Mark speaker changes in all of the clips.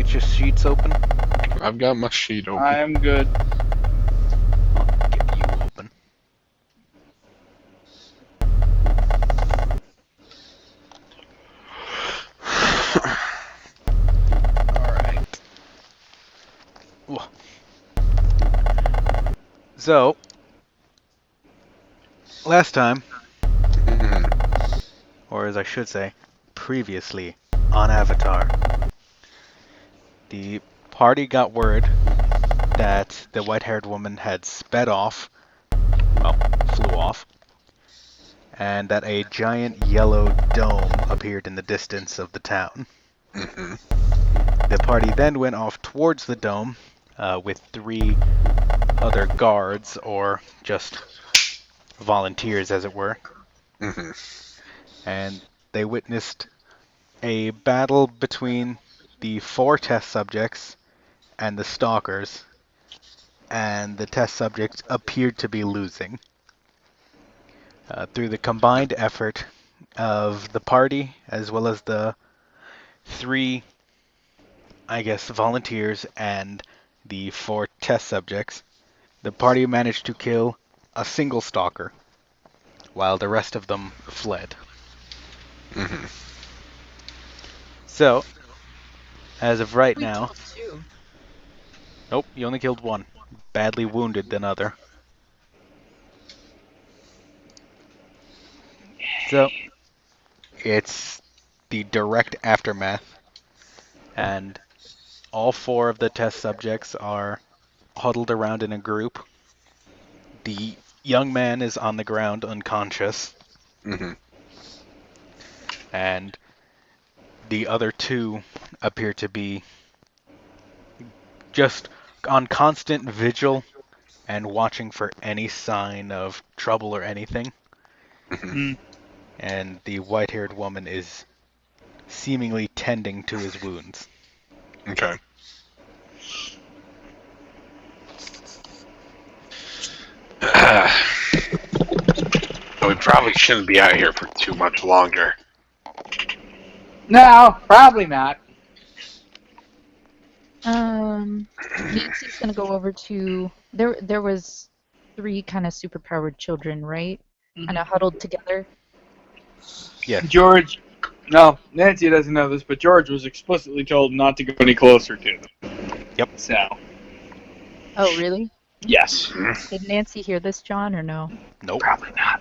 Speaker 1: get your sheets open?
Speaker 2: I've got my sheet open.
Speaker 3: I'm good.
Speaker 1: I'll get you open. Alright. So, last time, or as I should say, previously on Avatar, the party got word that the white-haired woman had sped off, well, flew off, and that a giant yellow dome appeared in the distance of the town. The party then went off towards the dome with 3 other guards, or just volunteers as it were, and they witnessed a battle between the 4 test subjects and the stalkers, and the test subjects appeared to be losing. Through the combined effort of the party as well as the 3, I guess, volunteers and the 4 test subjects, the party managed to kill a single stalker, while the rest of them fled. So, as of right now...
Speaker 4: killed 2.
Speaker 1: Nope, you only killed 1. Badly wounded than other. So, it's the direct aftermath, and all 4 of the test subjects are huddled around in a group. The young man is on the ground unconscious, and the other 2 appear to be just on constant vigil and watching for any sign of trouble or anything. And the white-haired woman is seemingly tending to his wounds.
Speaker 2: Okay. We probably shouldn't be out here for too much longer.
Speaker 3: No, probably not.
Speaker 4: Nancy's gonna go over to there was 3 kind of superpowered children, right? Kind of huddled together.
Speaker 1: Yeah.
Speaker 3: George, no, Nancy doesn't know this, but George was explicitly told not to go any closer to them.
Speaker 1: Yep.
Speaker 3: So,
Speaker 4: Oh, really?
Speaker 3: yes.
Speaker 4: Did Nancy hear this, John, or no?
Speaker 1: Nope.
Speaker 3: Probably not.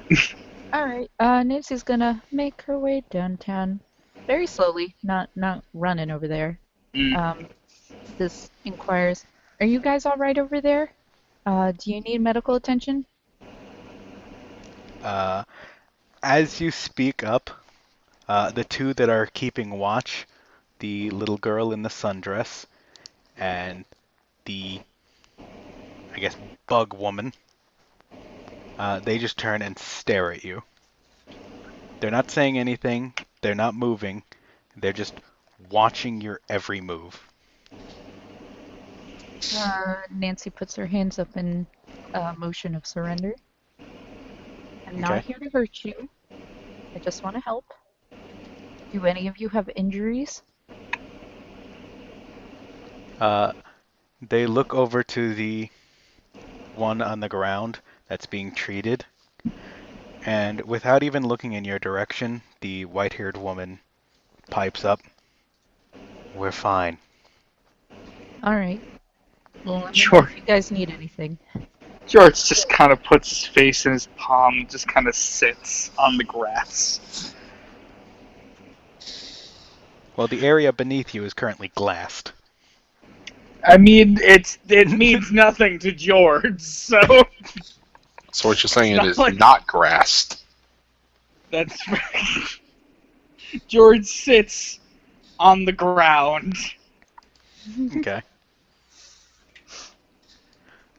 Speaker 4: Alright, Nancy's gonna make her way downtown. Very slowly, not running over there. This inquires, are you guys alright over there? Do you need medical attention?
Speaker 1: As you speak up, the 2 that are keeping watch, the little girl in the sundress and the, I guess, bug woman, they just turn and stare at you. They're not saying anything, they're not moving, they're just watching your every move.
Speaker 4: Nancy puts her hands up in motion of surrender. I'm not here to hurt you. I just want to help. Do any of you have injuries?
Speaker 1: They look over to the one on the ground that's being treated, and without even looking in your direction, the white-haired woman pipes up, "We're fine."
Speaker 4: Alright. Well, let me know
Speaker 3: Sure.
Speaker 4: if you guys need anything.
Speaker 3: George just kind of puts his face in his palm and just kind of sits on the grass.
Speaker 1: Well, the area beneath you is currently glassed.
Speaker 3: I mean, it means nothing to George, so
Speaker 2: So what you're saying
Speaker 3: It's
Speaker 2: it
Speaker 3: not
Speaker 2: is
Speaker 3: like-
Speaker 2: not grassed.
Speaker 3: that's right. George sits on the ground.
Speaker 1: Okay.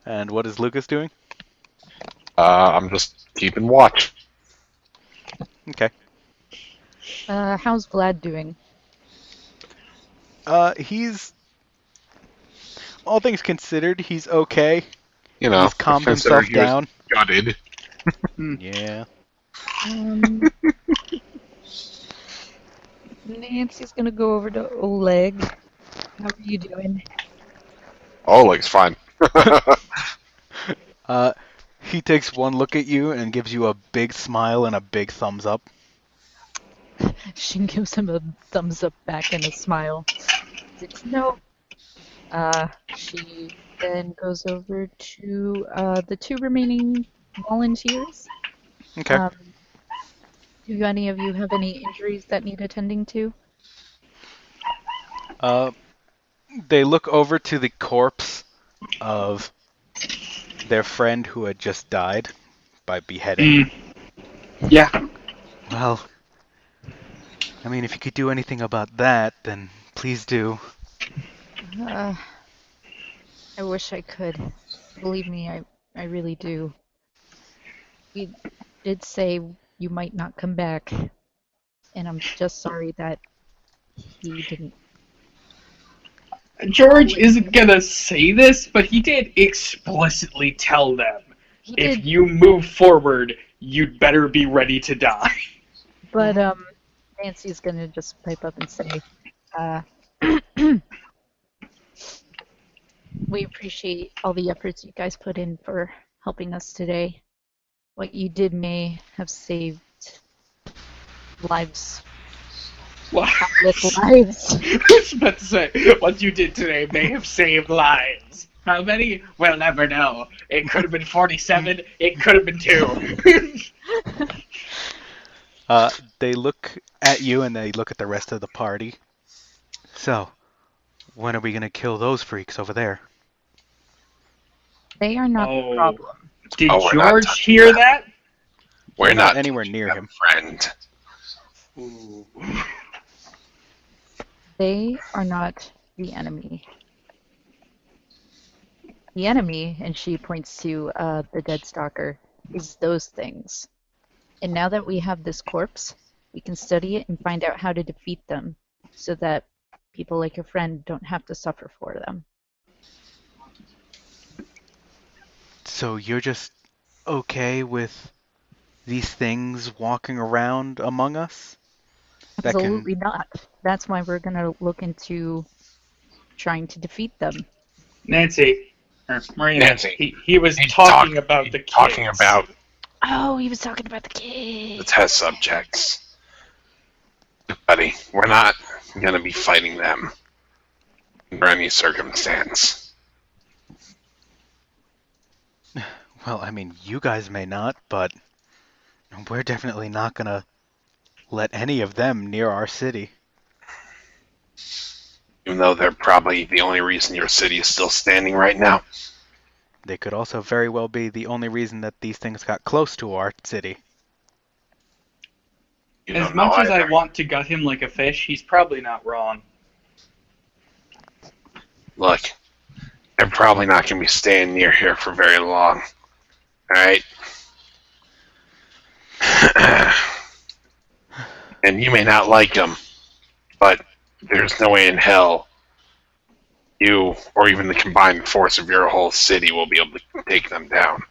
Speaker 1: And what is Lucas doing?
Speaker 2: I'm just keeping watch.
Speaker 1: Okay.
Speaker 4: How's Vlad doing?
Speaker 1: He's... All things considered, he's okay.
Speaker 2: You know,
Speaker 1: He's calmed
Speaker 2: considering
Speaker 1: himself down.
Speaker 2: Gutted.
Speaker 1: Yeah.
Speaker 4: Nancy's gonna go over to Oleg How are you doing?
Speaker 2: Oh, looks fine.
Speaker 1: He takes one look at you and gives you a big smile and a big thumbs up.
Speaker 4: She gives him a thumbs up back and a smile. Says, no. She then goes over to the two remaining volunteers.
Speaker 1: Okay.
Speaker 4: Do any of you have any injuries that need attending to?
Speaker 1: Uh, they look over to the corpse of their friend who had just died by beheading.
Speaker 3: Yeah.
Speaker 1: Well, I mean, if you could do anything about that, then please do.
Speaker 4: I wish I could. Believe me, I really do. We did say you might not come back, and I'm just sorry that he didn't.
Speaker 3: George isn't gonna say this, but he did explicitly tell them,
Speaker 4: He
Speaker 3: if
Speaker 4: did,
Speaker 3: you move forward, you'd better be ready to die.
Speaker 4: but Nancy's gonna just pipe up and say, uh, we appreciate all the efforts you guys put in for helping us today. What you did may have saved lives, countless lives.
Speaker 3: I was about to say, what you did today may have saved lives. How many? We'll never know. It could have been 47, it could have been 2.
Speaker 1: They look at you and they look at the rest of the party. So, when are we gonna kill those freaks over there?
Speaker 4: They are not the problem.
Speaker 3: Did
Speaker 2: Oh, we're not
Speaker 3: George
Speaker 2: touching
Speaker 3: hear
Speaker 2: them.
Speaker 3: that?
Speaker 2: We're
Speaker 1: You're not
Speaker 2: not
Speaker 1: anywhere
Speaker 2: touching
Speaker 1: near
Speaker 2: them,
Speaker 1: him.
Speaker 2: friend.
Speaker 3: Ooh.
Speaker 4: They are not the enemy. The enemy, and she points to the dead stalker, is those things. And now that we have this corpse, we can study it and find out how to defeat them so that people like your friend don't have to suffer for them.
Speaker 1: So you're just okay with these things walking around among us? That can...
Speaker 4: Absolutely not. That's why we're going to look into trying to defeat them.
Speaker 3: Nancy, or Marina,
Speaker 2: Nancy,
Speaker 3: he was
Speaker 2: he's
Speaker 3: talking about the kids.
Speaker 2: Talking about
Speaker 4: Oh, he was talking about the
Speaker 2: the
Speaker 4: kids.
Speaker 2: test subjects. Buddy, we're not going to be fighting them under any circumstance.
Speaker 1: Well, I mean, you guys may not, but we're definitely not gonna let any of them near our city.
Speaker 2: Even though they're probably the only reason your city is still standing right now.
Speaker 1: They could also very well be the only reason that these things got close to our city.
Speaker 2: You
Speaker 3: As
Speaker 2: don't know
Speaker 3: much as I
Speaker 2: either.
Speaker 3: want to gut him like a fish, he's probably not wrong.
Speaker 2: Look, they're probably not going to be staying near here for very long. Alright? And you may not like them, but there's no way in hell you, or even the combined force of your whole city, will be able to take them down.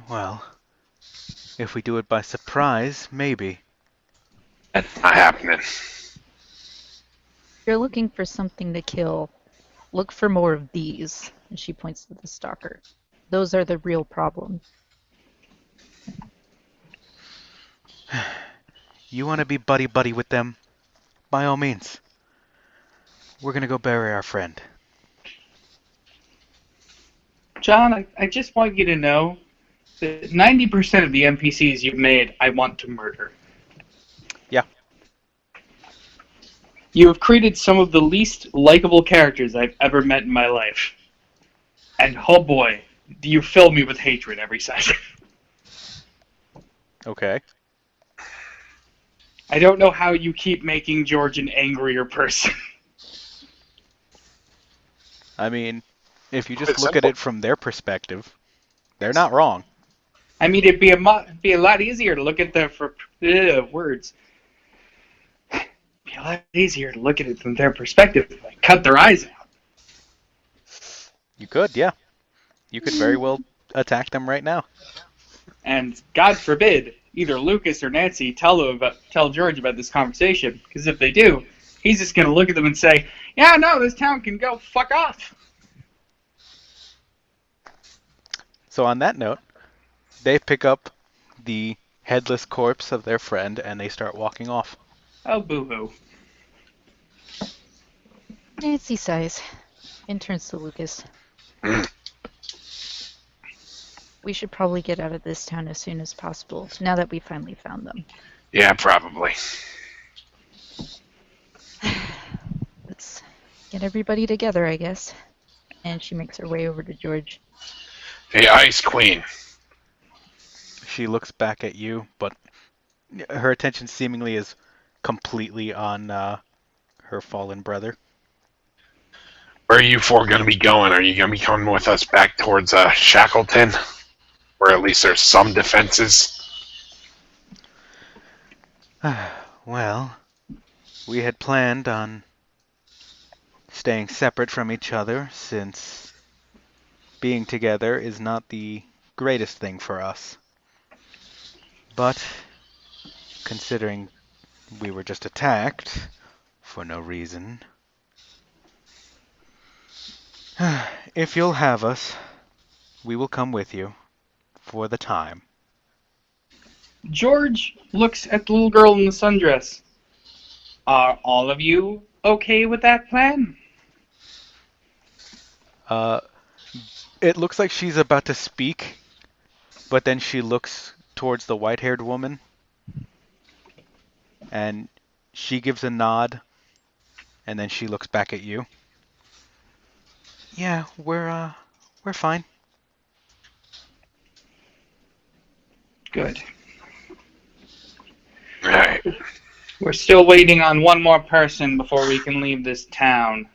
Speaker 1: Well, if we do it by surprise, maybe.
Speaker 2: That's not happening.
Speaker 4: If you're looking for something to kill, look for more of these. And she points to the stalker. Those are the real problem.
Speaker 1: You want to be buddy-buddy with them? By all means. We're gonna go bury our friend.
Speaker 3: John, I just want you to know that 90% of the NPCs you've made, I want to murder.
Speaker 1: Yeah.
Speaker 3: You have created some of the least likable characters I've ever met in my life. And oh boy, do you fill me with hatred every second.
Speaker 1: Okay.
Speaker 3: I don't know how you keep making George an angrier person.
Speaker 1: I mean, if you just
Speaker 2: It's
Speaker 1: look at
Speaker 2: simple.
Speaker 1: it from their perspective, they're not wrong.
Speaker 3: I mean, it'd be a lot easier to look at the words. It'd be a lot easier to look at it from their perspective. Like, cut their eyes out.
Speaker 1: You could, yeah. You could very well attack them right now.
Speaker 3: And God forbid, either Lucas or Nancy tell George about this conversation, because if they do, He's just gonna look at them and say, "Yeah, no, this town can go fuck off."
Speaker 1: So on that note, they pick up the headless corpse of their friend and they start walking off.
Speaker 3: Oh, boo-hoo.
Speaker 4: Nancy sighs and turns to Lucas. We should probably get out of this town as soon as possible, now that we finally found them.
Speaker 2: Yeah, probably.
Speaker 4: Let's get everybody together, I guess. And she makes her way over to George.
Speaker 2: Hey, Ice Queen.
Speaker 1: She looks back at you, but her attention seemingly is completely on her fallen brother.
Speaker 2: Where are you four going to be going? Are you going to be coming with us back towards Shackleton? Where at least there's some defenses?
Speaker 1: Well, we had planned on staying separate from each other since being together is not the greatest thing for us. But considering we were just attacked for no reason, if you'll have us, we will come with you for the time.
Speaker 3: George looks at the little girl in the sundress. Are all of you okay with that plan?
Speaker 1: It looks like she's about to speak, but then she looks towards the white-haired woman, and she gives a nod, and then she looks back at you. Yeah, we're fine.
Speaker 3: Good.
Speaker 2: Alright.
Speaker 3: We're still waiting on one more person before we can leave this town.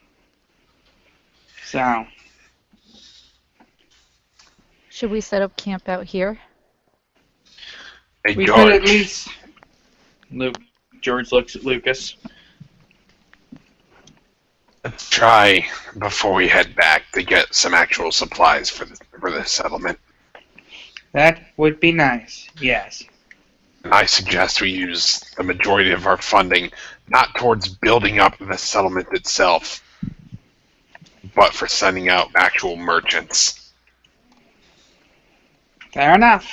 Speaker 3: So,
Speaker 4: Should we set up camp out here?
Speaker 2: Hey,
Speaker 3: we
Speaker 2: George.
Speaker 3: could at least... George looks at Lucas.
Speaker 2: Let's try, before we head back, to get some actual supplies for the settlement.
Speaker 3: That would be nice, yes.
Speaker 2: And I suggest we use the majority of our funding not towards building up the settlement itself, but for sending out actual merchants.
Speaker 3: Fair enough.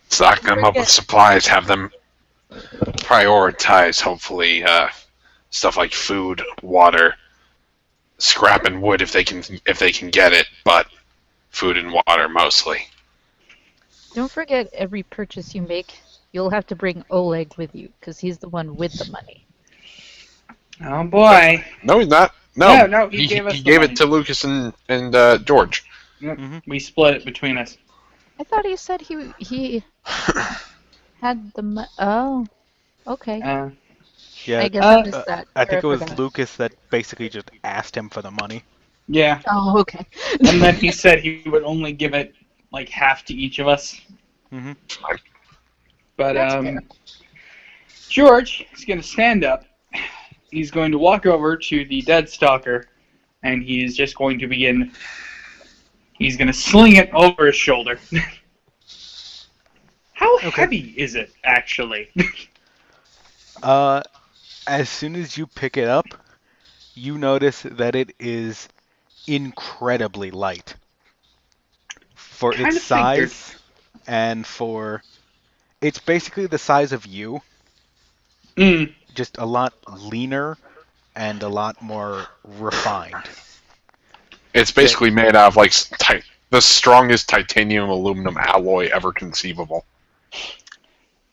Speaker 2: Stock them up with supplies, have them prioritize, hopefully, stuff like food, water, scrap and wood if they can get it, but food and water mostly.
Speaker 4: Don't forget, every purchase you make, you'll have to bring Oleg with you, because he's the one with the money.
Speaker 3: Oh boy.
Speaker 2: No, he's not. No,
Speaker 3: No, he gave us
Speaker 2: he
Speaker 3: the
Speaker 2: gave
Speaker 3: money.
Speaker 2: it to Lucas and George.
Speaker 3: Yep.
Speaker 1: Mhm.
Speaker 3: We split it between us.
Speaker 4: I thought he said he had the money. Oh, okay.
Speaker 1: Yeah,
Speaker 4: I guess I missed that.
Speaker 1: I think it
Speaker 4: Or
Speaker 1: was
Speaker 4: forgot.
Speaker 1: Lucas that basically just asked him for the money.
Speaker 3: Yeah.
Speaker 4: Oh, okay.
Speaker 3: And then he said he would only give it like half to each of us.
Speaker 1: Hmm.
Speaker 3: But
Speaker 4: That's fair.
Speaker 3: George is going to stand up. He's going to walk over to the dead stalker, and he's just going to begin. He's going to sling it over his shoulder. How
Speaker 1: Okay.
Speaker 3: heavy is it, actually?
Speaker 1: As soon as you pick it up, you notice that it is incredibly light for
Speaker 3: Kinda
Speaker 1: its
Speaker 3: figured.
Speaker 1: size and for it's basically the size of you,
Speaker 3: Mm.
Speaker 1: just a lot leaner and a lot more refined.
Speaker 2: It's basically made out of like the strongest titanium aluminum alloy ever conceivable.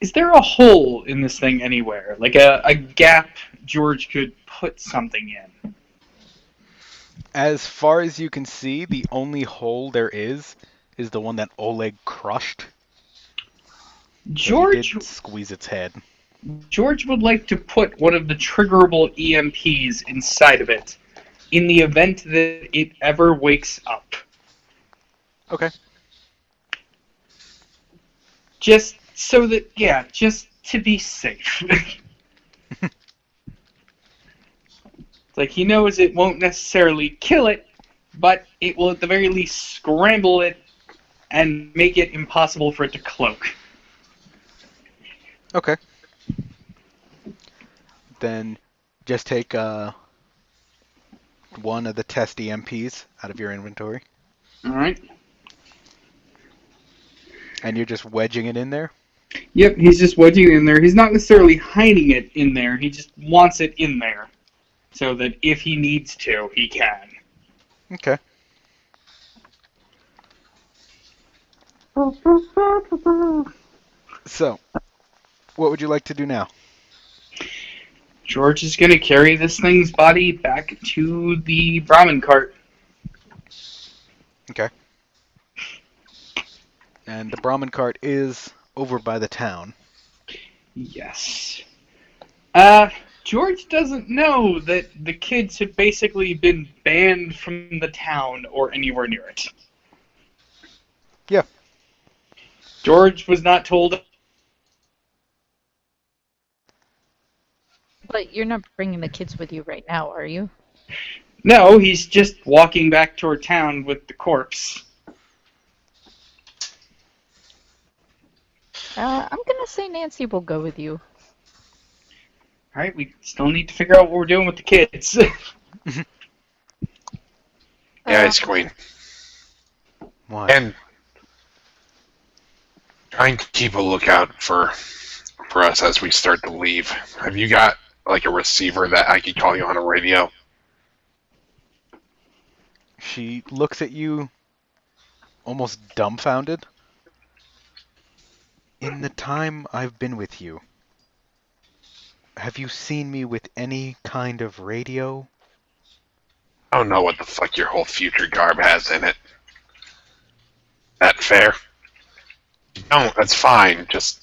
Speaker 3: Is there a hole in this thing anywhere? Like a gap George could put something in?
Speaker 1: As far as you can see, the only hole there is the one that Oleg crushed. So
Speaker 3: George
Speaker 1: he did squeeze its head.
Speaker 3: George would like to put one of the triggerable EMPs inside of it in the event that it ever wakes up.
Speaker 1: Okay.
Speaker 3: Just so that, yeah, just to be safe. It's like he knows it won't necessarily kill it, but it will at the very least scramble it and make it impossible for it to cloak.
Speaker 1: Okay. then just take one of the test EMPs out of your inventory,
Speaker 3: All right.
Speaker 1: and you're just wedging it in there.
Speaker 3: Yep, he's just wedging it in there. He's not necessarily hiding it in there. He just wants it in there, so that if he needs to, he can.
Speaker 1: Okay. So, what would you like to do now?
Speaker 3: George is going to carry this thing's body back to the Brahmin cart.
Speaker 1: Okay. And the Brahmin cart is over by the town.
Speaker 3: Yes. George doesn't know that the kids have basically been banned from the town or anywhere near it.
Speaker 1: Yeah.
Speaker 3: George was not told.
Speaker 4: But you're not bringing the kids with you right now, are you?
Speaker 3: No, he's just walking back toward town with the corpse.
Speaker 4: I'm gonna say Nancy will go with you.
Speaker 3: Alright, we still need to figure out what we're doing with the kids.
Speaker 2: Yes, Queen.
Speaker 1: What?
Speaker 2: And try and keep a lookout for us as we start to leave. Have you got like a receiver that I could call you on a radio?
Speaker 1: She looks at you almost dumbfounded. In the time I've been with you, have you seen me with any kind of radio?
Speaker 2: I don't know what the fuck your whole future garb has in it. That fair? No, that's fine. Just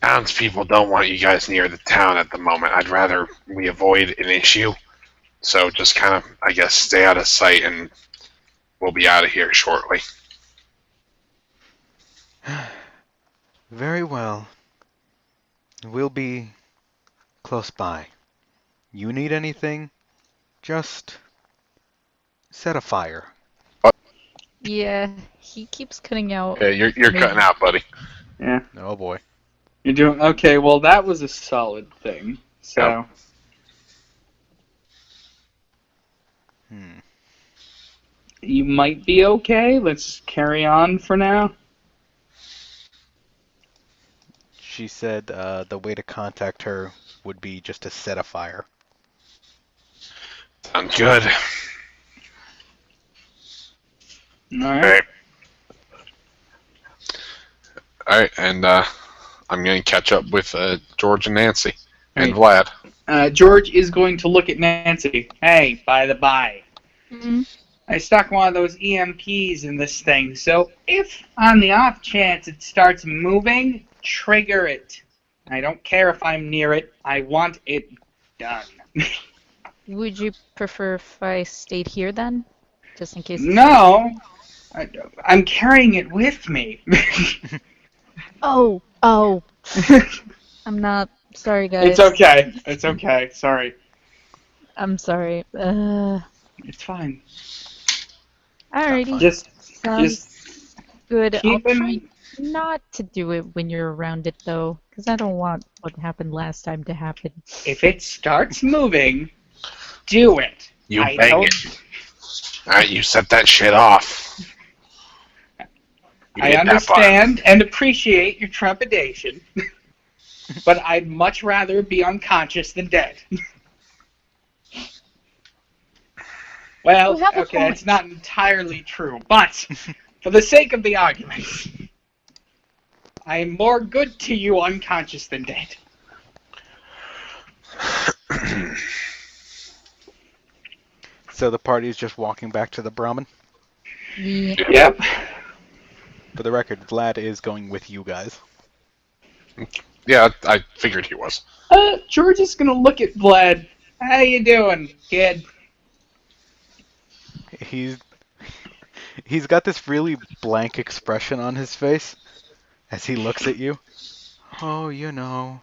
Speaker 2: townspeople don't want you guys near the town at the moment. I'd rather we avoid an issue. So just kind of, I guess, stay out of sight and we'll be out of here shortly.
Speaker 1: Very well. We'll be close by. You need anything? Just set a fire.
Speaker 4: Yeah, he keeps cutting out.
Speaker 2: Yeah, you're cutting out, buddy.
Speaker 3: Yeah.
Speaker 1: Oh boy.
Speaker 3: You're doing okay. Well, that was a solid thing. So,
Speaker 2: Yep.
Speaker 3: you might be okay. Let's carry on for now.
Speaker 1: She said the way to contact her would be just to set a fire.
Speaker 2: Sounds good.
Speaker 3: All right.
Speaker 2: Alright. Alright, and I'm going to catch up with George and Nancy. And
Speaker 3: Right.
Speaker 2: Vlad.
Speaker 3: George is going to look at Nancy. Hey, by the by, I stuck one of those EMPs in this thing, so if on the off chance it starts moving, trigger it. I don't care if I'm near it. I want it done.
Speaker 4: Would you prefer if I stayed here then? Just in case.
Speaker 3: No, I'm carrying it with me.
Speaker 4: Oh. I'm not. Sorry, guys.
Speaker 3: It's okay. It's okay. Sorry.
Speaker 4: I'm sorry.
Speaker 3: It's fine.
Speaker 4: Alrighty.
Speaker 3: Just
Speaker 4: Sounds good. I'll
Speaker 3: keep
Speaker 4: try
Speaker 3: in.
Speaker 4: not to do it when you're around it, though, because I don't want what happened last time to happen.
Speaker 3: If it starts moving, do it.
Speaker 2: You
Speaker 3: I
Speaker 2: bang
Speaker 3: don't-
Speaker 2: it. Alright, you set that shit off. You
Speaker 3: I
Speaker 2: hit that
Speaker 3: understand and appreciate your trepidation, but I'd much rather be unconscious than dead. Well,
Speaker 4: You have a
Speaker 3: okay,
Speaker 4: point.
Speaker 3: it's not entirely true, but for the sake of the argument, I am more good to you unconscious than dead.
Speaker 1: So the party is just walking back to the Brahmin.
Speaker 4: Yeah.
Speaker 3: Yep.
Speaker 1: For the record, Vlad is going with you guys.
Speaker 2: Yeah, I figured he was.
Speaker 3: George is gonna look at Vlad. How you doing, kid?
Speaker 1: He's got this really blank expression on his face as he looks at you. Oh, you know,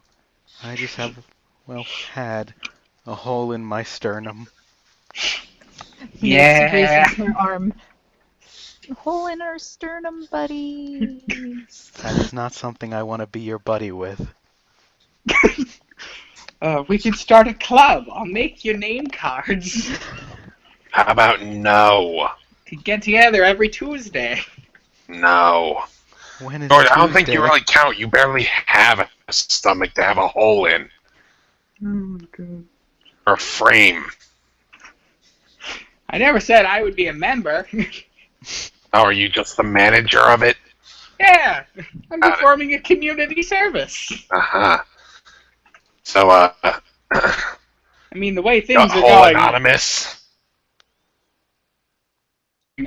Speaker 1: I just have, well, had a hole in my sternum.
Speaker 3: Yeah.
Speaker 4: Nancy raises her arm. Hole in our sternum, buddies.
Speaker 1: That is not something I want to be your buddy with.
Speaker 3: We can start a club. I'll make you name cards.
Speaker 2: How about no?
Speaker 3: To get together every Tuesday.
Speaker 2: No.
Speaker 1: When is
Speaker 2: George, I don't think
Speaker 1: Tuesday?
Speaker 2: you really count. You barely have a stomach to have a hole in.
Speaker 3: Oh my god.
Speaker 2: Or a frame.
Speaker 3: I never said I would be a member.
Speaker 2: Oh, are you just the manager of it?
Speaker 3: Yeah, I'm performing a community service.
Speaker 2: Uh-huh. So,
Speaker 3: I mean, the way things are
Speaker 2: Whole
Speaker 3: going,
Speaker 2: Anonymous?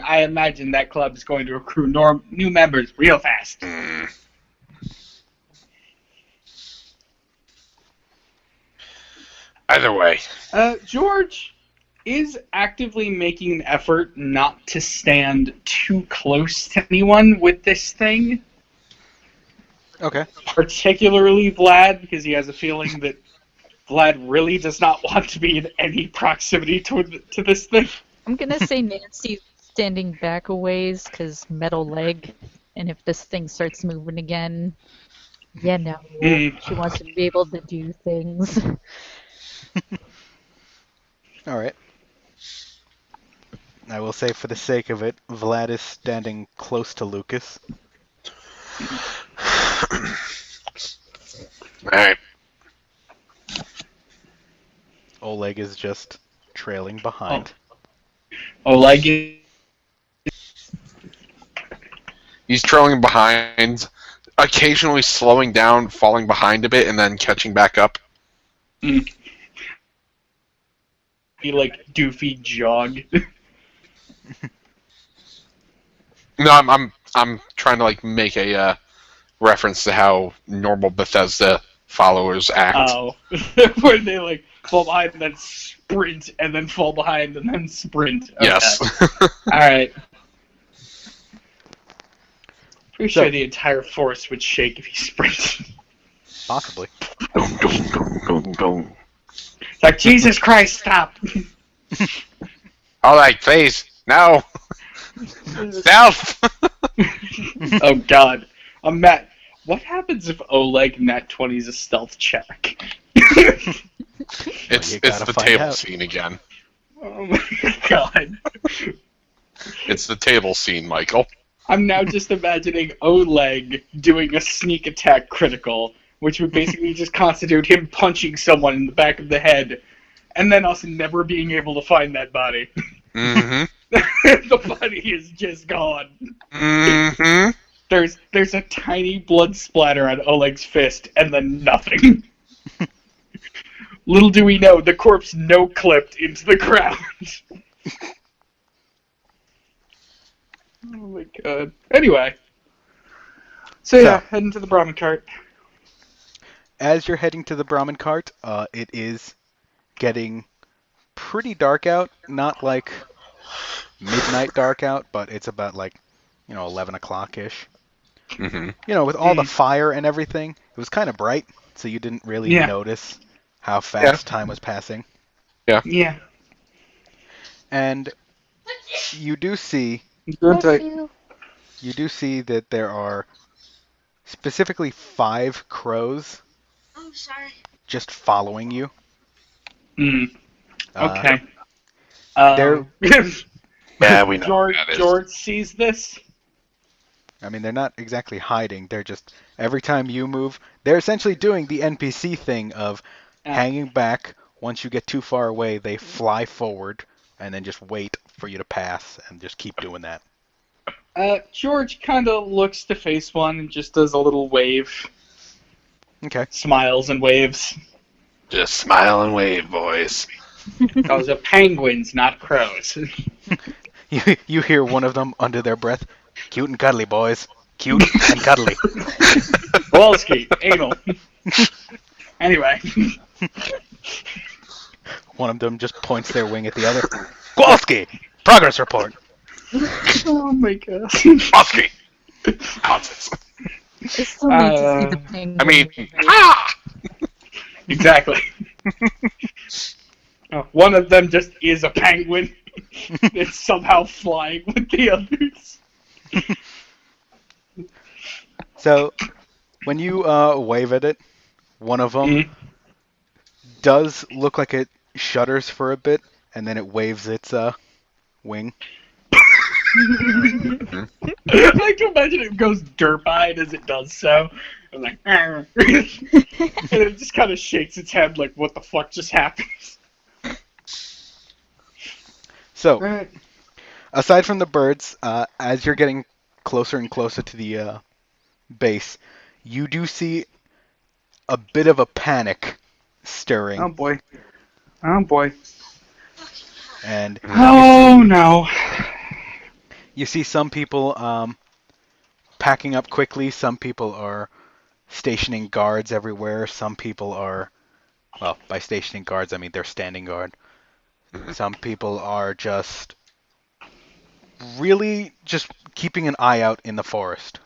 Speaker 3: I imagine that club is going to accrue new members real fast.
Speaker 2: Either way.
Speaker 3: George is actively making an effort not to stand too close to anyone with this thing.
Speaker 1: Okay.
Speaker 3: Particularly Vlad, because he has a feeling that Vlad really does not want to be in any proximity to this thing.
Speaker 4: I'm gonna say Nancy's standing back a ways, because metal leg, and if this thing starts moving again, she wants to be able to do things.
Speaker 1: All right. I will say, for the sake of it, Vlad is standing close to Lucas.
Speaker 2: Alright.
Speaker 1: Oleg is just trailing behind.
Speaker 3: Oleg.
Speaker 2: He's trailing behind, occasionally slowing down, falling behind a bit, and then catching back up.
Speaker 3: He doofy jog.
Speaker 2: No, I'm trying to make a reference to how normal Bethesda followers act.
Speaker 3: Oh, where they fall behind and then sprint, and then fall behind and then sprint. Okay.
Speaker 2: Yes.
Speaker 3: All right. Pretty sure the entire forest would shake if he sprinted.
Speaker 1: Possibly.
Speaker 3: It's like, Jesus Christ, stop!
Speaker 2: All right, please, no. Stealth.
Speaker 3: Oh God, I'm Matt. What happens if Oleg nat 20's a stealth check?
Speaker 2: It's the table scene again.
Speaker 3: Oh my God.
Speaker 2: It's the table scene, Michael.
Speaker 3: I'm now just imagining Oleg doing a sneak attack critical, which would basically just constitute him punching someone in the back of the head, and then us never being able to find that body.
Speaker 2: Mm-hmm.
Speaker 3: The body is just gone.
Speaker 2: Mm-hmm.
Speaker 3: There's a tiny blood splatter on Oleg's fist, and then nothing. Little do we know, the corpse no-clipped into the ground. Oh my god. Anyway. So yeah, heading to the Brahmin cart.
Speaker 1: As you're heading to the Brahmin cart, it is getting pretty dark out. Not like midnight dark out, but it's about 11 o'clock-ish.
Speaker 2: Mm-hmm.
Speaker 1: With all the fire and everything, it was kind of bright, so you didn't really notice how fast time was passing.
Speaker 3: Yeah.
Speaker 1: And you do see that there are specifically 5 crows just following you.
Speaker 3: Okay.
Speaker 2: Yeah, we know that is.
Speaker 3: George sees this.
Speaker 1: I mean, they're not exactly hiding. They're just, every time you move, they're essentially doing the NPC thing of hanging back. Once you get too far away, they fly forward and then just wait for you to pass and just keep doing that.
Speaker 3: George kind of looks to face one and just does a little wave.
Speaker 1: Okay.
Speaker 3: Smiles and waves.
Speaker 2: Just smile and wave, boys.
Speaker 3: Those are penguins, not crows.
Speaker 1: You hear one of them under their breath, "Cute and cuddly, boys. Cute and cuddly."
Speaker 3: Walski, anal. Anyway.
Speaker 1: One of them just points their wing at the other. Kowalski! Progress report!
Speaker 3: Oh my god.
Speaker 2: Kowalski! Nonsense.
Speaker 4: I still need to see the penguin.
Speaker 2: I mean,
Speaker 3: Exactly. One of them just is a penguin. It's somehow flying with the others.
Speaker 1: So, when you wave at it, one of them does look like it shudders for a bit, and then it waves its wing.
Speaker 3: I like to imagine it goes derp-eyed as it does so. I'm like, "Arr." And it just kind of shakes its head like, what the fuck just happened?
Speaker 1: So,
Speaker 3: Right.
Speaker 1: aside from the birds, as you're getting closer and closer to the base, you do see a bit of a panic stirring.
Speaker 3: Oh boy. Oh boy.
Speaker 1: And
Speaker 3: Oh no.
Speaker 1: you see some people packing up quickly. Some people are stationing guards everywhere. Some people are, well, by stationing guards, I mean they're standing guard. Some people are just really just keeping an eye out in the forest.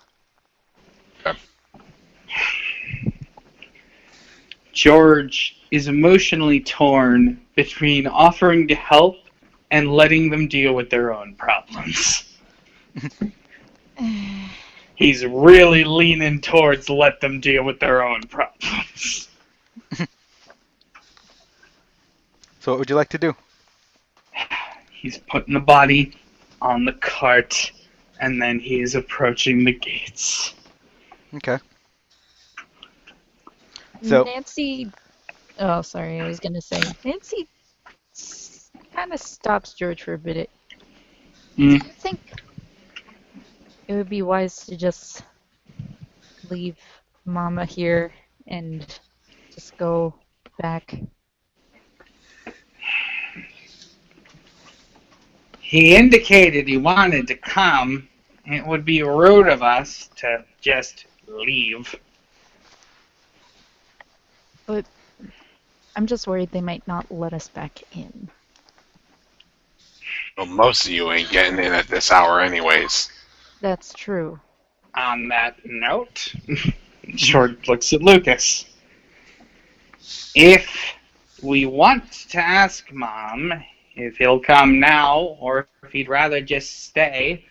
Speaker 3: George is emotionally torn between offering to help and letting them deal with their own problems. He's really leaning towards let them deal with their own problems.
Speaker 1: So what would you like to do?
Speaker 3: He's putting the body on the cart, and then he is approaching the gates.
Speaker 1: Okay. So
Speaker 4: Nancy. Oh, sorry. I was gonna say Nancy kind of stops George for a bit. Do you think it would be wise to just leave Mama here and just go back?
Speaker 3: He indicated he wanted to come. It would be rude of us to just leave.
Speaker 4: But I'm just worried they might not let us back in.
Speaker 2: Well, most of you ain't getting in at this hour anyways.
Speaker 4: That's true.
Speaker 3: On that note, George looks at Lucas. If we want to ask Mom if he'll come now or if he'd rather just stay,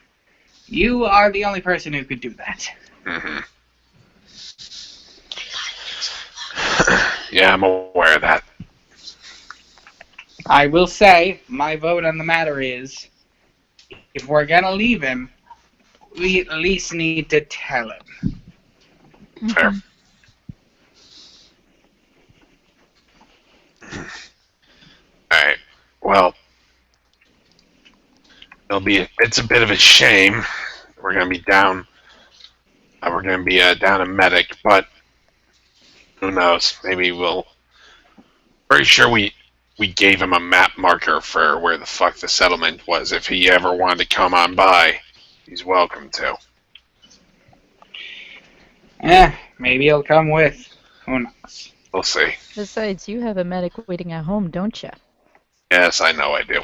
Speaker 3: you are the only person who could do that.
Speaker 2: Mm-hmm. Yeah, I'm aware of that.
Speaker 3: I will say, my vote on the matter is, if we're gonna leave him, we at least need to tell him.
Speaker 2: Fair. Alright, well, it's a bit of a shame. We're gonna be down. We're gonna be down a medic, but who knows? Maybe we'll. Pretty sure we gave him a map marker for where the fuck the settlement was. If he ever wanted to come on by, he's welcome to.
Speaker 3: Maybe he'll come with. Who knows?
Speaker 2: We'll see.
Speaker 4: Besides, you have a medic waiting at home, don't you?
Speaker 2: Yes, I know I do.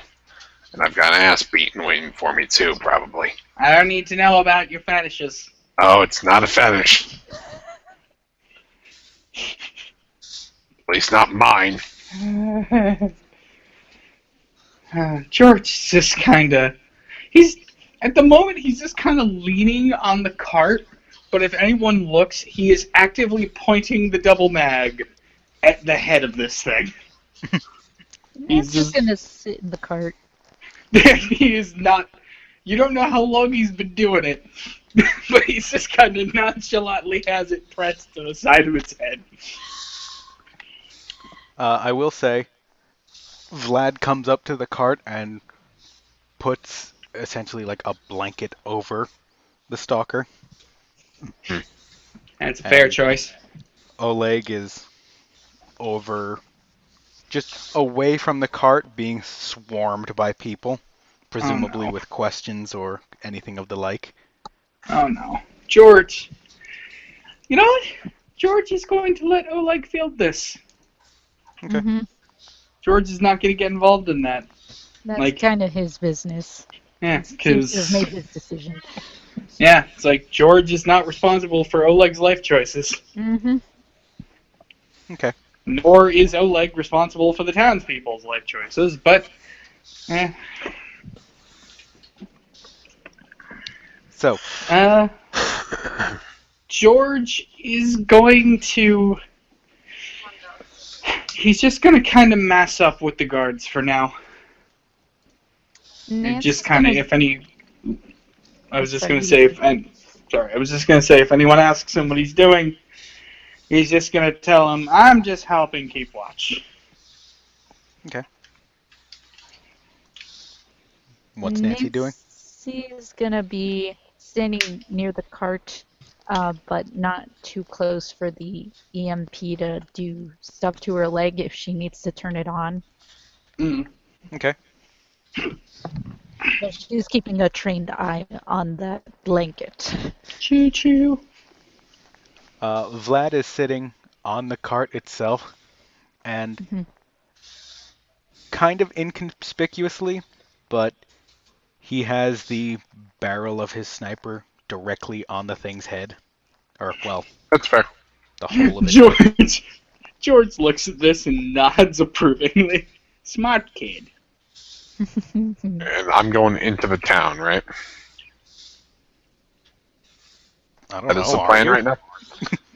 Speaker 2: And I've got an ass beaten waiting for me too, probably.
Speaker 3: I don't need to know about your fetishes.
Speaker 2: Oh, it's not a fetish. At least not mine.
Speaker 3: George is just at the moment, he's just kind of leaning on the cart, but if anyone looks, he is actively pointing the double mag at the head of this thing.
Speaker 4: He's just gonna sit in the cart.
Speaker 3: He is not. You don't know how long he's been doing it, but he's just kind of nonchalantly has it pressed to the side of its head.
Speaker 1: I will say, Vlad comes up to the cart and puts essentially like a blanket over the stalker.
Speaker 3: That's a fair choice.
Speaker 1: Oleg is over, just away from the cart, being swarmed by people, presumably with questions or anything of the like.
Speaker 3: Oh no. George. You know what? George is going to let Oleg field this.
Speaker 1: Okay.
Speaker 4: Mm-hmm.
Speaker 3: George is not going to get involved in that.
Speaker 4: That's kind of his business.
Speaker 3: Yeah,
Speaker 4: Seems
Speaker 3: because
Speaker 4: to have made his decision.
Speaker 3: yeah, it's like George is not responsible for Oleg's life choices.
Speaker 4: Mm-hmm.
Speaker 1: Okay.
Speaker 3: Nor is Oleg responsible for the townspeople's life choices, but
Speaker 1: So,
Speaker 3: George is going to He's just gonna kind of mass up with the guards for now. And just kind of, if any. I was just gonna say, I was just gonna say, if anyone asks him what he's doing, he's just gonna tell him, "I'm just helping keep watch."
Speaker 1: Okay. What's Nancy doing?
Speaker 4: Nancy's gonna be standing near the cart, but not too close for the EMP to do stuff to her leg if she needs to turn it on.
Speaker 1: Okay.
Speaker 4: But she's keeping a trained eye on that blanket.
Speaker 3: Choo choo.
Speaker 1: Vlad is sitting on the cart itself, and kind of inconspicuously, but he has the barrel of his sniper directly on the thing's head. Or, well,
Speaker 2: That's fair.
Speaker 1: the whole of it.
Speaker 3: George looks at this and nods approvingly. Smart kid.
Speaker 2: And I'm going into the town, right?
Speaker 1: I don't
Speaker 2: That
Speaker 1: know.
Speaker 2: is the plan right now.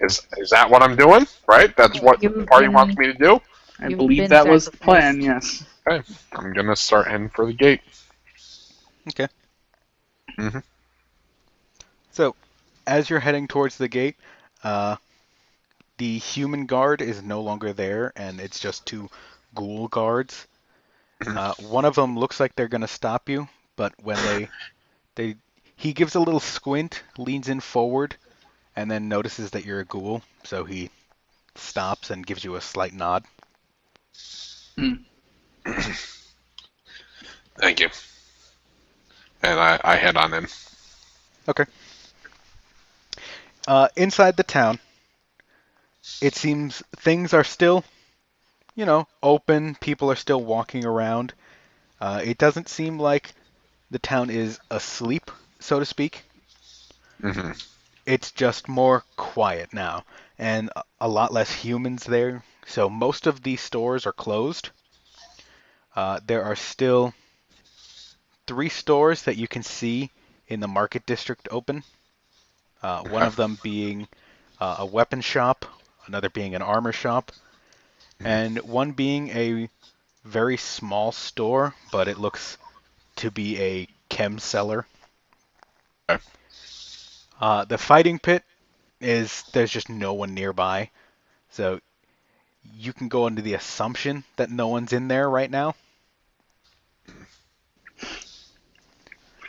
Speaker 2: Is that what I'm doing? Right? That's what the party wants me to do?
Speaker 3: I believe that was the plan, yes.
Speaker 2: Okay. I'm going to start heading for the gate.
Speaker 1: Okay.
Speaker 2: Mm-hmm.
Speaker 1: So, as you're heading towards the gate, the human guard is no longer there, and it's just two ghoul guards. One of them looks like they're going to stop you, but when he gives a little squint, leans in forward, and then notices that you're a ghoul, so he stops and gives you a slight nod.
Speaker 2: Thank you. And I head on in.
Speaker 1: Okay. Inside the town, it seems things are still, open. People are still walking around. It doesn't seem like the town is asleep, so to speak.
Speaker 2: Mm-hmm.
Speaker 1: It's just more quiet now, and a lot less humans there. So most of these stores are closed. There are still 3 stores that you can see in the market district open. One of them being a weapon shop, another being an armor shop, and one being a very small store, but it looks to be a chem cellar.
Speaker 2: Okay.
Speaker 1: The fighting pit there's just no one nearby, so you can go under the assumption that no one's in there right now.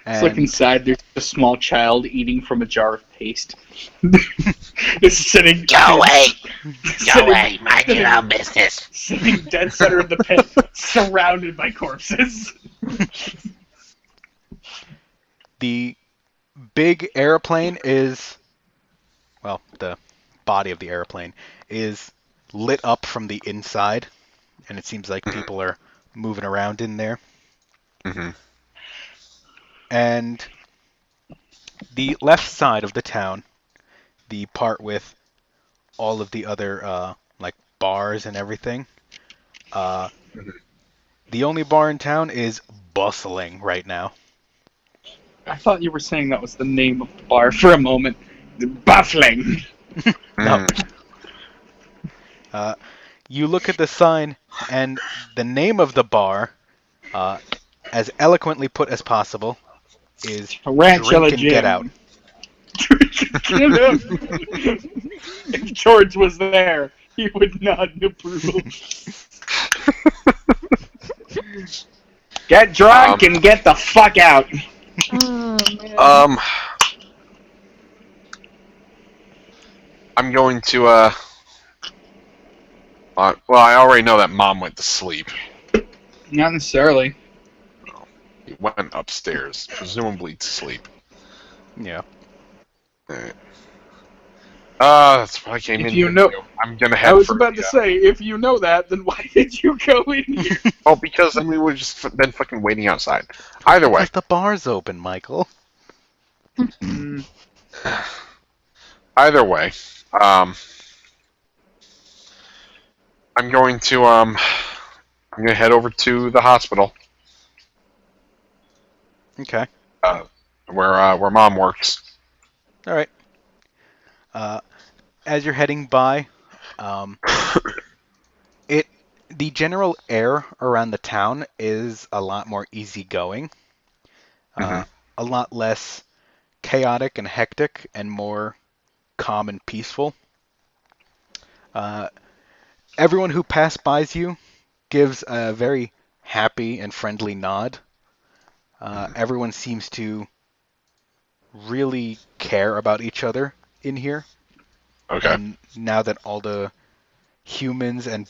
Speaker 3: It's like inside there's a small child eating from a jar of paste. It's sitting.
Speaker 5: Go away! Go away! Mind your own business.
Speaker 3: Sitting dead center of the pit, surrounded by corpses.
Speaker 1: The big airplane the body of the airplane is lit up from the inside, and it seems like people are moving around in there.
Speaker 2: Mm-hmm.
Speaker 1: And the left side of the town, the part with all of the other like bars and everything, the only bar in town is bustling right now.
Speaker 3: I thought you were saying that was the name of the bar for a moment. Baffling.
Speaker 1: No. You look at the sign, and the name of the bar, as eloquently put as possible, is
Speaker 3: Tarantula
Speaker 1: Drink and Get
Speaker 3: Jim.
Speaker 1: Out.
Speaker 3: If George was there, he would nod in approval. Get drunk and get the fuck out.
Speaker 4: Oh, man.
Speaker 2: I'm going to, well, I already know that Mom went to sleep.
Speaker 3: Not necessarily.
Speaker 2: He went upstairs, presumably to sleep.
Speaker 1: Yeah.
Speaker 2: Alright. That's what I came
Speaker 3: If
Speaker 2: in
Speaker 3: you
Speaker 2: here
Speaker 3: know-
Speaker 2: to do. I'm gonna head
Speaker 3: I was
Speaker 2: for
Speaker 3: about
Speaker 2: the,
Speaker 3: to say, if you know that, then why did you go in here?
Speaker 2: Oh, because then we would just been fucking waiting outside. Either way.
Speaker 1: Because the bar's open, Michael.
Speaker 2: Either way. I'm going to, I'm gonna head over to the hospital.
Speaker 1: Okay.
Speaker 2: Where Mom works.
Speaker 1: All right. As you're heading by, it The general air around the town is a lot more easygoing,
Speaker 2: Hmm.
Speaker 1: uh, a lot less chaotic and hectic, and more calm and peaceful. Uh, Everyone who passed by you gives a very happy and friendly nod.
Speaker 2: Hmm.
Speaker 1: Everyone seems to really care about each other in here.
Speaker 2: Okay.
Speaker 1: And now that all the humans and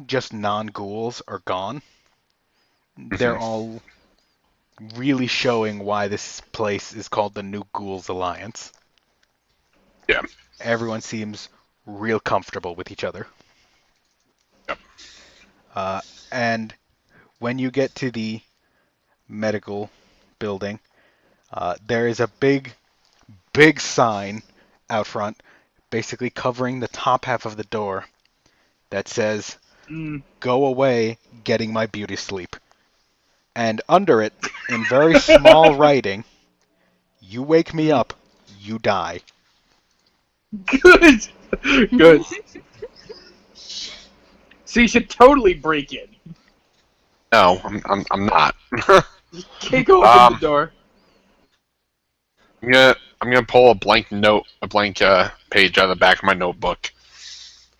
Speaker 1: just non-ghouls are gone, they're
Speaker 2: Hmm.
Speaker 1: all really showing why this place is called the New Ghouls Alliance.
Speaker 2: Yeah.
Speaker 1: Everyone seems real comfortable with each other.
Speaker 2: Yep.
Speaker 1: Uh, and when you get to the medical building, there is a big sign out front, basically covering the top half of the door, that says,
Speaker 3: Mm.
Speaker 1: "Go away, getting my beauty sleep." And under it, in very small writing, "You wake me
Speaker 3: Mm.
Speaker 1: up, you die."
Speaker 3: Good. Good. So you should totally break in.
Speaker 2: No, I'm not.
Speaker 3: Kick open the
Speaker 2: um,
Speaker 3: door.
Speaker 2: I'm gonna pull a blank note, a blank page out of the back of my notebook.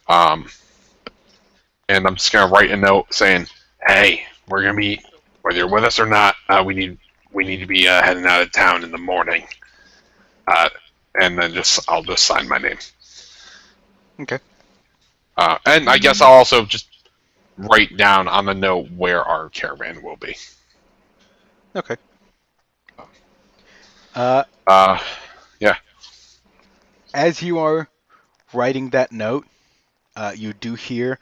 Speaker 2: Um, and I'm just gonna write a note saying, "Hey, we're gonna be, whether you're with us or not, we need to be heading out of town in the morning." Uh, and then I'll just sign my name.
Speaker 1: Okay.
Speaker 2: And I guess I'll also just write down on the note where our caravan will be.
Speaker 1: Okay. Uh,
Speaker 2: Uh, yeah.
Speaker 1: as you are writing that note, you do hear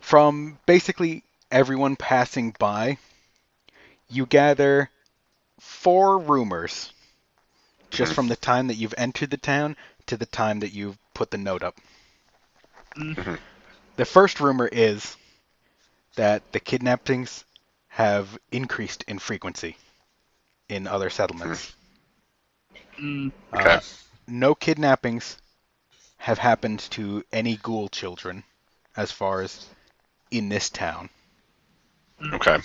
Speaker 1: from basically everyone passing by, you gather 4 rumors just
Speaker 2: Mhm.
Speaker 1: from the time that you've entered the town to the time that you've put the note up.
Speaker 3: Mm.
Speaker 2: Mhm.
Speaker 1: The first rumor is that the kidnappings have increased in frequency in other
Speaker 2: Mhm.
Speaker 1: settlements.
Speaker 3: Mm.
Speaker 2: Okay.
Speaker 1: Uh, no kidnappings have happened to any ghoul children as far as in this town.
Speaker 2: Okay.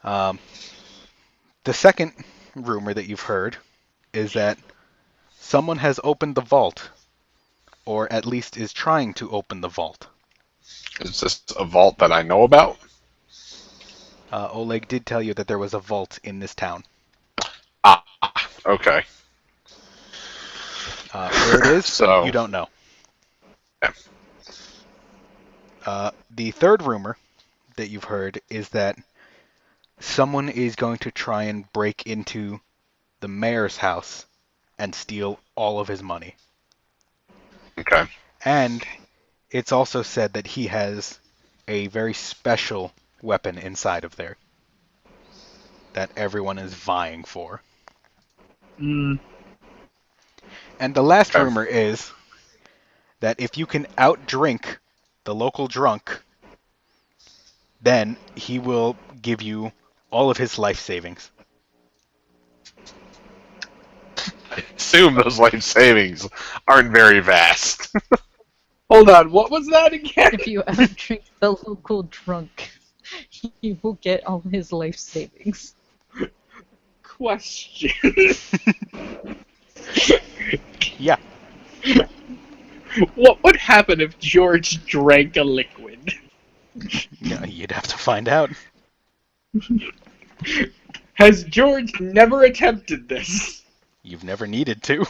Speaker 1: Um, the second rumor that you've heard is that someone has opened the vault, or at least is trying to open the vault.
Speaker 2: Is this a vault that I know about?
Speaker 1: Oleg did tell you that there was a vault in this town.
Speaker 2: Ah. Okay.
Speaker 1: Where it is, you
Speaker 2: So.
Speaker 1: don't know.
Speaker 2: Yeah.
Speaker 1: The third rumor that you've heard is that someone is going to try and break into the mayor's house and steal all of his money.
Speaker 2: Okay.
Speaker 1: And it's also said that he has a very special weapon inside of there that everyone is vying for.
Speaker 3: Mm.
Speaker 1: And the last
Speaker 2: Okay.
Speaker 1: rumor is that if you can outdrink the local drunk, then he will give you all of his life savings.
Speaker 2: I assume those life savings aren't very vast.
Speaker 3: Hold on. What was that again?
Speaker 4: If you outdrink the local drunk, he will get all his life savings.
Speaker 3: Question.
Speaker 1: Yeah.
Speaker 3: What would happen if George drank a liquid?
Speaker 1: No, you'd have to find out.
Speaker 3: Has George never attempted this?
Speaker 1: You've never needed to.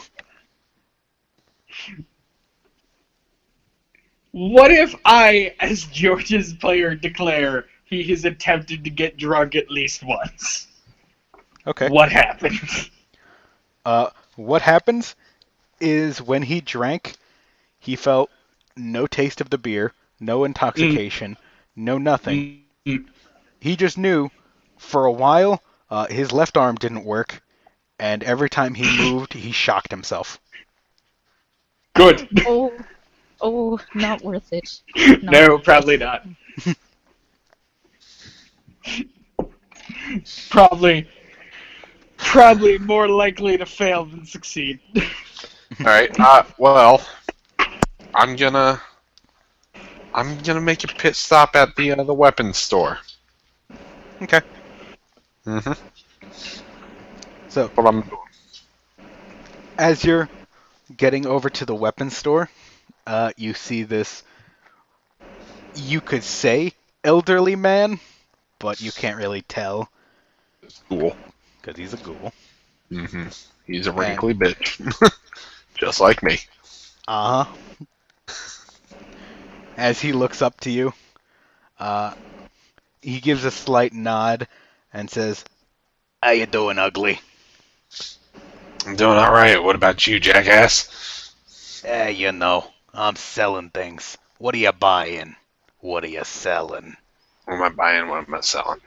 Speaker 3: What if I, as George's player, declare he has attempted to get drunk at least once?
Speaker 1: Okay.
Speaker 3: What happens?
Speaker 1: What happens is when he drank, he felt no taste of the beer, no
Speaker 3: Mm,
Speaker 1: intoxication, no nothing.
Speaker 3: mm.
Speaker 1: He just knew for a while his left arm didn't work, and every time he moved, he shocked himself.
Speaker 3: Good.
Speaker 4: Oh, not worth it. Not
Speaker 3: No,
Speaker 4: worth
Speaker 3: probably
Speaker 4: it.
Speaker 3: not. Probably more likely to fail than succeed.
Speaker 2: All right. Well, I'm gonna I'm gonna make a pit stop at the weapons store.
Speaker 1: Okay.
Speaker 2: Mm-hmm.
Speaker 1: So,
Speaker 2: What I'm doing.
Speaker 1: as you're getting over to the weapons store, you see this, you could say, elderly man, but you can't really tell
Speaker 2: Cool.
Speaker 1: because he's a ghoul.
Speaker 2: Mm-hmm. He's a
Speaker 1: And,
Speaker 2: wrinkly bitch, just like me.
Speaker 1: uh-huh. As he looks up to you, uh, he gives a slight nod and says, "How you doing, ugly?"
Speaker 2: I'm doing all right. What about you, jackass?
Speaker 1: You know, I'm selling things. What are you buying? What are you selling?
Speaker 2: What am I buying? What am I selling?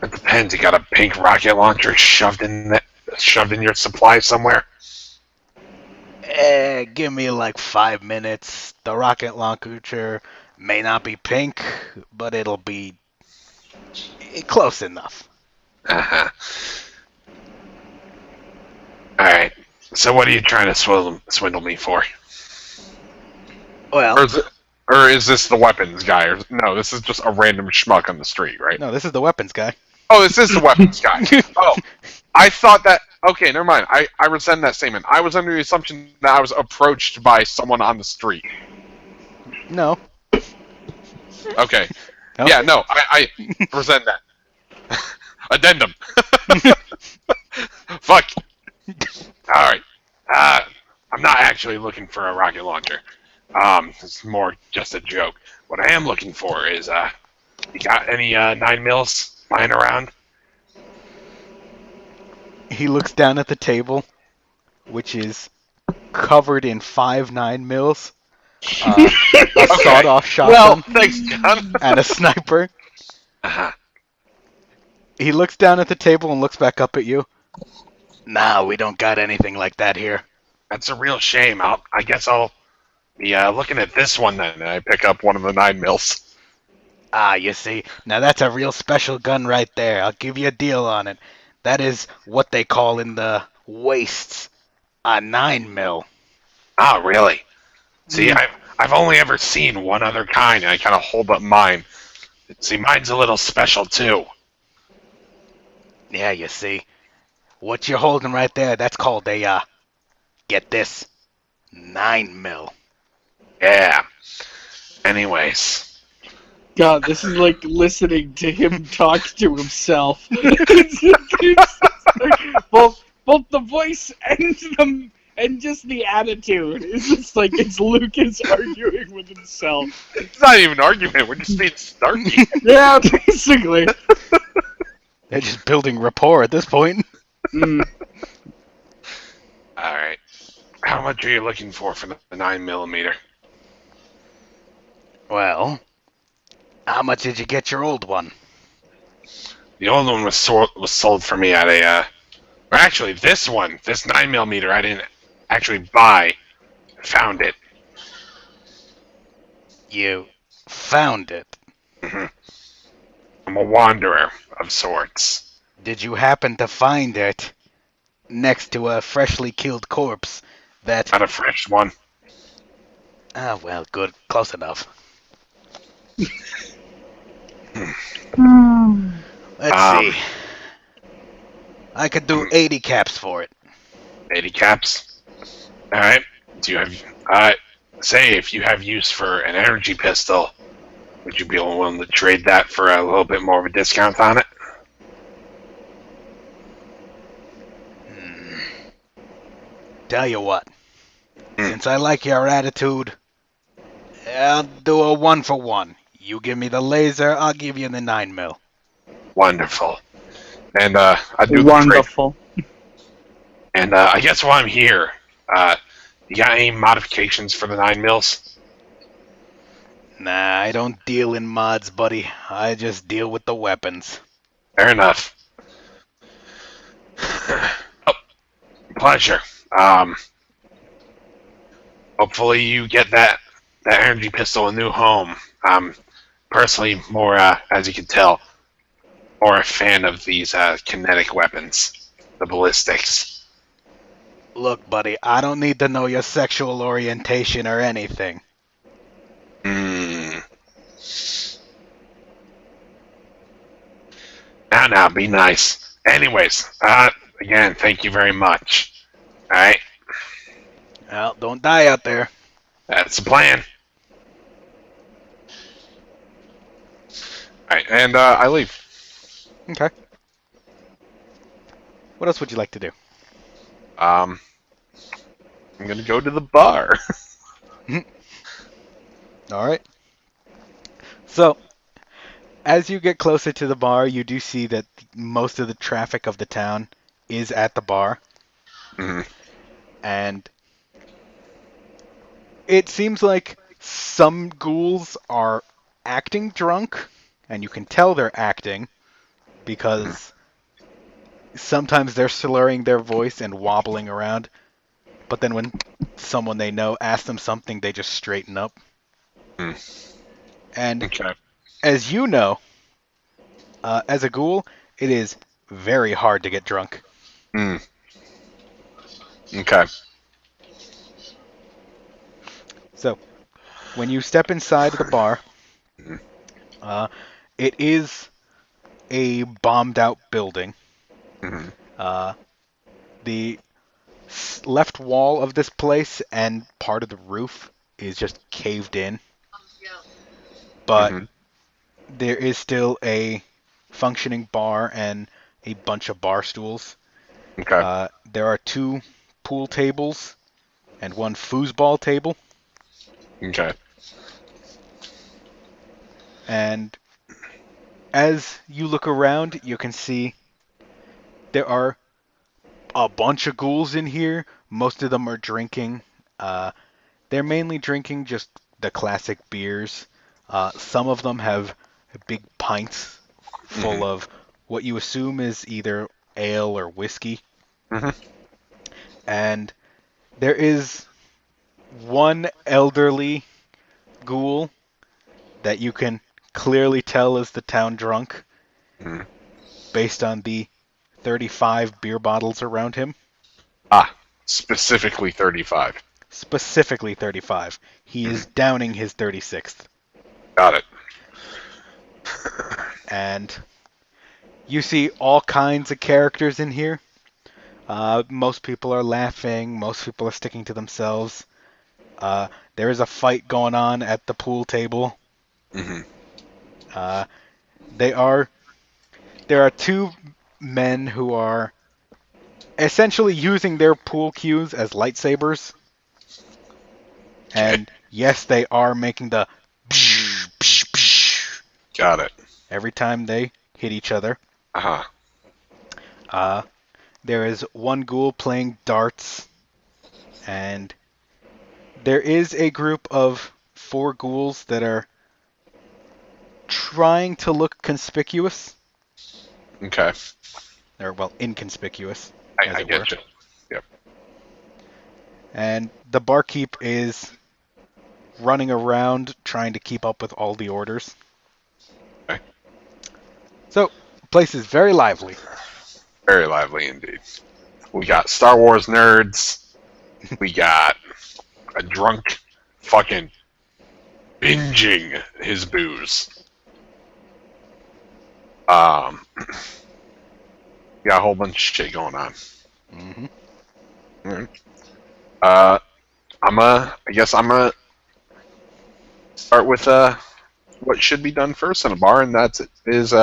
Speaker 2: It depends. You got a pink rocket launcher shoved in your supply somewhere?
Speaker 1: Give me like 5 minutes. The rocket launcher may not be pink, but it'll be close enough.
Speaker 2: Uh-huh. All right. So what are you trying to swindle me for?
Speaker 1: Well,
Speaker 2: Or is this the weapons guy? Or no, this is just a random schmuck on the street, right?
Speaker 1: no, this is the weapons guy.
Speaker 2: Oh, this is the weapons guy. Oh, I thought that. Okay, never mind. I rescind that statement. I was under the assumption that I was approached by someone on the street.
Speaker 1: No.
Speaker 2: Okay.
Speaker 1: No.
Speaker 2: Yeah, no, I rescind that. Addendum. Fuck. All right. I'm not actually looking for a rocket launcher. It's more just a joke. What I am looking for is, you got any 9mm lying around?
Speaker 1: He looks down at the table, which is covered in 5 9mm, a
Speaker 2: Okay.
Speaker 1: sawed-off
Speaker 2: Well,
Speaker 1: shotgun,
Speaker 2: thanks, John.
Speaker 1: and a sniper.
Speaker 2: Uh-huh.
Speaker 1: He looks down at the table and looks back up at you. Nah, we don't got anything like that here.
Speaker 2: That's a real shame. I guess I'll be looking at this one then. And I pick up one of the 9mm.
Speaker 1: Ah, you see, now that's a real special gun right there. I'll give you a deal on it. That is what they call in the wastes a 9mm.
Speaker 2: Oh, really? See, I've only ever seen one other kind, and I kind of hold up mine. See, mine's a little special too.
Speaker 1: Yeah, you see, what you're holding right there, that's called a, get this, 9mm.
Speaker 2: Yeah. Anyways,
Speaker 3: God, this is like listening to him talk to himself. It's like both the voice and just the attitude. It's just like it's Lucas arguing with himself.
Speaker 2: it's not even an argument. We're just being snarky.
Speaker 3: Yeah, basically.
Speaker 1: They're just building rapport at this point.
Speaker 3: Mm.
Speaker 2: All right. How much are you looking for the 9mm?
Speaker 1: Well, how much did you get your old one?
Speaker 2: The old one was sold for me at a. Or actually, this 9mm, I didn't actually buy. Found it.
Speaker 1: You found it.
Speaker 2: Mm-hmm. I'm a wanderer of sorts.
Speaker 1: Did you happen to find it next to a freshly killed corpse that...
Speaker 2: Not a fresh one.
Speaker 1: Ah, well, good. Close enough. Let's see. I could do 80 caps for it.
Speaker 2: 80 caps. All right. Do you have? Say if you have use for an energy pistol, would you be willing to trade that for a little bit more of a discount on it?
Speaker 1: Tell you what. Since I like your attitude, I'll do a 1-for-1. You give me the laser, I'll give you the 9mm.
Speaker 2: Wonderful. And I do the trade.
Speaker 3: Wonderful.
Speaker 2: And I guess while I'm here, you got any modifications for the 9mm?
Speaker 1: Nah, I don't deal in mods, buddy. I just deal with the weapons.
Speaker 2: Fair enough. Oh, pleasure. Hopefully you get that energy pistol a new home. Personally more, as you can tell, more a fan of these kinetic weapons, the ballistics.
Speaker 1: Look, buddy, I don't need to know your sexual orientation or anything.
Speaker 2: Now, be nice. Anyways, again, thank you very much. Alright?
Speaker 1: Well, don't die out there.
Speaker 2: That's the plan. Alright, and I leave.
Speaker 1: Okay. What else would you like to do?
Speaker 2: I'm gonna go to the bar.
Speaker 1: All right. So, as you get closer to the bar, you do see that most of the traffic of the town is at the bar.
Speaker 2: Mhm.
Speaker 1: And it seems like some ghouls are acting drunk, and you can tell they're acting because sometimes they're slurring their voice and wobbling around. But then when someone they know asks them something, they just straighten up. And
Speaker 2: Okay.
Speaker 1: as you know, as a ghoul, it is very hard to get drunk.
Speaker 2: Mm. Okay.
Speaker 1: So, when you step inside the bar,
Speaker 2: Mhm.
Speaker 1: it is a bombed out building.
Speaker 2: Mhm.
Speaker 1: The left wall of this place and part of the roof is just caved in. But
Speaker 2: Mhm.
Speaker 1: there is still a functioning bar and a bunch of bar stools.
Speaker 2: Okay.
Speaker 1: There are 2 pool tables and 1 foosball table.
Speaker 2: Okay.
Speaker 1: And as you look around, you can see there are a bunch of ghouls in here. Most of them are drinking. They're mainly drinking just the classic beers. Some of them have big pints full
Speaker 2: Mhm.
Speaker 1: of what you assume is either ale or whiskey.
Speaker 2: Mhm.
Speaker 1: And there is one elderly ghoul that you can clearly tell is the town drunk
Speaker 2: Mhm.
Speaker 1: based on the 35 beer bottles around him.
Speaker 2: Specifically 35.
Speaker 1: Specifically 35. He is
Speaker 2: Mhm.
Speaker 1: downing his 36th.
Speaker 2: Got it.
Speaker 1: And you see all kinds of characters in here. Most people are laughing. Most people are sticking to themselves. There is a fight going on at the pool table.
Speaker 2: Mhm.
Speaker 1: Uh, they are there are 2 men who are essentially using their pool cues as lightsabers.
Speaker 2: Okay.
Speaker 1: And yes, they are making the
Speaker 2: Got it.
Speaker 1: every time they hit each other.
Speaker 2: Uh-huh.
Speaker 1: Uh, there is one ghoul playing darts, and there is a group of 4 ghouls that are trying to look conspicuous,
Speaker 2: Okay.
Speaker 1: or well, inconspicuous,
Speaker 2: I,
Speaker 1: as
Speaker 2: I
Speaker 1: it were.
Speaker 2: get you. Yep.
Speaker 1: And the barkeep is running around trying to keep up with all the orders.
Speaker 2: Okay.
Speaker 1: So, the place is very lively.
Speaker 2: Very lively indeed. We got Star Wars nerds. We got a drunk fucking binging his booze. Um, got a whole bunch of shit going on.
Speaker 1: Hmm.
Speaker 2: Alright. I guess I'm gonna start with what should be done first in a bar, and that's it. Is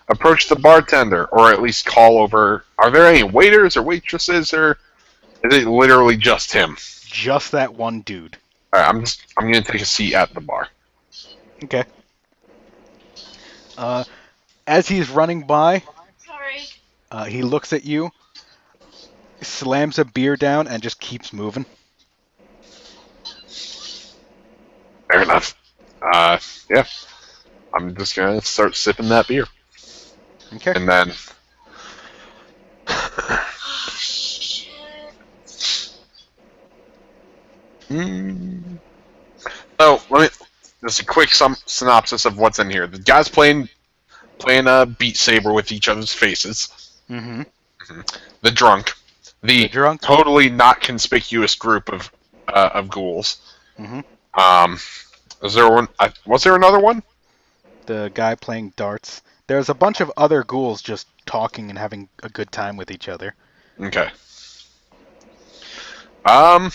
Speaker 2: approach the bartender, or at least call over. Are there any waiters or waitresses, or is it literally just him?
Speaker 1: Just that one dude.
Speaker 2: All right, I'm gonna take a seat at the bar.
Speaker 1: Okay. Uh, as he's running by, he looks at you, slams a beer down, and just keeps moving.
Speaker 2: Fair enough. Yeah, I'm just gonna start sipping that beer,
Speaker 1: Okay.
Speaker 2: and then. Mm. So let me just a quick synopsis of what's in here. The guys playing a Beat Saber with each other's faces.
Speaker 1: Mm-hmm.
Speaker 2: The drunk,
Speaker 1: The
Speaker 2: the
Speaker 1: drunk.
Speaker 2: totally not conspicuous group of ghouls.
Speaker 1: Mm-hmm.
Speaker 2: Um, Is there one? Was there another one?
Speaker 1: The guy playing darts. There's a bunch of other ghouls just talking and having a good time with each other.
Speaker 2: Okay. Um,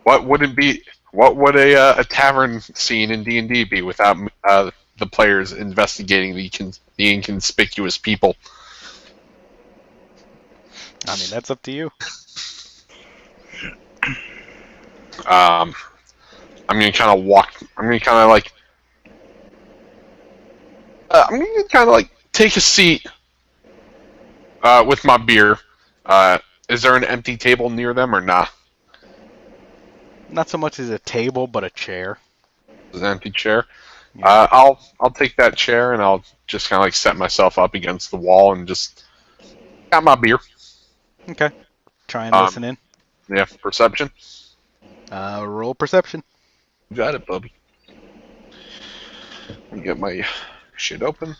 Speaker 2: what would it be? What would a tavern scene in D&D be without the players investigating the inconspicuous people?
Speaker 1: I mean, that's up to you.
Speaker 2: I'm gonna kind of walk. I'm gonna kind of like. I'm gonna kind of like take a seat with my beer. Is there an empty table near them or not?
Speaker 1: Not so much as a table, but a chair.
Speaker 2: There's an empty chair.
Speaker 1: Yeah.
Speaker 2: I'll take that chair and I'll just kind of like set myself up against the wall and just got my beer.
Speaker 1: Okay. Try and listen in.
Speaker 2: Yeah, perception.
Speaker 1: Roll perception.
Speaker 2: You got it, Bubby. Let me get my shit open.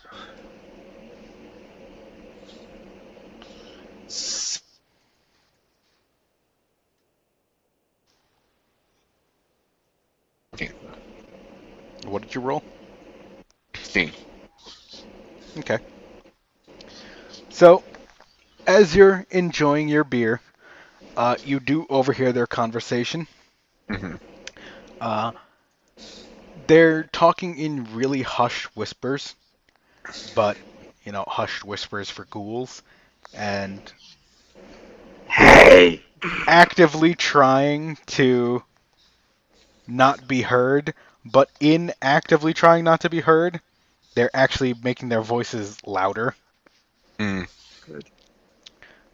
Speaker 1: What did you roll?
Speaker 2: 15.
Speaker 1: Okay. So, as you're enjoying your beer, you do overhear their conversation.
Speaker 2: Mm-hmm.
Speaker 1: They're talking in really hushed whispers, but, hushed whispers for ghouls, and
Speaker 3: Hey!
Speaker 1: actively trying to not be heard, but in actively trying not to be heard, they're actually making their voices louder.
Speaker 2: Mm.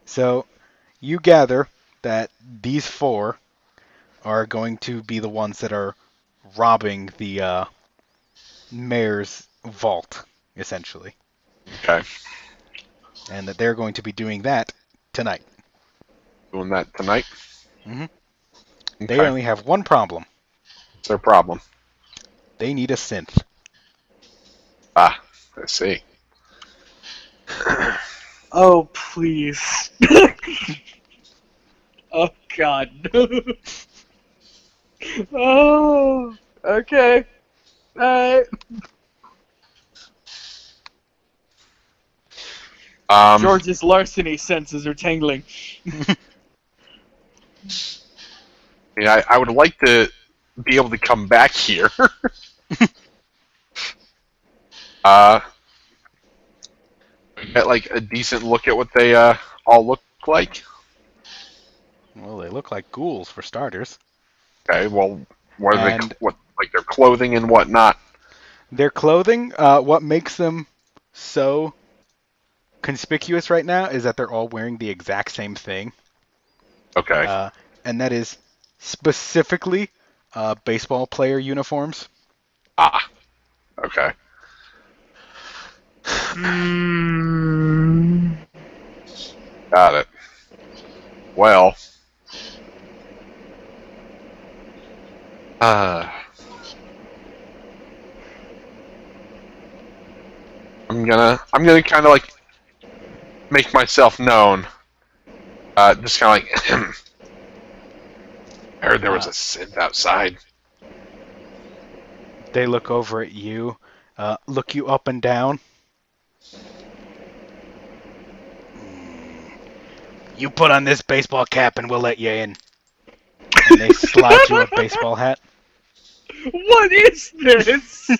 Speaker 1: So, you gather that these four are going to be the ones that are robbing the mayor's vault, essentially.
Speaker 2: Okay.
Speaker 1: And that they're going to be doing that tonight.
Speaker 2: Doing that tonight?
Speaker 1: Mm-hmm.
Speaker 2: Okay.
Speaker 1: They only have one problem.
Speaker 2: What's their problem?
Speaker 1: They need a synth.
Speaker 2: Ah, I see.
Speaker 3: Oh, please. Oh, God. Oh, okay. Alright. George's larceny senses are tingling.
Speaker 2: Yeah, I would like to be able to come back here. Get like a decent look at what they all look like.
Speaker 1: Well, they look like ghouls, for starters.
Speaker 2: Okay, well, what are
Speaker 1: And
Speaker 2: what like their clothing and whatnot?
Speaker 1: their clothing, what makes them so conspicuous right now is that they're all wearing the exact same thing.
Speaker 2: Okay.
Speaker 1: And that is specifically baseball player uniforms.
Speaker 2: Ah. Okay. Got it. Well. I'm gonna kind of like make myself known. Just kind of like. I heard there was a synth outside.
Speaker 1: They look over at you, look you up and down. You put on this baseball cap and we'll let you in. And they slide you a baseball hat.
Speaker 3: What is this?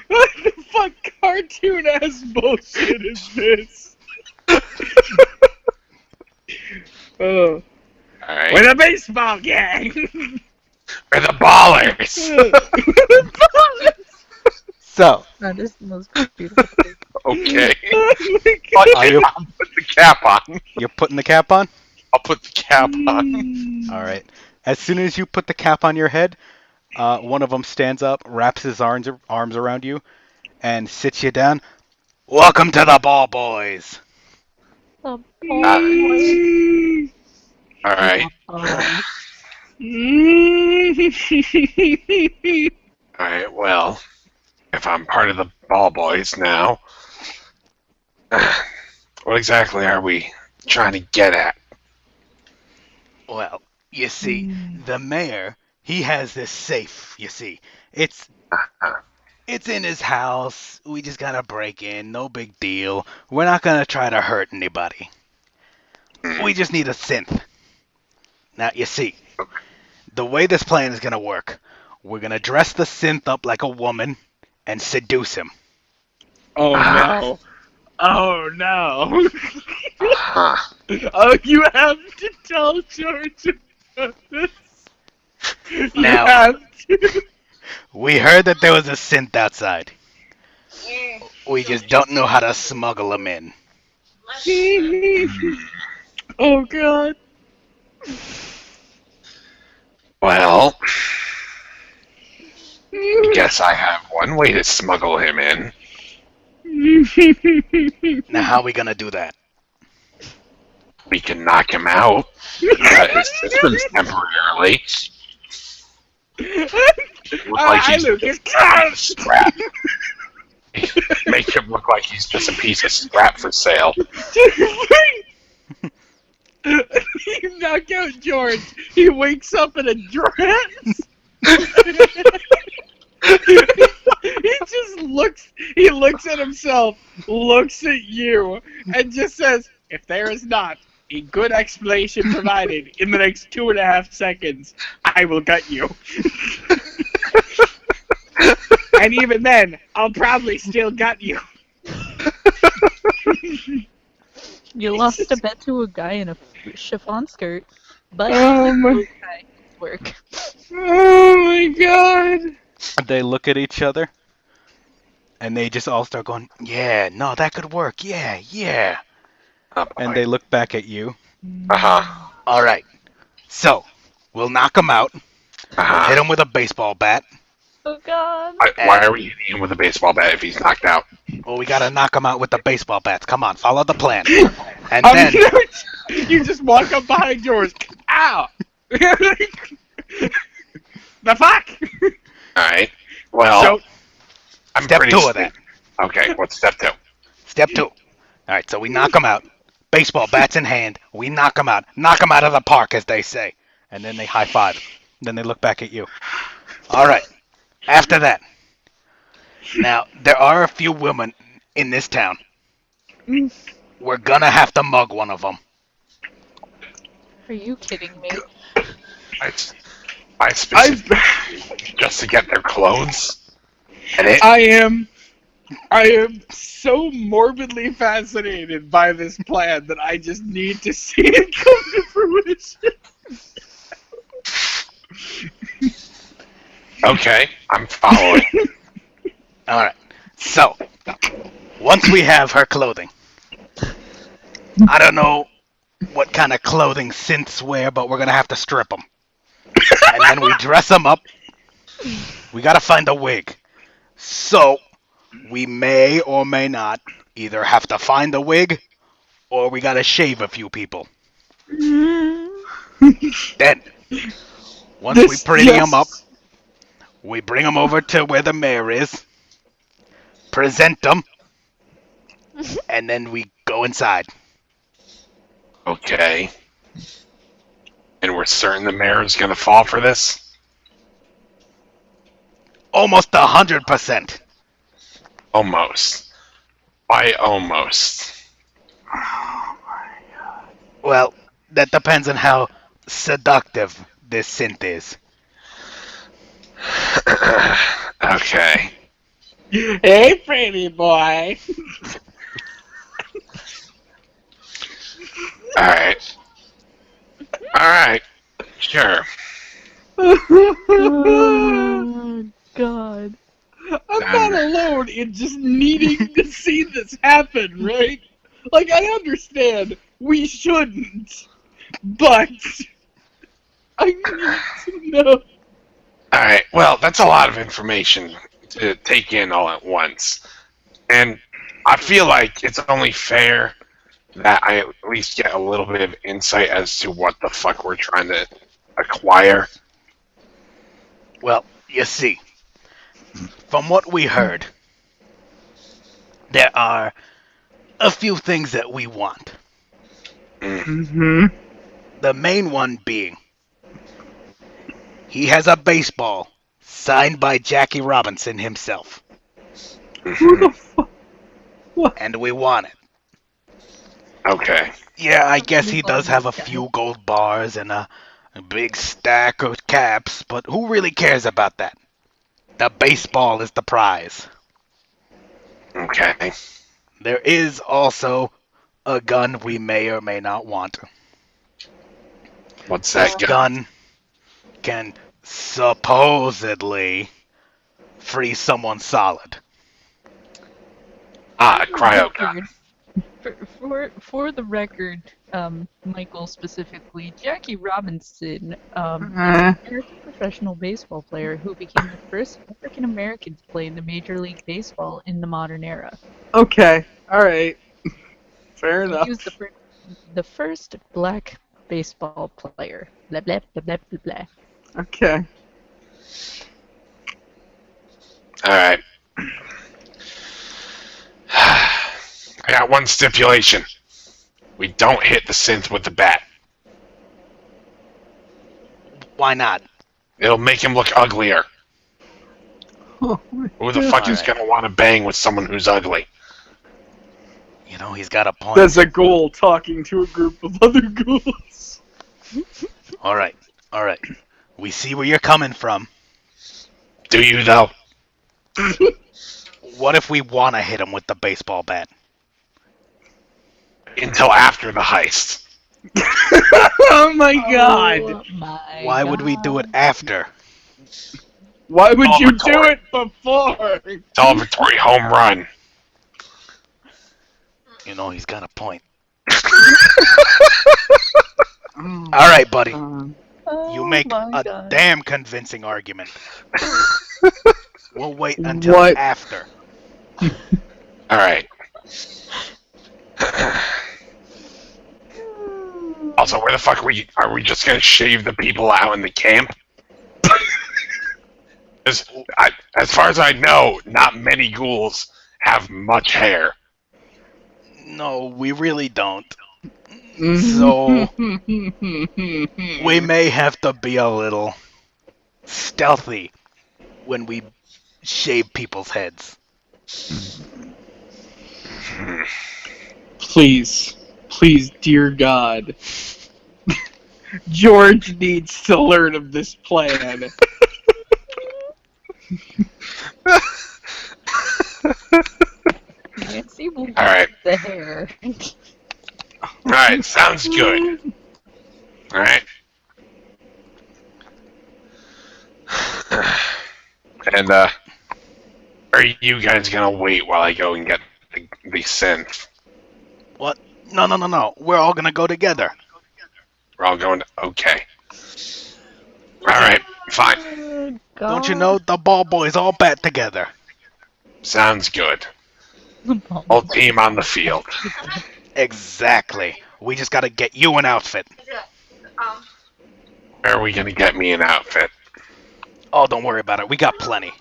Speaker 3: What the fuck cartoon ass bullshit is this? Oh.
Speaker 2: Alright.
Speaker 3: We're the baseball gang!
Speaker 2: We're the ballers!
Speaker 1: So,
Speaker 4: That is the most beautiful thing.
Speaker 2: Okay.
Speaker 3: Oh my
Speaker 2: I'll put the cap on.
Speaker 1: you're putting the cap on?
Speaker 2: I'll put the cap on.
Speaker 1: All right. As soon as you put the cap on your head, one of them stands up, wraps his arms around you, and sits you down. Welcome to the Ball Boys.
Speaker 4: The
Speaker 2: Alright. Alright, well, if I'm part of the ball boys now, what exactly are we trying to get at?
Speaker 1: Well, you see, the mayor, He has this safe, you see. It's it's in his house. We just gotta break in. No big deal. We're not gonna try to hurt anybody. We just need a synth. Now, you see, the way this plan is gonna work, we're gonna dress the synth up like a woman and seduce him.
Speaker 3: Oh no. Oh no.
Speaker 2: Huh.
Speaker 3: Oh, you have to tell George about this. You
Speaker 1: Now-
Speaker 3: have to.
Speaker 1: We heard that there was a synth outside. We just don't know how to smuggle him in.
Speaker 3: Oh god.
Speaker 2: Well, I guess I have one way to smuggle him in.
Speaker 1: Now, how are we gonna do that?
Speaker 2: We can knock him out. Cut his systems temporarily. Look like he's
Speaker 3: Lucas,
Speaker 2: scrap. Make him look like he's just a piece of scrap for sale.
Speaker 3: You knock out George. He wakes up in a dress. He just looks. He looks at himself, looks at you, and just says, "If there is not a good explanation provided in the next 2.5 seconds, I will gut you." And even then, I'll probably still gut you.
Speaker 4: You lost a bet to a guy in a chiffon skirt, but
Speaker 3: Oh my-
Speaker 4: okay, work.
Speaker 3: Oh my god.
Speaker 1: They look at each other, and they just all start going, "Yeah, no, that could work. Yeah, yeah." And they look back at you.
Speaker 2: Uh-huh.
Speaker 1: All right. So, we'll knock him out.
Speaker 2: Uh-huh.
Speaker 1: Hit him with a baseball bat.
Speaker 4: Oh god.
Speaker 2: Why are we hitting him with a baseball bat if he's knocked out?
Speaker 1: Well, we gotta knock him out with the baseball bats. Come on, follow the plan. And
Speaker 3: I'm
Speaker 1: then,
Speaker 3: gonna- you just walk up behind yours. Ow! The fuck?
Speaker 2: Alright. Well,
Speaker 3: So,
Speaker 2: I'm
Speaker 1: step
Speaker 2: pretty
Speaker 1: 2 of that.
Speaker 2: Okay, what's step 2?
Speaker 1: Step 2. All right, so we knock him out. Baseball bats in hand. We knock him out. Knock him out of the park, as they say. And then they high five. Then they look back at you. All right. After that. Now, there are a few women in this town. We're gonna have to mug one of them.
Speaker 4: Are you kidding me?
Speaker 2: I specifically just to get their clothes. And it
Speaker 3: I am so morbidly fascinated by this plan that I just need to see it come to fruition.
Speaker 2: okay, I'm following.
Speaker 1: All right. So, once we have her clothing, I don't know what kind of clothing synths wear, but we're gonna have to strip them. And then we dress them up. We gotta find a wig. So, we may or may not either have to find a wig, or we gotta shave a few people. Then, once we pretty them up, we bring them over to where the mayor is, present them, and then we go inside.
Speaker 2: Okay. And we're certain the mayor is gonna fall for this?
Speaker 1: Almost 100%.
Speaker 2: Almost. Why almost?
Speaker 1: Well, that depends on how seductive this synth is.
Speaker 2: Okay.
Speaker 3: Hey, pretty boy.
Speaker 2: Alright. Alright. Sure.
Speaker 4: Oh god.
Speaker 3: I'm not alone in just needing to see this happen, right? Like, I understand we shouldn't, but I need to know.
Speaker 2: Alright, well, that's a lot of information to take in all at once. And I feel like it's only fair that I at least get a little bit of insight as to what the fuck we're trying to acquire.
Speaker 1: Well, you see, from what we heard, there are a few things that we want.
Speaker 3: Mm-hmm.
Speaker 1: The main one being He has a baseball signed by Jackie Robinson himself,
Speaker 3: Who the fuck?
Speaker 1: and we want it.
Speaker 2: Okay.
Speaker 1: Yeah, I guess
Speaker 4: Move
Speaker 1: he
Speaker 4: on,
Speaker 1: does have a
Speaker 4: this guy.
Speaker 1: few gold bars and a big stack of caps, but who really cares about that? The baseball is the prize.
Speaker 2: Okay.
Speaker 1: There is also a gun we may or may not want.
Speaker 2: What's
Speaker 1: This
Speaker 2: that gun?
Speaker 1: gun can supposedly free someone solid.
Speaker 2: Ah, a cryo gun.
Speaker 4: Record- For the record, Michael specifically, Jackie Robinson, American professional baseball player who became the first African American to play in the Major League Baseball in the modern era.
Speaker 3: Okay. All right. Fair enough.
Speaker 4: He was the first black baseball player. Blah blah blah blah blah blah.
Speaker 3: Okay.
Speaker 2: Alright. I got one stipulation. We don't hit the synth with the bat.
Speaker 1: Why not?
Speaker 2: It'll make him look uglier.
Speaker 3: Oh my
Speaker 2: Who the
Speaker 3: God.
Speaker 2: fuck is gonna want to bang with someone who's ugly?
Speaker 1: You know, he's got a point.
Speaker 3: There's a ghoul talking to a group of other ghouls.
Speaker 1: All right. We see where you're coming from.
Speaker 2: Do you, though?
Speaker 1: What if we want to hit him with the baseball bat?
Speaker 2: Until after the heist.
Speaker 3: Oh my God.
Speaker 4: Oh my
Speaker 1: Why would we do it
Speaker 4: God.
Speaker 1: after?
Speaker 3: Why would you do
Speaker 2: Celebratory.
Speaker 3: it before?
Speaker 2: Celebratory home run.
Speaker 1: You know, he's got a point.
Speaker 3: Oh,
Speaker 1: All right, buddy.
Speaker 4: Oh
Speaker 1: You make
Speaker 4: my
Speaker 1: a
Speaker 4: God.
Speaker 1: damn convincing argument. We'll wait until
Speaker 3: What?
Speaker 1: after.
Speaker 2: Alright. Also, where the fuck are we just gonna shave the people out in the camp? As far as I know, not many ghouls have much hair.
Speaker 1: No, we really don't. So, we may have to be a little stealthy when we shave people's heads.
Speaker 3: Please, dear God. George needs to learn of this plan.
Speaker 4: Nancy will
Speaker 2: All right.
Speaker 4: the hair.
Speaker 2: Alright, sounds good. Alright. And, are you guys gonna wait while I go and get the synth?
Speaker 1: What? No. We're all gonna go together.
Speaker 2: We're all going to... Okay. Alright, fine.
Speaker 1: Don't you know the ball boys all bat together?
Speaker 2: Sounds good. Whole team on the field.
Speaker 1: Exactly. We just gotta get you an outfit.
Speaker 2: Where are we gonna get me an outfit?
Speaker 1: Oh, don't worry about it. We got plenty.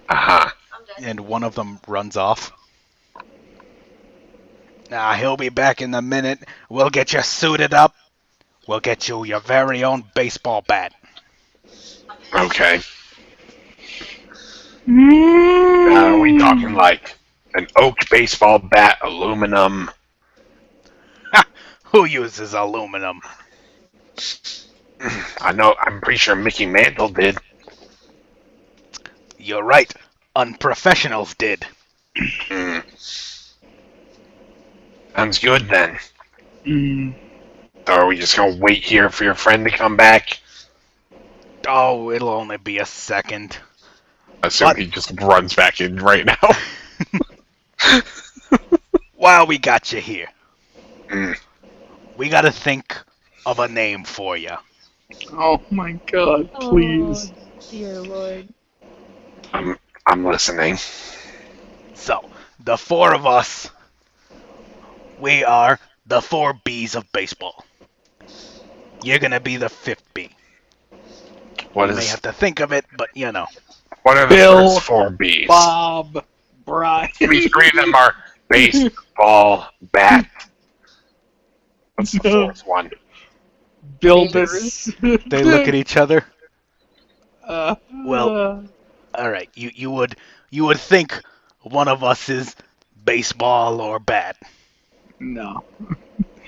Speaker 2: Uh-huh.
Speaker 1: And one of them runs off. Nah, he'll be back in a minute. We'll get you suited up. We'll get you your very own baseball bat.
Speaker 2: Okay. Are we talking like an oak baseball bat, aluminum?
Speaker 1: Who uses aluminum?
Speaker 2: I know, I'm pretty sure Mickey Mantle did.
Speaker 1: You're right. Unprofessionals did.
Speaker 2: Hmm. Sounds good then. So are we just gonna wait here for your friend to come back?
Speaker 1: Oh, it'll only be a second.
Speaker 2: Assume
Speaker 1: What?
Speaker 2: he just runs back in right now.
Speaker 1: While we got you here,
Speaker 2: Mm.
Speaker 1: we gotta think of a name for you.
Speaker 3: Oh my God, please.
Speaker 4: Oh, dear Lord.
Speaker 2: I'm listening.
Speaker 1: So, the four of us, we are the 4 Bs of baseball. You're gonna be the 5th B.
Speaker 2: What
Speaker 1: You may
Speaker 2: is?
Speaker 1: have to think of it, but you know.
Speaker 2: What are the
Speaker 3: Bill,
Speaker 2: first 4 Bs?
Speaker 3: Bob, Brian.
Speaker 2: Three of them are baseball bat. What's the
Speaker 3: No.
Speaker 2: 4th one?
Speaker 3: Build us.
Speaker 1: They look at each other. Well, all right. You would think one of us is baseball or bat,
Speaker 3: no.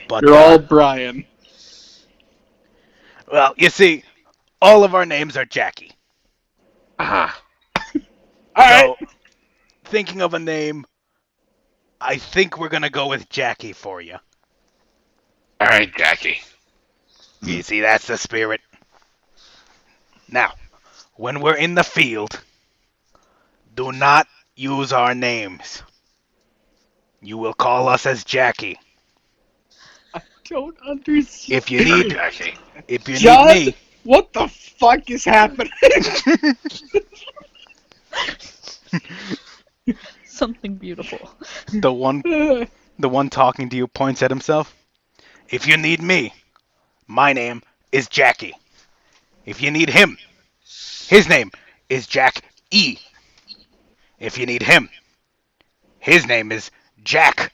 Speaker 1: but
Speaker 3: You're all Brian.
Speaker 1: well, you see, all of our names are Jackie.
Speaker 2: Uh-huh.
Speaker 3: All right.
Speaker 1: So, thinking of a name, I think we're gonna go with Jackie for you.
Speaker 2: All right, Jackie.
Speaker 1: You see, that's the spirit. Now, when we're in the field, do not use our names. You will call us as Jackie.
Speaker 3: Don't understand.
Speaker 1: If you
Speaker 2: Sure,
Speaker 1: need,
Speaker 2: Jackie.
Speaker 1: if you need
Speaker 3: John,
Speaker 1: me,
Speaker 3: what the fuck is happening?
Speaker 4: Something beautiful.
Speaker 1: the one talking to you points at himself. If you need me, my name is Jackie. If you need him, his name is Jack E. If you need him, his name is Jack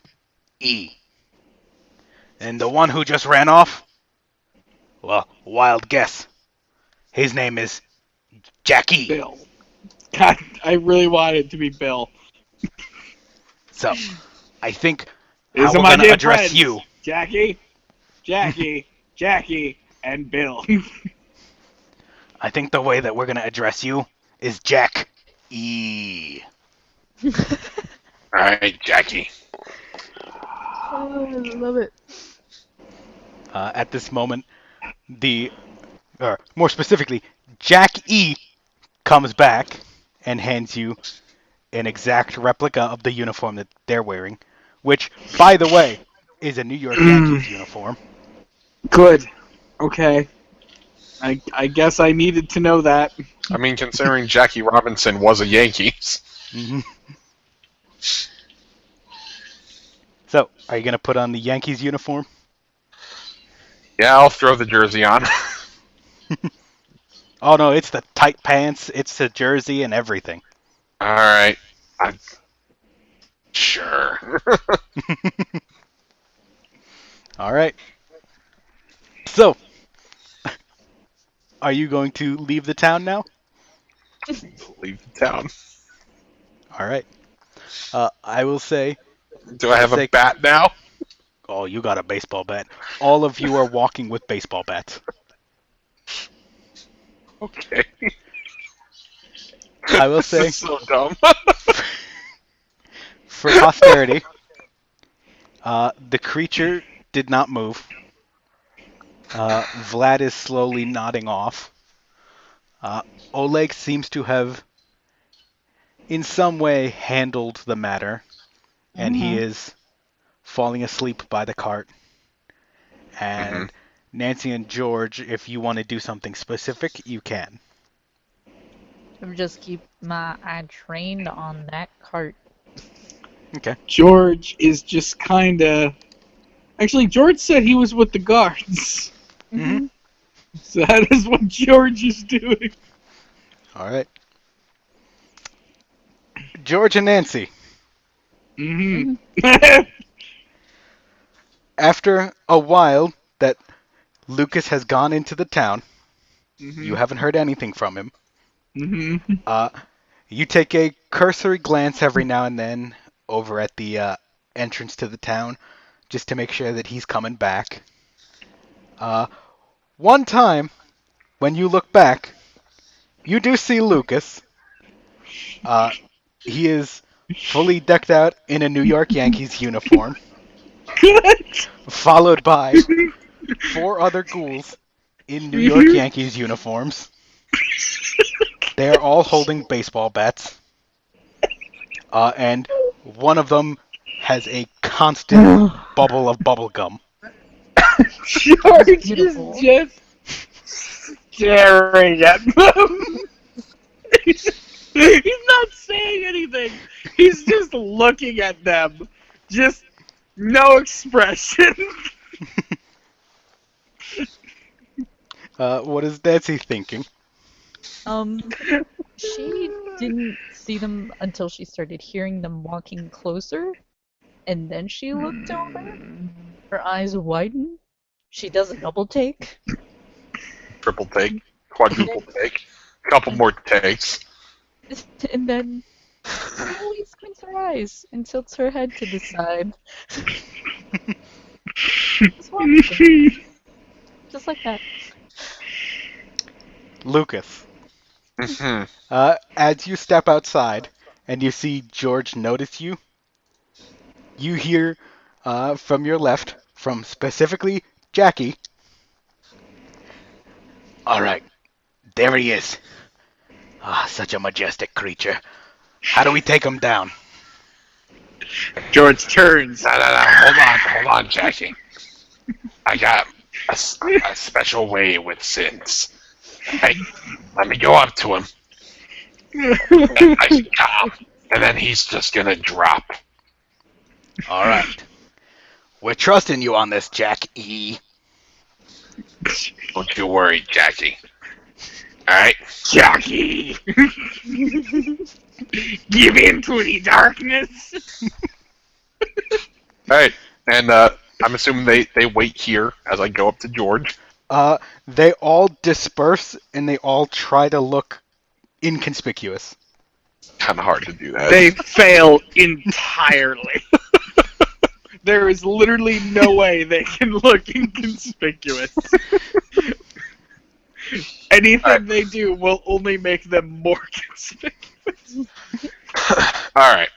Speaker 1: E. And the one who just ran off, well, wild guess. His name is Jackie.
Speaker 3: Bill. God, I really wanted it to be Bill.
Speaker 1: So, I think
Speaker 3: These
Speaker 1: how
Speaker 3: are
Speaker 1: we're
Speaker 3: my
Speaker 1: gonna
Speaker 3: dear
Speaker 1: address
Speaker 3: friends.
Speaker 1: you.
Speaker 3: Jackie, and Bill.
Speaker 1: I think the way that we're gonna address you is Jack E.
Speaker 2: All right, Jackie.
Speaker 4: Oh, I love it.
Speaker 1: At this moment, or more specifically, Jack E comes back and hands you an exact replica of the uniform that they're wearing, which, by the way, is a New York Yankees uniform.
Speaker 3: Good. Okay. I guess I needed to know that.
Speaker 2: I mean, considering Jackie Robinson was a Yankees.
Speaker 1: Mm-hmm. So, are you gonna put on the Yankees uniform?
Speaker 2: Yeah, I'll throw the jersey on.
Speaker 1: Oh no, it's the tight pants, it's the jersey, and everything.
Speaker 2: All right. Sure.
Speaker 1: All right. So, are you going to leave the town now?
Speaker 2: Leave the town.
Speaker 1: All right. I will say,
Speaker 2: Do I have a bat now?
Speaker 1: oh, you got a baseball bat. All of you are walking with baseball bats.
Speaker 2: Okay.
Speaker 1: I will
Speaker 2: This
Speaker 1: say,
Speaker 2: is so dumb.
Speaker 1: for posterity, the creature did not move. Vlad is slowly nodding off. Oleg seems to have, in some way, handled the matter, and he is falling asleep by the cart. And Nancy and George, if you want to do something specific, you can.
Speaker 4: I'll just keep my eye trained on that cart.
Speaker 1: Okay.
Speaker 3: George is just kind of. Actually, George said he was with the guards.
Speaker 1: Mm-hmm.
Speaker 3: So that is what George is doing.
Speaker 1: All right. George and Nancy.
Speaker 3: Mm-hmm.
Speaker 1: After a while that Lucas has gone into the town, you haven't heard anything from him.
Speaker 3: Mm-hmm.
Speaker 1: You take a cursory glance every now and then over at the entrance to the town, just to make sure that he's coming back. One time, when you look back, you do see Lucas. He is fully decked out in a New York Yankees uniform, followed by 4 other ghouls in New York Yankees uniforms. They are all holding baseball bats. And one of them has a constant bubble of bubble gum.
Speaker 3: George is
Speaker 4: Beautiful.
Speaker 3: just staring at them. He's not saying anything. He's just looking at them. Just no expression.
Speaker 1: What is Nancy thinking?
Speaker 4: She didn't see them until she started hearing them walking closer, and then she looked over. Her eyes widen. She does a double take.
Speaker 2: Triple take. Quadruple take. Couple more takes.
Speaker 4: And then slowly squints her eyes and tilts her head to the side. Just watching. Just like that.
Speaker 1: Lucas,
Speaker 2: Hmm.
Speaker 1: as you step outside and you see George notice you, you hear from your left, from specifically Jackie. All right, there he is. Ah, such a majestic creature. How do we take him down?
Speaker 3: George turns.
Speaker 2: No. Hold on, Jackie. I got a special way with sins. Hey, let me go up to him. And then he's just gonna drop.
Speaker 1: All right. We're trusting you on this, Jack E.
Speaker 2: Don't you worry, Jackie. Alright?
Speaker 3: Jackie! Give in to the darkness!
Speaker 2: Alright, and I'm assuming they wait here as I go up to George.
Speaker 1: They all disperse and they all try to look inconspicuous.
Speaker 2: Kind of hard to do that.
Speaker 3: They fail entirely. There is literally no way they can look inconspicuous. Anything they do will only make them more conspicuous.
Speaker 2: Alright,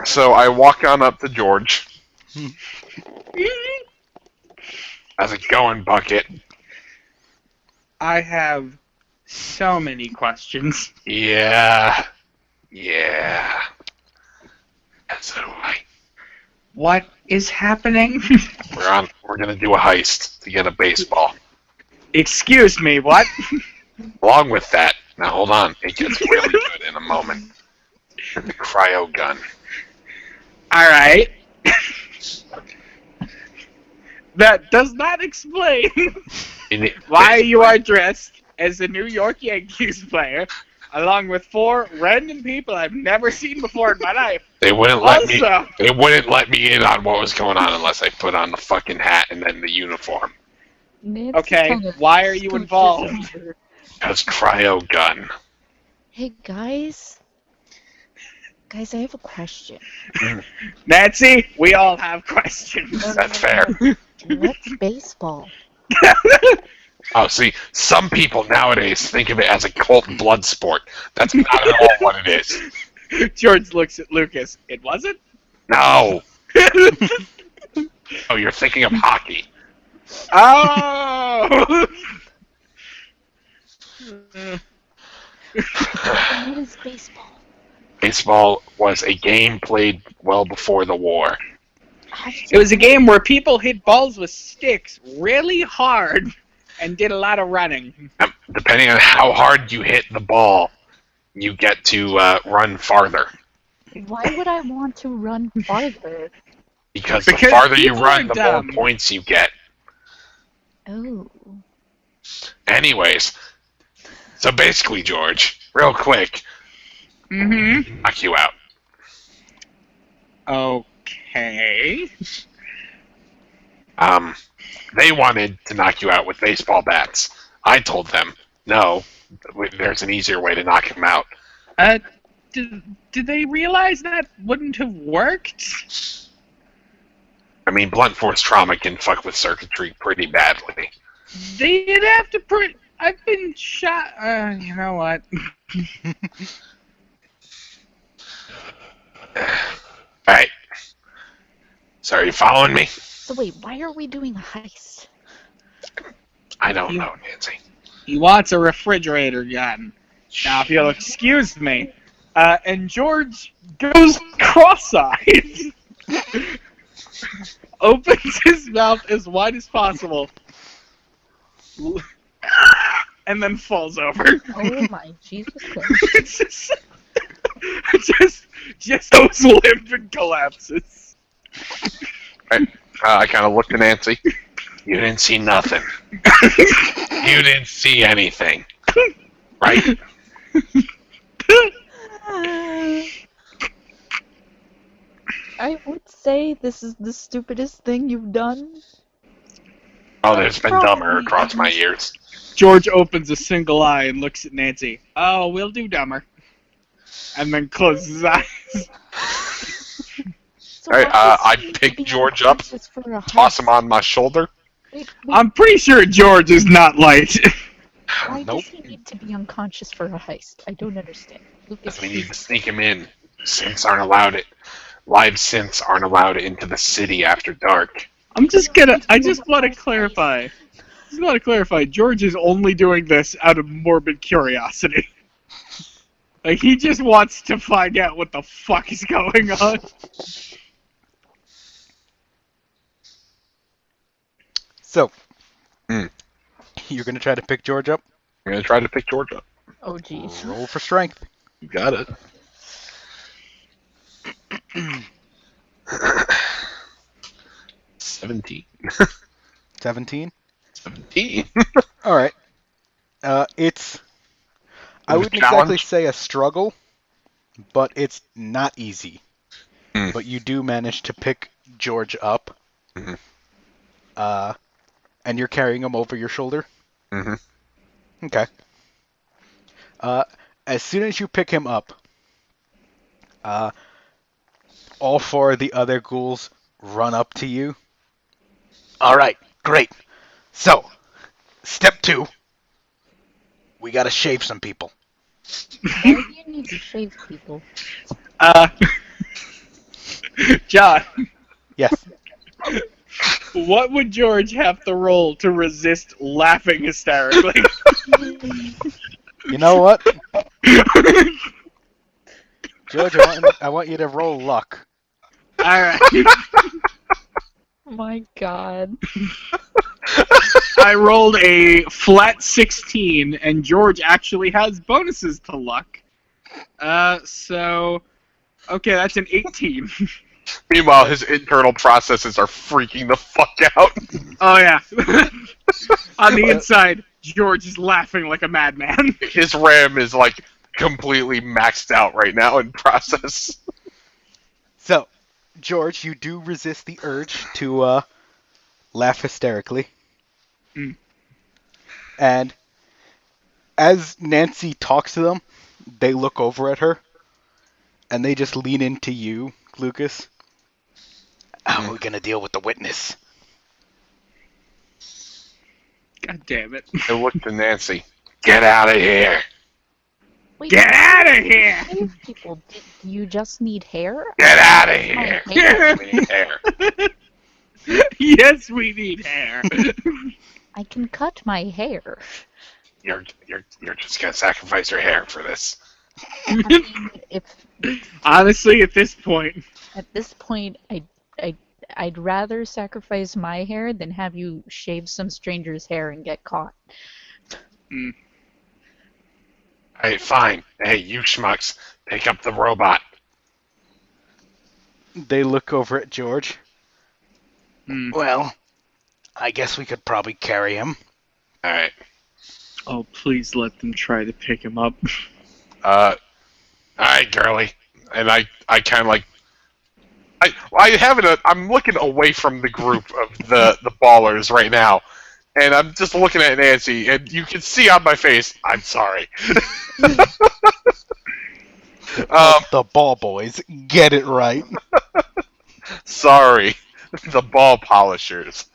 Speaker 2: so I walk on up to George as a going bucket.
Speaker 3: I have so many questions.
Speaker 2: Yeah. And so do I.
Speaker 3: What is happening?
Speaker 2: We're gonna do a heist to get a baseball.
Speaker 3: Excuse me, what?
Speaker 2: Along with that, now hold on, it gets really good in a moment. The cryo gun.
Speaker 3: Alright. That does not explain why you are dressed as a New York Yankees player, along with 4 random people I've never seen before in my life.
Speaker 2: They wouldn't let me.
Speaker 3: Also-
Speaker 2: They wouldn't let me in on what was going on unless I put on the fucking hat and then the uniform.
Speaker 4: Nancy
Speaker 3: Okay,
Speaker 4: kind of
Speaker 3: why are you
Speaker 4: scooches
Speaker 3: involved?
Speaker 4: over.
Speaker 2: Because cryo gun.
Speaker 4: Hey, guys. Guys, I have a question.
Speaker 3: Nancy, we all have questions.
Speaker 2: That's fair.
Speaker 4: What's baseball?
Speaker 2: Oh, see, some people nowadays think of it as a cult blood sport. That's not at all what it is.
Speaker 3: George looks at Lucas. It wasn't?
Speaker 2: No. Oh, you're thinking of hockey.
Speaker 3: Oh!
Speaker 4: What is baseball?
Speaker 2: Baseball was a game played well before the war.
Speaker 3: It was a game where people hit balls with sticks really hard and did a lot of running.
Speaker 2: Depending on how hard you hit the ball, you get to run farther.
Speaker 4: Why would I want to run farther?
Speaker 2: Because the
Speaker 3: Because
Speaker 2: farther you
Speaker 3: people
Speaker 2: run,
Speaker 3: are
Speaker 2: the more
Speaker 3: dumb.
Speaker 2: points you get.
Speaker 4: Oh.
Speaker 2: Anyways, so basically, George, real quick,
Speaker 3: Mm-hmm.
Speaker 2: knock you out.
Speaker 3: Okay.
Speaker 2: They wanted to knock you out with baseball bats. I told them, no, there's an easier way to knock him out.
Speaker 3: Did they realize that wouldn't have worked?
Speaker 2: I mean, blunt force trauma can fuck with circuitry pretty badly.
Speaker 3: They'd have to put... I've been shot... you know what?
Speaker 2: Alright. So are you following me?
Speaker 4: So wait, why are we doing a heist?
Speaker 2: I don't know, Nancy.
Speaker 3: He wants a refrigerator gun. Now, if you'll excuse me. And George goes cross-eyed. Opens his mouth as wide as possible. And then falls over.
Speaker 4: Oh my Jesus Christ.
Speaker 3: It's just goes limp and collapses.
Speaker 2: Right. I kind of looked at Nancy. You didn't see nothing. You didn't see anything. Right?
Speaker 4: I would say this is the stupidest thing you've done.
Speaker 2: Oh, there's been dumber across my ears.
Speaker 3: George opens a single eye and looks at Nancy. Oh, we'll do dumber. And then closes his eyes.
Speaker 4: So
Speaker 2: Alright,
Speaker 4: why does
Speaker 2: I
Speaker 4: he need to
Speaker 2: pick
Speaker 4: be
Speaker 2: George up,
Speaker 4: unconscious for a
Speaker 2: toss him
Speaker 4: heist?
Speaker 2: on my shoulder.
Speaker 4: Wait,
Speaker 3: I'm pretty sure George is not light.
Speaker 4: why
Speaker 1: Nope.
Speaker 4: does he need to be unconscious for a heist? I don't understand. Lucas,
Speaker 2: Because we need to sneak him in. Synths aren't allowed it. Live synths aren't allowed into the city after dark.
Speaker 3: I just want to clarify. George is only doing this out of morbid curiosity. Like, he just wants to find out what the fuck is going on.
Speaker 1: So,
Speaker 2: Hmm.
Speaker 1: you're gonna try to pick George up?
Speaker 2: I'm gonna try to pick George up.
Speaker 4: oh jeez.
Speaker 1: Roll for strength.
Speaker 2: You got it. 17.
Speaker 1: 17?
Speaker 2: 17.
Speaker 1: All right. It's. I
Speaker 2: It was a
Speaker 1: wouldn't exactly
Speaker 2: challenge?
Speaker 1: say a struggle, but it's not easy.
Speaker 2: Hmm.
Speaker 1: But you do manage to pick George up.
Speaker 2: Mhm.
Speaker 1: And you're carrying him over your shoulder?
Speaker 2: Mm-hmm.
Speaker 1: Okay. As soon as you pick him up, all four of the other ghouls run up to you. All right, great. So, step 2. We gotta shave some people.
Speaker 4: Why do you need to shave people?
Speaker 3: John,
Speaker 1: Yes.
Speaker 3: what would George have to roll to resist laughing hysterically?
Speaker 1: You know what, George? I want you to roll luck.
Speaker 3: Alright.
Speaker 4: Oh my god.
Speaker 3: I rolled a flat 16, and George actually has bonuses to luck. Okay, that's an 18.
Speaker 2: Meanwhile, his internal processes are freaking the fuck out.
Speaker 3: Oh, yeah. On the inside, George is laughing like a madman.
Speaker 2: His RAM is like completely maxed out right now in process.
Speaker 1: So, George, you do resist the urge to laugh hysterically.
Speaker 3: Mm.
Speaker 1: And as Nancy talks to them, they look over at her, and they just lean into you, Lucas. How are we gonna deal with the witness?
Speaker 3: God damn it.
Speaker 2: I looked to Nancy. Get out of here.
Speaker 4: Wait,
Speaker 3: Get out of here!
Speaker 4: shave people, do you just need hair?
Speaker 2: Get out of here.
Speaker 4: My hair?
Speaker 2: We need hair.
Speaker 3: Yes, we need hair.
Speaker 4: I can cut my hair.
Speaker 2: You're just gonna sacrifice your hair for this.
Speaker 4: I mean, if
Speaker 3: Honestly, at this point,
Speaker 4: at this point, I'd rather sacrifice my hair than have you shave some stranger's hair and get caught.
Speaker 2: Hey, fine. Hey, you schmucks, pick up the robot.
Speaker 1: They look over at George.
Speaker 3: Hmm.
Speaker 1: Well, I guess we could probably carry him.
Speaker 2: All right.
Speaker 3: oh, please let them try to pick him up.
Speaker 2: All right, girly. And I kind of like. I'm looking away from the group of the ballers right now, and I'm just looking at Nancy, and you can see on my face, I'm sorry.
Speaker 1: The ball boys, get it right.
Speaker 2: Sorry, the ball polishers.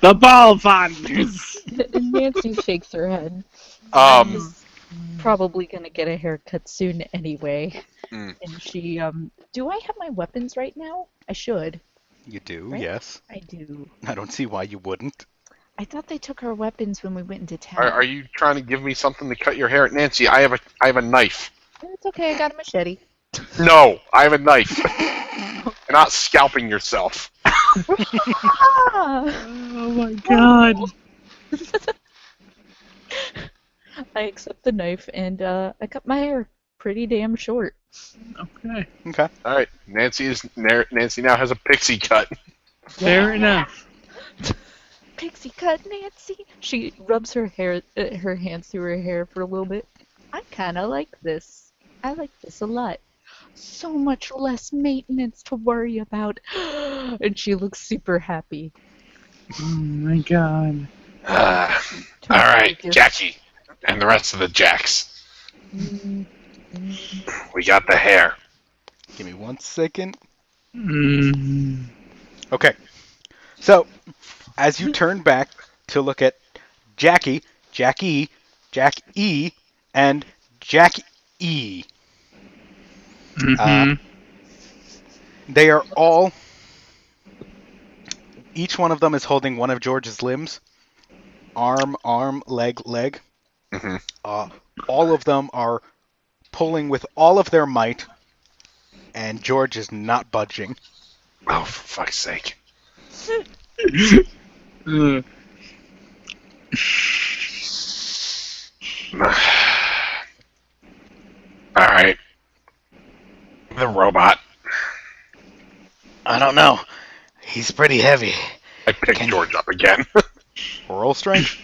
Speaker 3: The ball fonders!
Speaker 4: And Nancy shakes her head. Probably gonna get a haircut soon anyway.
Speaker 2: Mm.
Speaker 4: And she, do I have my weapons right now? I should.
Speaker 1: You do,
Speaker 4: Right?
Speaker 1: yes.
Speaker 4: I do.
Speaker 1: I don't see why you wouldn't.
Speaker 4: I thought they took our weapons when we went into town.
Speaker 2: Are you trying to give me something to cut your hair, Nancy? I have a knife.
Speaker 4: It's okay, I got a machete.
Speaker 2: No, I have a knife. You're not scalping yourself.
Speaker 4: Ah!
Speaker 3: Oh my god.
Speaker 4: I accept the knife and I cut my hair pretty damn short.
Speaker 3: Okay.
Speaker 1: Okay.
Speaker 2: All right, Nancy now has a pixie cut.
Speaker 3: Fair enough.
Speaker 4: Pixie cut, Nancy. She rubs her hands through her hair for a little bit. I kind of like this. I like this a lot. So much less maintenance to worry about. And she looks super happy.
Speaker 3: Oh my god.
Speaker 2: All
Speaker 4: Turns to
Speaker 2: right,
Speaker 4: Lucas.
Speaker 2: Jackie, and the rest of the Jacks.
Speaker 4: Mm,
Speaker 2: We got the hair.
Speaker 1: Give me 1 second.
Speaker 3: Mm.
Speaker 1: Okay. So, as you turn back to look at Jackie, Jackie, Jack E, and Jack E,
Speaker 3: Mm-hmm.
Speaker 1: they are all. Each one of them is holding one of George's limbs. Arm, leg, leg.
Speaker 2: Hmm.
Speaker 1: Uh, all of them are pulling with all of their might, and George is not budging.
Speaker 2: Oh, for fuck's sake. All right. The robot.
Speaker 1: I don't know. He's pretty heavy.
Speaker 2: I picked
Speaker 1: Can-
Speaker 2: George up again.
Speaker 1: Roll strength.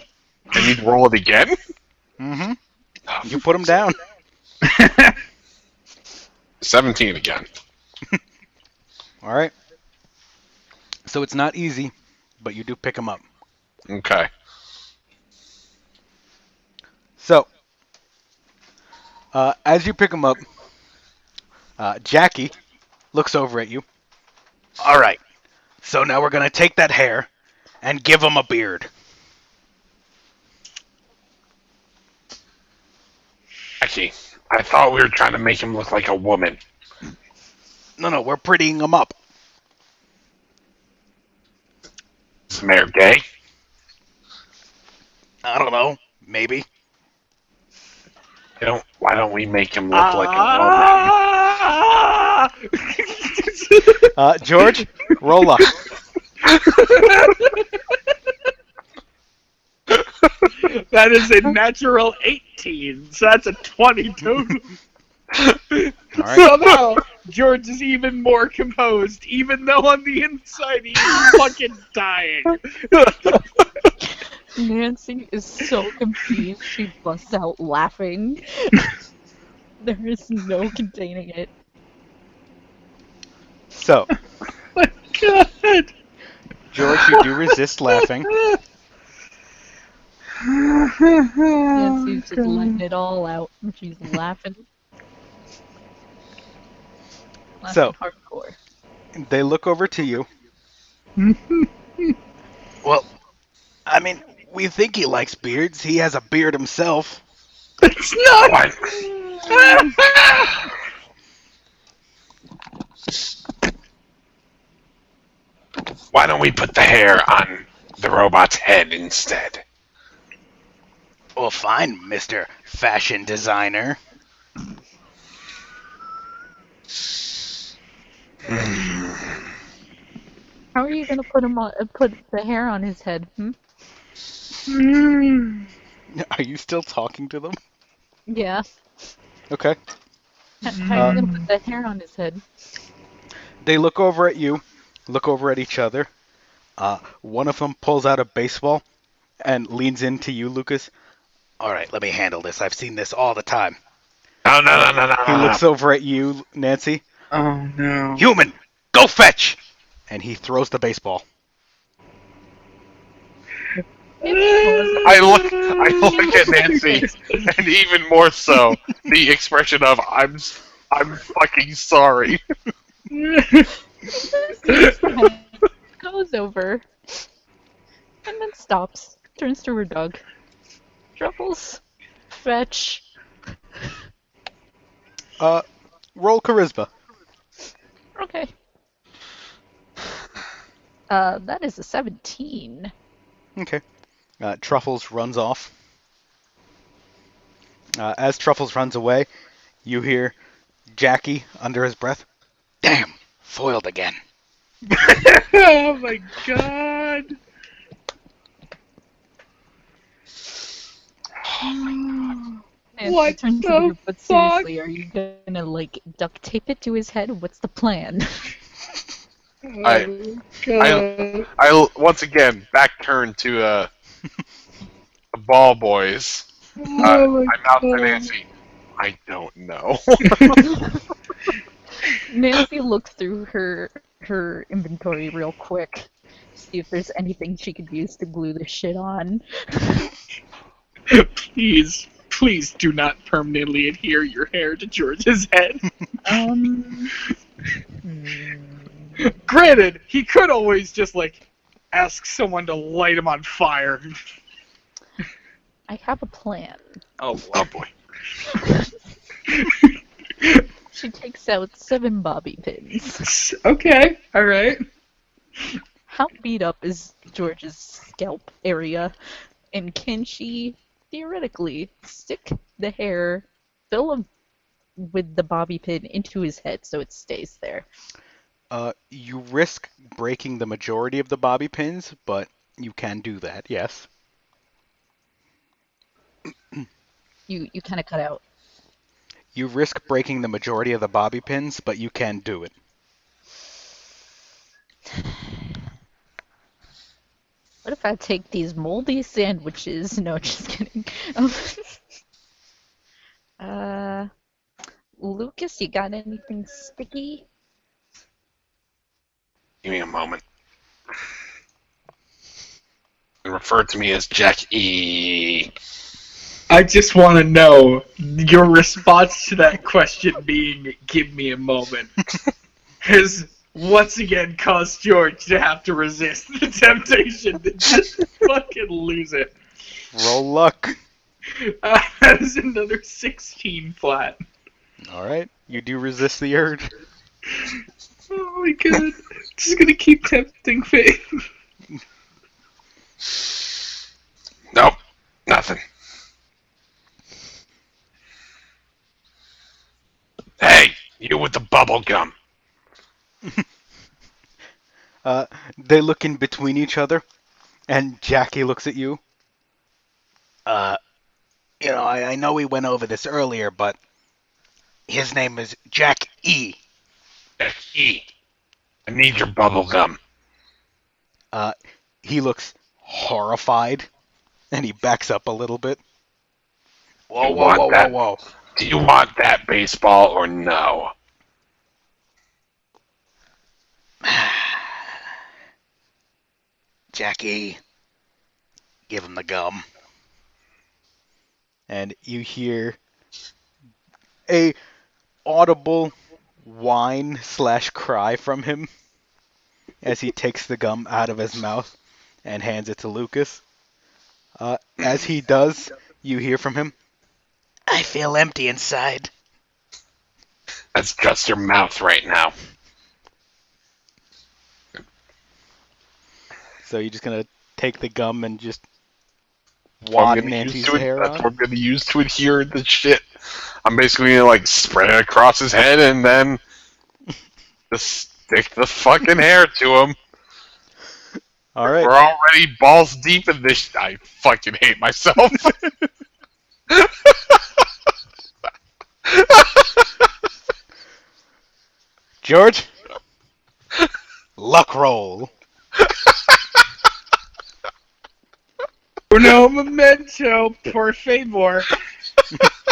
Speaker 2: I need to roll it again?
Speaker 1: Mm-hmm. You put him down.
Speaker 2: 17 again.
Speaker 1: All right. So it's not easy, but you do pick him up.
Speaker 2: Okay.
Speaker 1: So, as you pick him up, Jackie looks over at you. All right. So now we're gonna take that hair and give him a beard.
Speaker 2: Jackie, I thought we were trying to make him look like a woman.
Speaker 1: No, we're prettying him up.
Speaker 2: Is the mayor gay?
Speaker 1: I don't know. Maybe.
Speaker 2: Why don't we make him look like a woman?
Speaker 1: George, roll up.
Speaker 3: That is a natural 18, so that's a 22.
Speaker 1: All right.
Speaker 3: Somehow, George is even more composed, even though on the inside he's fucking dying.
Speaker 4: Nancy is so confused, she busts out laughing. There is no containing it.
Speaker 1: So,
Speaker 3: My God.
Speaker 1: George, you do resist laughing.
Speaker 4: Nancy's just letting it all out. She's laughing.
Speaker 1: So-
Speaker 4: Hardcore.
Speaker 1: They look over to you. Well, I mean, we think he likes beards. He has a beard himself.
Speaker 3: It's not.
Speaker 2: What? Why don't we put the hair on the robot's head instead?
Speaker 1: Well, fine, Mr. Fashion Designer.
Speaker 4: How are you gonna put him on? Put the hair on his head? Hmm?
Speaker 1: Are you still talking to them?
Speaker 4: Yeah.
Speaker 1: Okay.
Speaker 4: How are you gonna put the hair on his head?
Speaker 1: They look over at you, look over at each other. One of them pulls out a baseball and leans into you, Lucas. All right, let me handle this. I've seen this all the time.
Speaker 2: No.
Speaker 1: He looks over at you, Nancy.
Speaker 3: Oh no.
Speaker 1: Human, go fetch! And he throws the baseball.
Speaker 2: I look at Nancy, and even more so, the expression of I'm fucking sorry.
Speaker 4: Goes over and then stops. Turns to her dog. Truffles, fetch.
Speaker 1: Roll charisma.
Speaker 4: Okay. That is a 17.
Speaker 1: Okay. Truffles runs off. As Truffles runs away, you hear Jackie under his breath. Damn, foiled again.
Speaker 3: Oh my God.
Speaker 4: And
Speaker 3: What
Speaker 4: she turns
Speaker 3: the
Speaker 4: to her, but
Speaker 3: fuck?
Speaker 4: seriously, are you gonna like duct tape it to his head? What's the plan?
Speaker 2: I
Speaker 3: God.
Speaker 2: I once again back turn to the ball boys.
Speaker 3: Oh my
Speaker 2: I'm out to
Speaker 3: God.
Speaker 2: Nancy. I don't know.
Speaker 4: Nancy looks through her inventory real quick. See if there's anything she could use to glue this shit on.
Speaker 3: Please do not permanently adhere your hair to George's head.
Speaker 4: Hmm.
Speaker 3: Granted, he could always just, ask someone to light him on fire.
Speaker 4: I have a plan.
Speaker 3: Oh
Speaker 2: boy.
Speaker 4: She takes out 7 bobby pins.
Speaker 3: Okay, alright.
Speaker 4: How beat up is George's scalp area? And can she, theoretically, stick the hair, fill him with the bobby pin into his head so it stays there?
Speaker 1: You risk breaking the majority of the bobby pins, but you can do that, yes.
Speaker 4: You kind of cut out.
Speaker 1: You risk breaking the majority of the bobby pins, but you can do it.
Speaker 4: What if I take these moldy sandwiches? No, just kidding. Lucas, you got anything sticky?
Speaker 2: Give me a moment. And refer to me as Jack E.
Speaker 3: I just want to know your response to that question being, give me a moment. Has once again caused George to have to resist the temptation to just fucking lose it.
Speaker 1: Roll luck.
Speaker 3: That is another 16 flat.
Speaker 1: Alright, you do resist the urge.
Speaker 3: Oh my god. Just gonna keep tempting fate.
Speaker 2: Nope, nothing. Hey, you with the bubble gum.
Speaker 1: They look in between each other, and Jackie looks at you. I know we went over this earlier, but his name is Jack E.
Speaker 2: Jack E. I need your bubble gum.
Speaker 1: He looks horrified, and he backs up a little bit. Whoa.
Speaker 2: Do you want that baseball or no?
Speaker 1: Jackie, give him the gum. And you hear a audible whine/cry from him as he takes the gum out of his mouth and hands it to Lucas. As he does, you hear from him, I feel empty inside.
Speaker 2: That's just your mouth right now.
Speaker 1: So you're just gonna take the gum and just
Speaker 2: That's what I'm
Speaker 1: wad
Speaker 2: gonna use
Speaker 1: Nancy's
Speaker 2: to
Speaker 1: hair
Speaker 2: That's
Speaker 1: on?
Speaker 2: what I'm going to use to adhere the shit. I'm basically going to spread it across his head and then just stick the fucking hair to him.
Speaker 1: Alright.
Speaker 2: We're already balls deep in this. I fucking hate myself.
Speaker 1: George? Luck roll.
Speaker 3: Uno memento, por favor.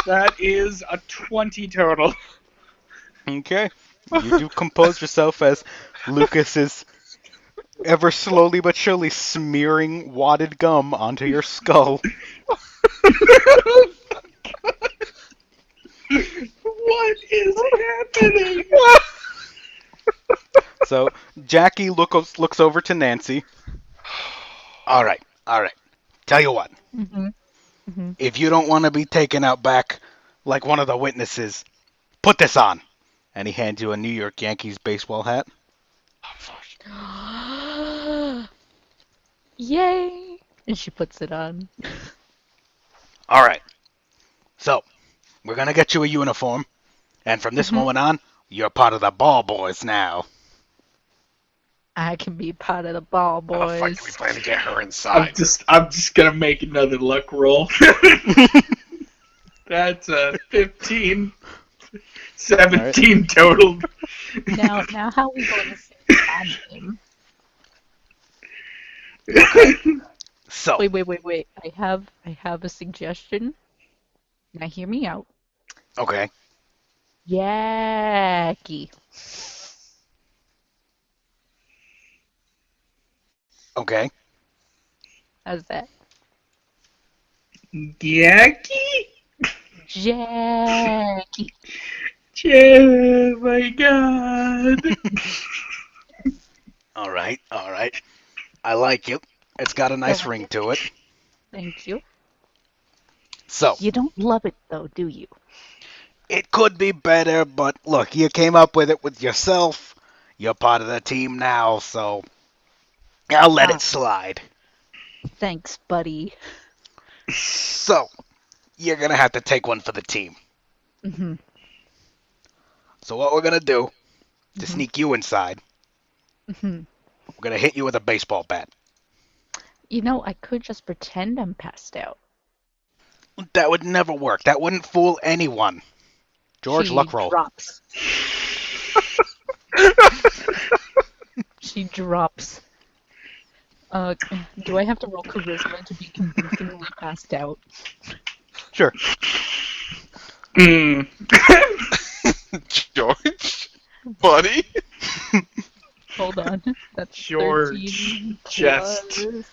Speaker 3: That is a 20 total.
Speaker 1: Okay. You do compose yourself as Lucas is ever slowly but surely smearing wadded gum onto your skull.
Speaker 3: What is happening?
Speaker 1: So Jackie looks over to Nancy. All right. Tell you what.
Speaker 4: Mm-hmm.
Speaker 1: If you don't want to be taken out back like one of the witnesses, put this on. And he hands you a New York Yankees baseball hat.
Speaker 4: Yay! And she puts it on.
Speaker 1: All right. So, we're going to get you a uniform. And from this moment on, you're part of the ball boys now.
Speaker 4: I can be part of the ball
Speaker 2: How the fuck
Speaker 4: boys.
Speaker 2: do we plan to get her inside?
Speaker 3: I'm just gonna make another luck roll. That's a 15. 17 total.
Speaker 4: Now how are we going to say that name?
Speaker 1: So,
Speaker 4: Wait. I have a suggestion. Now hear me out.
Speaker 1: okay.
Speaker 4: Jackie.
Speaker 1: Okay.
Speaker 4: How's that?
Speaker 3: Jackie?
Speaker 4: Jackie.
Speaker 3: Oh my god.
Speaker 1: All right. All right. I like it. It's got a
Speaker 4: I
Speaker 1: nice
Speaker 4: like
Speaker 1: ring
Speaker 4: it.
Speaker 1: to it.
Speaker 4: Thank you.
Speaker 1: So,
Speaker 4: You don't love it though, do you?
Speaker 1: it could be better, but look, you came up with it with yourself. You're part of the team now, so I'll let
Speaker 4: Ah,
Speaker 1: it slide.
Speaker 4: thanks, buddy.
Speaker 1: So, you're gonna have to take one for the team.
Speaker 4: hmm
Speaker 1: So what we're gonna do to
Speaker 4: hmm
Speaker 1: sneak you inside,
Speaker 4: hmm
Speaker 1: we're gonna hit you with a baseball bat.
Speaker 4: You know, I could just pretend I'm passed out.
Speaker 1: That would never work. That wouldn't fool anyone. George,
Speaker 4: She
Speaker 1: luck roll.
Speaker 4: drops. She drops. Uh, do I have to roll charisma to be convincingly passed out?
Speaker 1: Sure.
Speaker 3: Mm.
Speaker 2: George, buddy.
Speaker 4: Hold on. That's
Speaker 3: George
Speaker 4: 13
Speaker 3: just
Speaker 4: plus...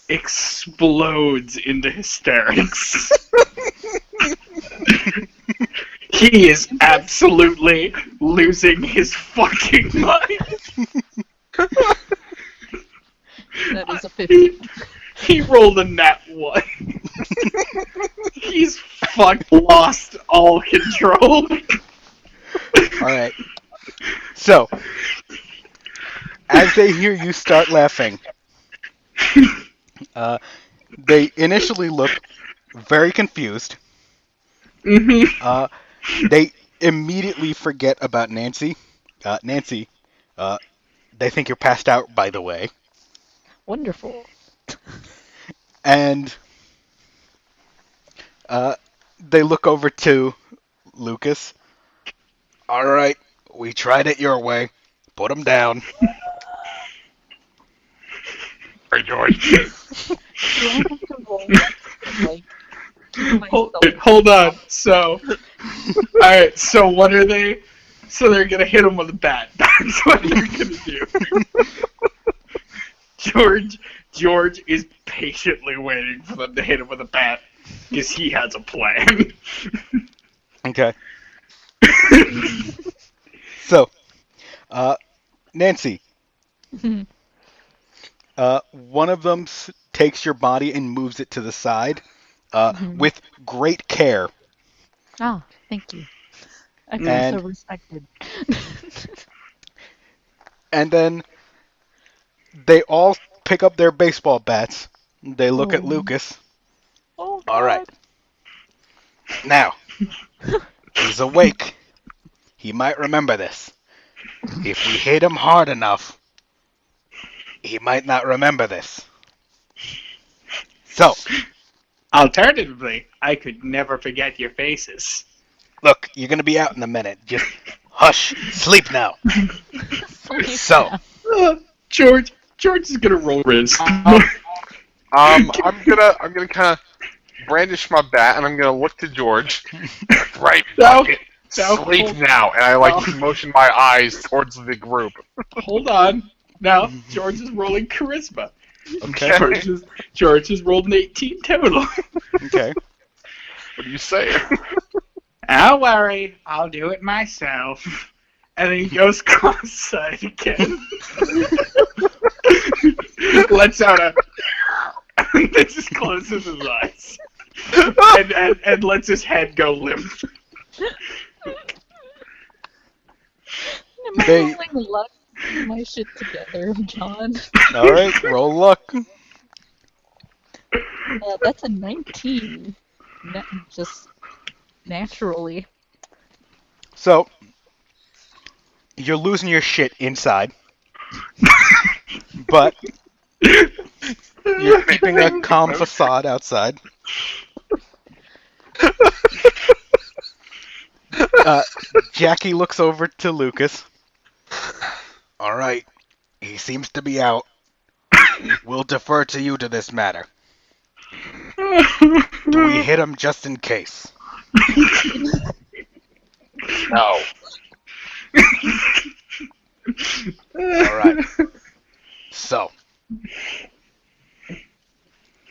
Speaker 3: explodes into hysterics. He is absolutely losing his fucking mind.
Speaker 4: That is a 50.
Speaker 3: He rolled a nat 1. He's lost all control.
Speaker 1: All right. So, as they hear you start laughing, they initially look very confused.
Speaker 3: Mm-hmm.
Speaker 1: They immediately forget about Nancy. Nancy, they think you're passed out, by the way.
Speaker 4: Wonderful.
Speaker 1: And they look over to Lucas. All right, we tried it your way. Put him down.
Speaker 2: Hey, George.
Speaker 4: Do I have to roll to, like, keep myself...
Speaker 3: Hold on. So, alright, so what are they? So they're gonna hit him with a bat. That's what they're gonna do. George is patiently waiting for them to hit him with a bat because he has a plan.
Speaker 1: Okay. So, Nancy, one of them takes your body and moves it to the side with great care.
Speaker 4: Ah, thank you. I feel
Speaker 1: And-
Speaker 4: so respected.
Speaker 1: And then they all pick up their baseball bats. They look at
Speaker 4: Oh.
Speaker 1: Lucas.
Speaker 4: Oh,
Speaker 1: All right.
Speaker 4: God.
Speaker 1: Now, he's awake. He might remember this. If we hit him hard enough, he might not remember this. So,
Speaker 3: Alternatively, I could never forget your faces.
Speaker 1: look, you're going to be out in a minute. Just hush. Sleep now. So,
Speaker 3: George is gonna roll Riz.
Speaker 2: I'm gonna kind of brandish my bat and I'm gonna look to George. Right,
Speaker 3: Now-
Speaker 2: bucket.
Speaker 3: now-
Speaker 2: Sleep now, and I motion my eyes towards the group.
Speaker 3: Hold on. Now, George is rolling charisma.
Speaker 1: okay.
Speaker 3: George has rolled an 18 total.
Speaker 1: Okay.
Speaker 2: What do you say?
Speaker 3: Don't worry, I'll do it myself. And then he goes cross-side again. Lets out a... and then just closes his eyes. And lets his head go limp.
Speaker 4: Am I
Speaker 1: They-
Speaker 4: rolling luck? My shit together, John.
Speaker 1: All right. Roll luck.
Speaker 4: That's a 19. Just naturally.
Speaker 1: So, you're losing your shit inside. But you're keeping a calm facade outside. Jackie looks over to Lucas. All right, he seems to be out. We'll defer to you to this matter. Do we hit him just in case?
Speaker 2: No.
Speaker 1: All right. So,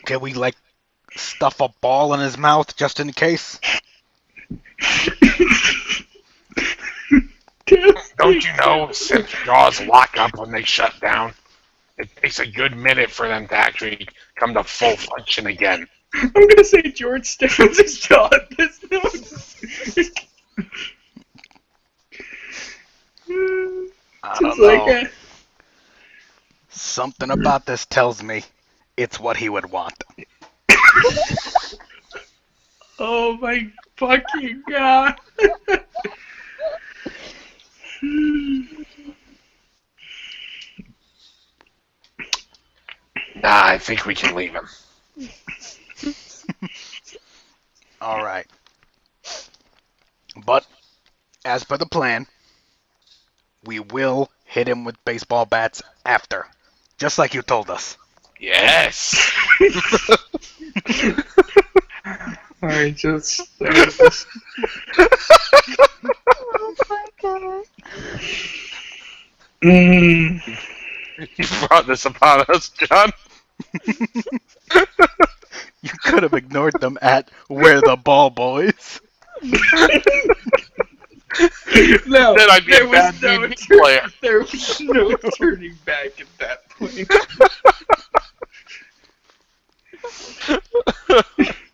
Speaker 1: Can we, like, stuff a ball in his mouth just in case?
Speaker 2: Don't you know synth jaws lock up when they shut down? It takes a good minute for them to actually come to full function again.
Speaker 3: I'm gonna say George stiffens his jaw at this note.
Speaker 1: I
Speaker 3: Just
Speaker 1: don't
Speaker 3: like
Speaker 1: know. Something about this tells me it's what he would want.
Speaker 3: oh my fucking god.
Speaker 2: Nah, I think we can leave him.
Speaker 1: All right. But, as per the plan, we will hit him with baseball bats after. Just like you told us.
Speaker 2: Yes!
Speaker 3: I just.
Speaker 4: Oh my god.
Speaker 3: Mm.
Speaker 2: You brought this upon us, John.
Speaker 1: You could have ignored them at We're the Ball Boys.
Speaker 3: No,
Speaker 2: Then I'd be
Speaker 3: there
Speaker 2: a
Speaker 3: was
Speaker 2: bad
Speaker 3: no
Speaker 2: D&D player.
Speaker 3: there was no turning back at that point.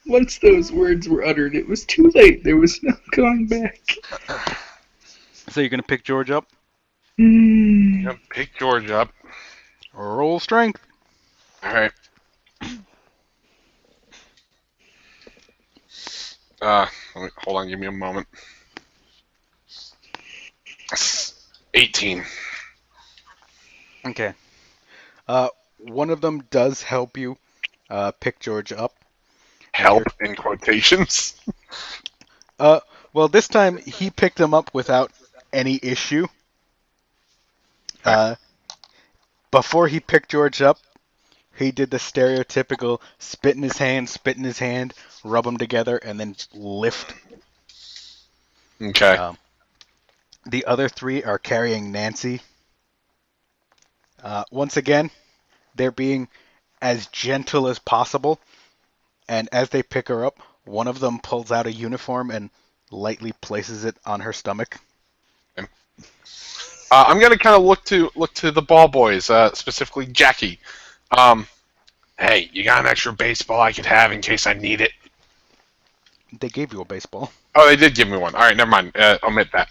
Speaker 3: Once those words were uttered, it was too late. There was no going back.
Speaker 1: So you're going to pick George up?
Speaker 2: Yep, pick George up.
Speaker 1: Roll strength.
Speaker 2: Alright. Hold on, give me a moment. 18.
Speaker 1: Okay. One of them does help you pick George up.
Speaker 2: Help in quotations.
Speaker 1: Well, this time he picked him up without any issue. Before he picked George up, he did the stereotypical spit in his hand, rub them together, and then lift.
Speaker 2: Okay.
Speaker 1: The other three are carrying Nancy. Once again, they're being as gentle as possible, and as they pick her up, one of them pulls out a uniform and lightly places it on her stomach.
Speaker 2: I'm gonna kind of look to the ball boys, specifically Jackie. Hey, you got an extra baseball I could have in case I need it?
Speaker 1: They gave you a baseball.
Speaker 2: Oh, they did give me one. All right, never mind. Omit that.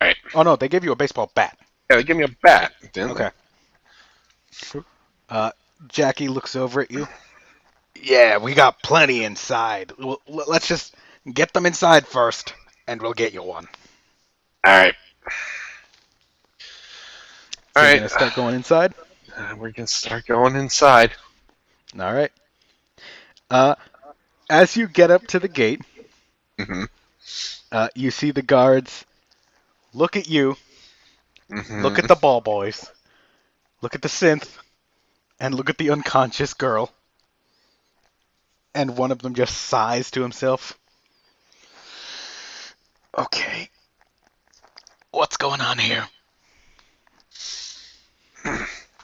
Speaker 2: All right.
Speaker 1: Oh no, they gave you a baseball bat.
Speaker 2: Yeah, they gave me a bat. Didn't
Speaker 1: Okay. Jackie looks over at you. Yeah, we got plenty inside. Let's just get them inside first, and we'll get you one.
Speaker 2: All right.
Speaker 1: So
Speaker 2: All
Speaker 1: you're
Speaker 2: right.
Speaker 1: gonna start going inside?
Speaker 2: We're gonna start going inside.
Speaker 1: All right. As you get up to the gate,
Speaker 2: Mm-hmm.
Speaker 1: you see the guards look at you,
Speaker 2: Mm-hmm.
Speaker 1: look at the ball boys, look at the synth, and look at the unconscious girl. And one of them just sighs to himself. Okay. What's going on here?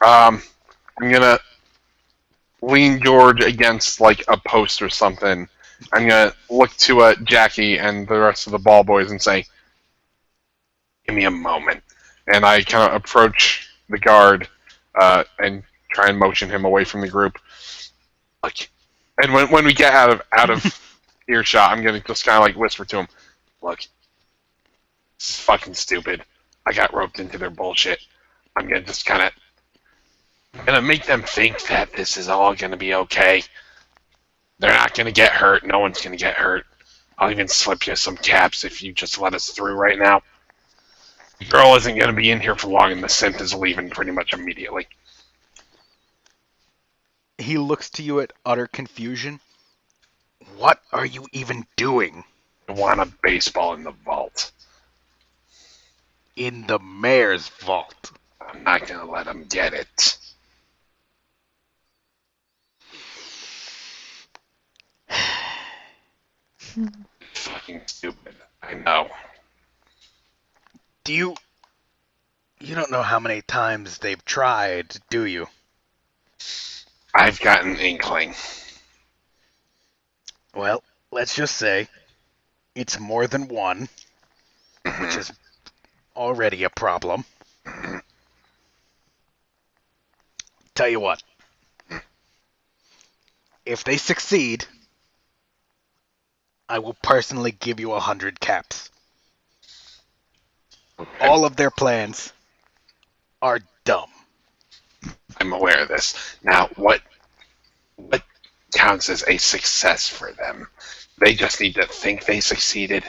Speaker 2: I'm gonna lean George against like a post or something. I'm gonna look to Jackie and the rest of the ball boys and say, "Give me a moment." And I kind of approach the guard and try and motion him away from the group. Look, and when we get out of earshot, I'm gonna just kind of like whisper to him, "Look, it's fucking stupid. I got roped into their bullshit. I'm gonna just kind of gonna make them think that this is all gonna be okay. They're not gonna get hurt. No one's gonna get hurt. I'll even slip you some caps if you just let us through right now. The girl isn't gonna be in here for long, and the synth is leaving pretty much immediately."
Speaker 1: He looks to you at utter confusion. What are you even doing?
Speaker 2: I want a baseball in the vault.
Speaker 1: In the mayor's vault.
Speaker 2: I'm not gonna let them get it. Fucking stupid. I know.
Speaker 1: You don't know how many times they've tried, do you?
Speaker 2: I've got an inkling.
Speaker 1: Well, let's just say it's more than one, which is already a problem. Tell you what, if they succeed, I will personally give you 100 caps.
Speaker 2: Okay.
Speaker 1: All of their plans are dumb.
Speaker 2: I'm aware of this. Now, what counts as a success for them? They just need to think they succeeded.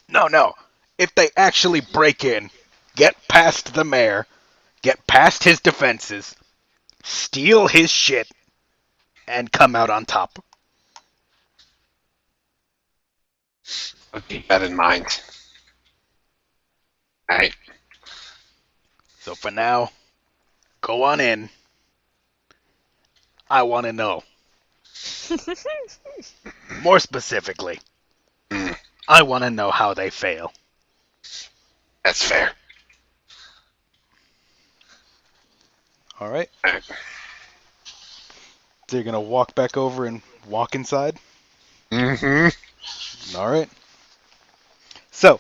Speaker 1: No. If they actually break in, get past the mayor, get past his defenses, steal his shit, and come out on top.
Speaker 2: I'll keep that in mind. Alright.
Speaker 1: So for now, go on in. I want to know. More specifically, I want to know how they fail.
Speaker 2: That's fair.
Speaker 1: Alright.
Speaker 2: Alright.
Speaker 1: So you're going to walk back over and walk inside?
Speaker 2: Mm-hmm.
Speaker 1: Alright. So,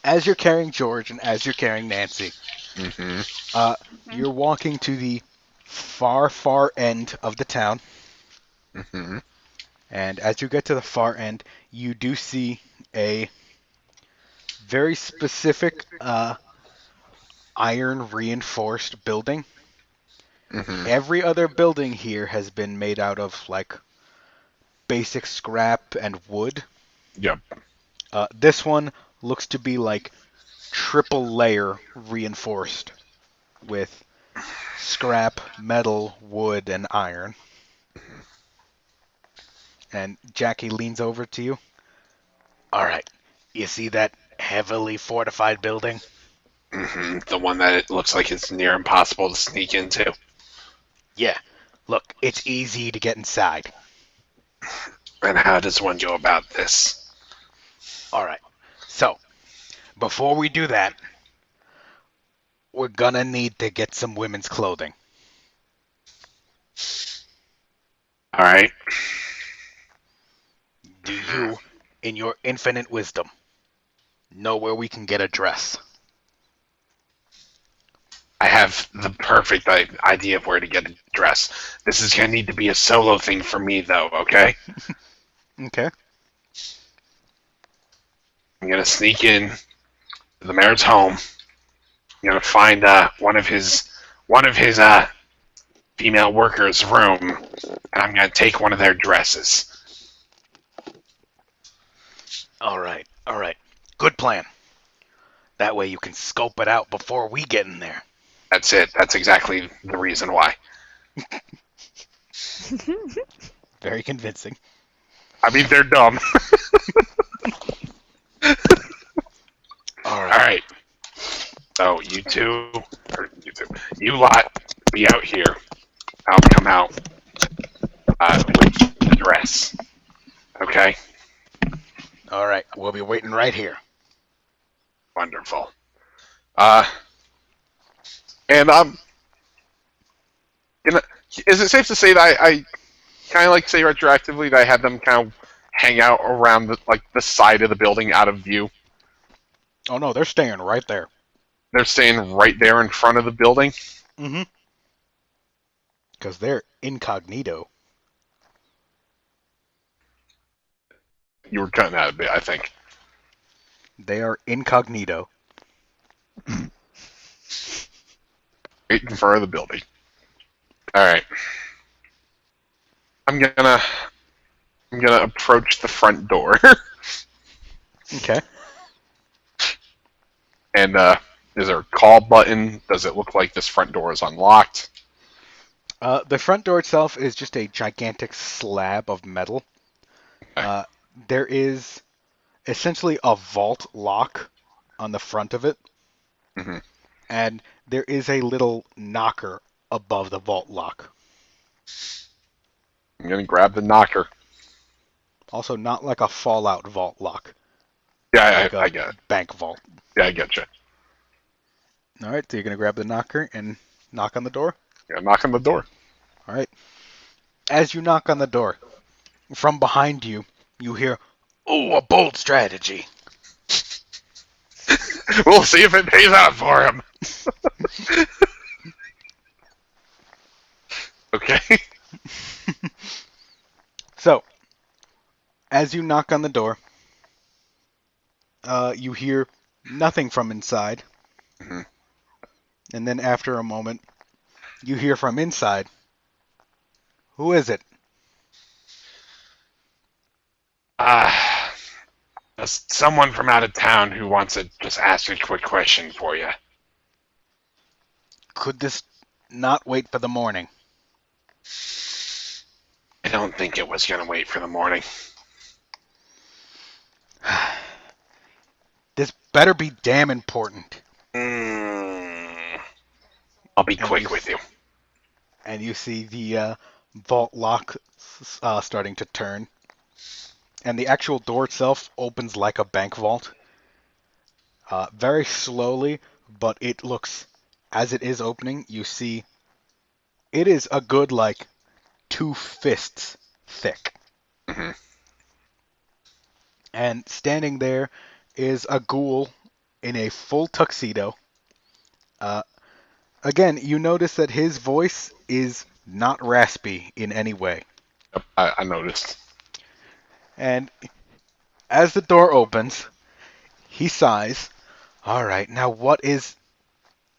Speaker 1: as you're carrying George and as you're carrying Nancy, you're walking to the far end of the town.
Speaker 2: Mm-hmm.
Speaker 1: And as you get to the far end, you do see a very specific iron reinforced building.
Speaker 2: Mm-hmm.
Speaker 1: Every other building here has been made out of like basic scrap and wood.
Speaker 2: Yep.
Speaker 1: This one looks to be like triple layer reinforced with scrap, metal, wood, and iron. And Jackie leans over to you. Alright, you see that heavily fortified building?
Speaker 2: Mm-hmm. The one that it looks like it's near impossible to sneak into.
Speaker 1: Yeah. Look, it's easy to get inside.
Speaker 2: And how does one go about this?
Speaker 1: Alright, so, before we do that, we're gonna need to get some women's clothing.
Speaker 2: Alright.
Speaker 1: Do you, in your infinite wisdom, know where we can get a dress?
Speaker 2: I have the perfect idea of where to get a dress. This is going to need to be a solo thing for me, though, okay?
Speaker 1: Okay.
Speaker 2: I'm going to sneak in to the mayor's home. I'm going to find one of his female workers' room, and I'm going to take one of their dresses.
Speaker 1: Alright. Good plan. That way you can scope it out before we get in there.
Speaker 2: That's it. That's exactly the reason why.
Speaker 1: Very convincing.
Speaker 2: I mean, they're dumb. Alright. So, you lot, be out here. I'll come out with the dress. Okay?
Speaker 1: Alright, we'll be waiting right here.
Speaker 2: Wonderful. And is it safe to say that I kind of like say retroactively that I had them kind of hang out around the side of the building out of view?
Speaker 1: Oh no, they're staying right there.
Speaker 2: They're staying right there in front of the building?
Speaker 1: Mm-hmm. Because they're incognito.
Speaker 2: You were cutting out a bit, I think.
Speaker 1: They are incognito.
Speaker 2: Right in front of the building. Alright. I'm gonna approach the front door.
Speaker 1: Okay.
Speaker 2: And is there a call button? Does it look like this front door is unlocked?
Speaker 1: The front door itself is just a gigantic slab of metal.
Speaker 2: Okay.
Speaker 1: There is essentially a vault lock on the front of it.
Speaker 2: Mm-hmm.
Speaker 1: And there is a little knocker above the vault lock.
Speaker 2: I'm gonna grab the knocker.
Speaker 1: Also, not like a Fallout vault lock.
Speaker 2: Yeah,
Speaker 1: Like
Speaker 2: I get it.
Speaker 1: bank vault.
Speaker 2: Yeah, I get you.
Speaker 1: Alright, so you're going to grab the knocker and knock on the door?
Speaker 2: Gonna knock on the door.
Speaker 1: All right. As you knock on the door, from behind you, you hear, "Oh, a bold strategy."
Speaker 2: We'll see if it pays out for him. Okay.
Speaker 1: So, as you knock on the door, you hear nothing from inside.
Speaker 2: Mhm.
Speaker 1: And then after a moment, you hear from inside. Who is it?
Speaker 2: Someone from out of town who wants to just ask a quick question for you.
Speaker 1: Could this not wait for the morning?
Speaker 2: I don't think it was gonna wait for the morning.
Speaker 1: This better be damn important.
Speaker 2: I'll be
Speaker 1: And
Speaker 2: quick with you.
Speaker 1: And you see the vault lock starting to turn. And the actual door itself opens like a bank vault. Very slowly, but it looks, as it is opening, you see it is a good, like, 2 fists thick.
Speaker 2: Mhm.
Speaker 1: And standing there is a ghoul in a full tuxedo. Uh, Again, you notice that his voice is not raspy in any way.
Speaker 2: Yep, I noticed.
Speaker 1: And as the door opens, he sighs. All right, now what is...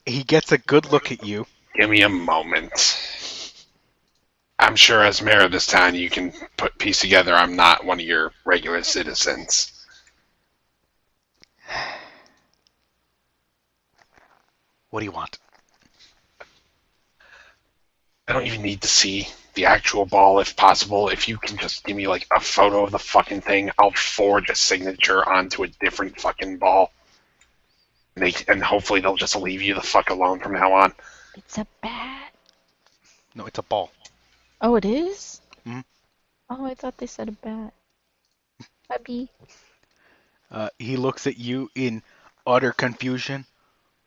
Speaker 1: He gets a good look at you.
Speaker 2: Give me a moment. I'm sure as mayor of this town, you can piece together I'm not one of your regular citizens.
Speaker 1: What do you want?
Speaker 2: I don't even need to see the actual ball if possible. If you can just give me like a photo of the fucking thing, I'll forge a signature onto a different fucking ball. And hopefully they'll just leave you the fuck alone from now on.
Speaker 4: It's a bat.
Speaker 1: No, it's a ball.
Speaker 4: Oh, it is?
Speaker 1: Mhm.
Speaker 4: Oh, I thought they said a bat. Puppy.
Speaker 1: He looks at you in utter confusion.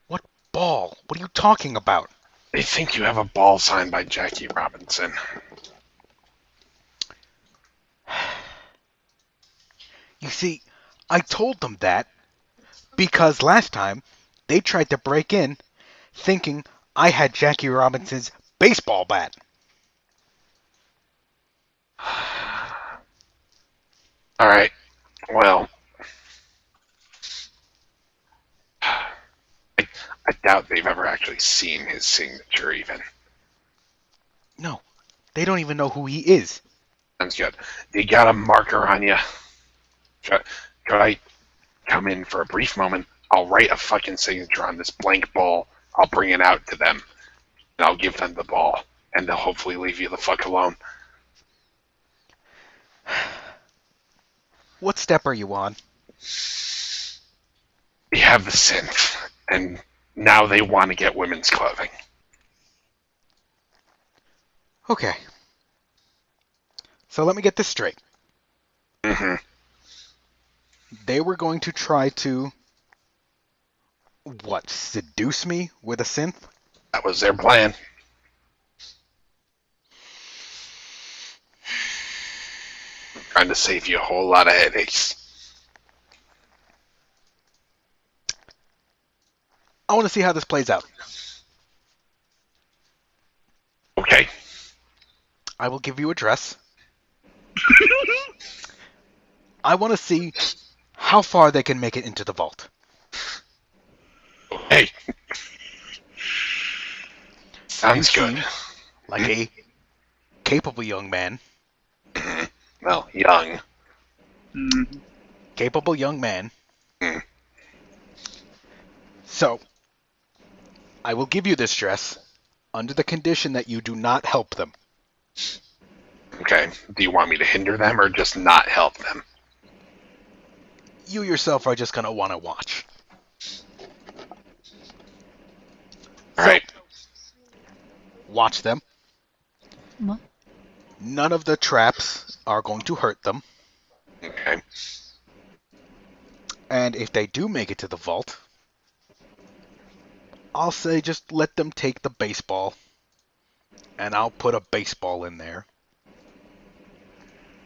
Speaker 1: What ball? What are you talking about?
Speaker 2: They think you have a ball signed by Jackie Robinson.
Speaker 1: You see, I told them that because last time they tried to break in thinking I had Jackie Robinson's baseball bat.
Speaker 2: Alright, well, I doubt they've ever actually seen his signature even.
Speaker 1: No, they don't even know who he is.
Speaker 2: Sounds good. You got a marker on you? Could I come in for a brief moment? I'll write a fucking signature on this blank ball. I'll bring it out to them. And I'll give them the ball. And they'll hopefully leave you the fuck alone.
Speaker 1: What step are you on?
Speaker 2: We have the synth. And now they want to get women's clothing.
Speaker 1: Okay. So let me get this straight.
Speaker 2: Mm-hmm.
Speaker 1: They were going to try to, what, seduce me with a synth?
Speaker 2: That was their plan. Trying to save you a whole lot of headaches.
Speaker 1: I want to see how this plays out.
Speaker 2: Okay.
Speaker 1: I will give you a dress. I want to see how far they can make it into the vault.
Speaker 2: Hey. Sounds
Speaker 1: You
Speaker 2: good.
Speaker 1: seem like a capable young man.
Speaker 2: Well, young.
Speaker 1: Capable young man.
Speaker 2: Mm.
Speaker 1: So, I will give you this dress under the condition that you do not help them.
Speaker 2: Okay. Do you want me to hinder them or just not help them?
Speaker 1: You yourself are just going to want to watch.
Speaker 2: Alright.
Speaker 1: Watch them.
Speaker 4: What?
Speaker 1: None of the traps are going to hurt them.
Speaker 2: Okay.
Speaker 1: And if they do make it to the vault, I'll say just let them take the baseball and I'll put a baseball in there.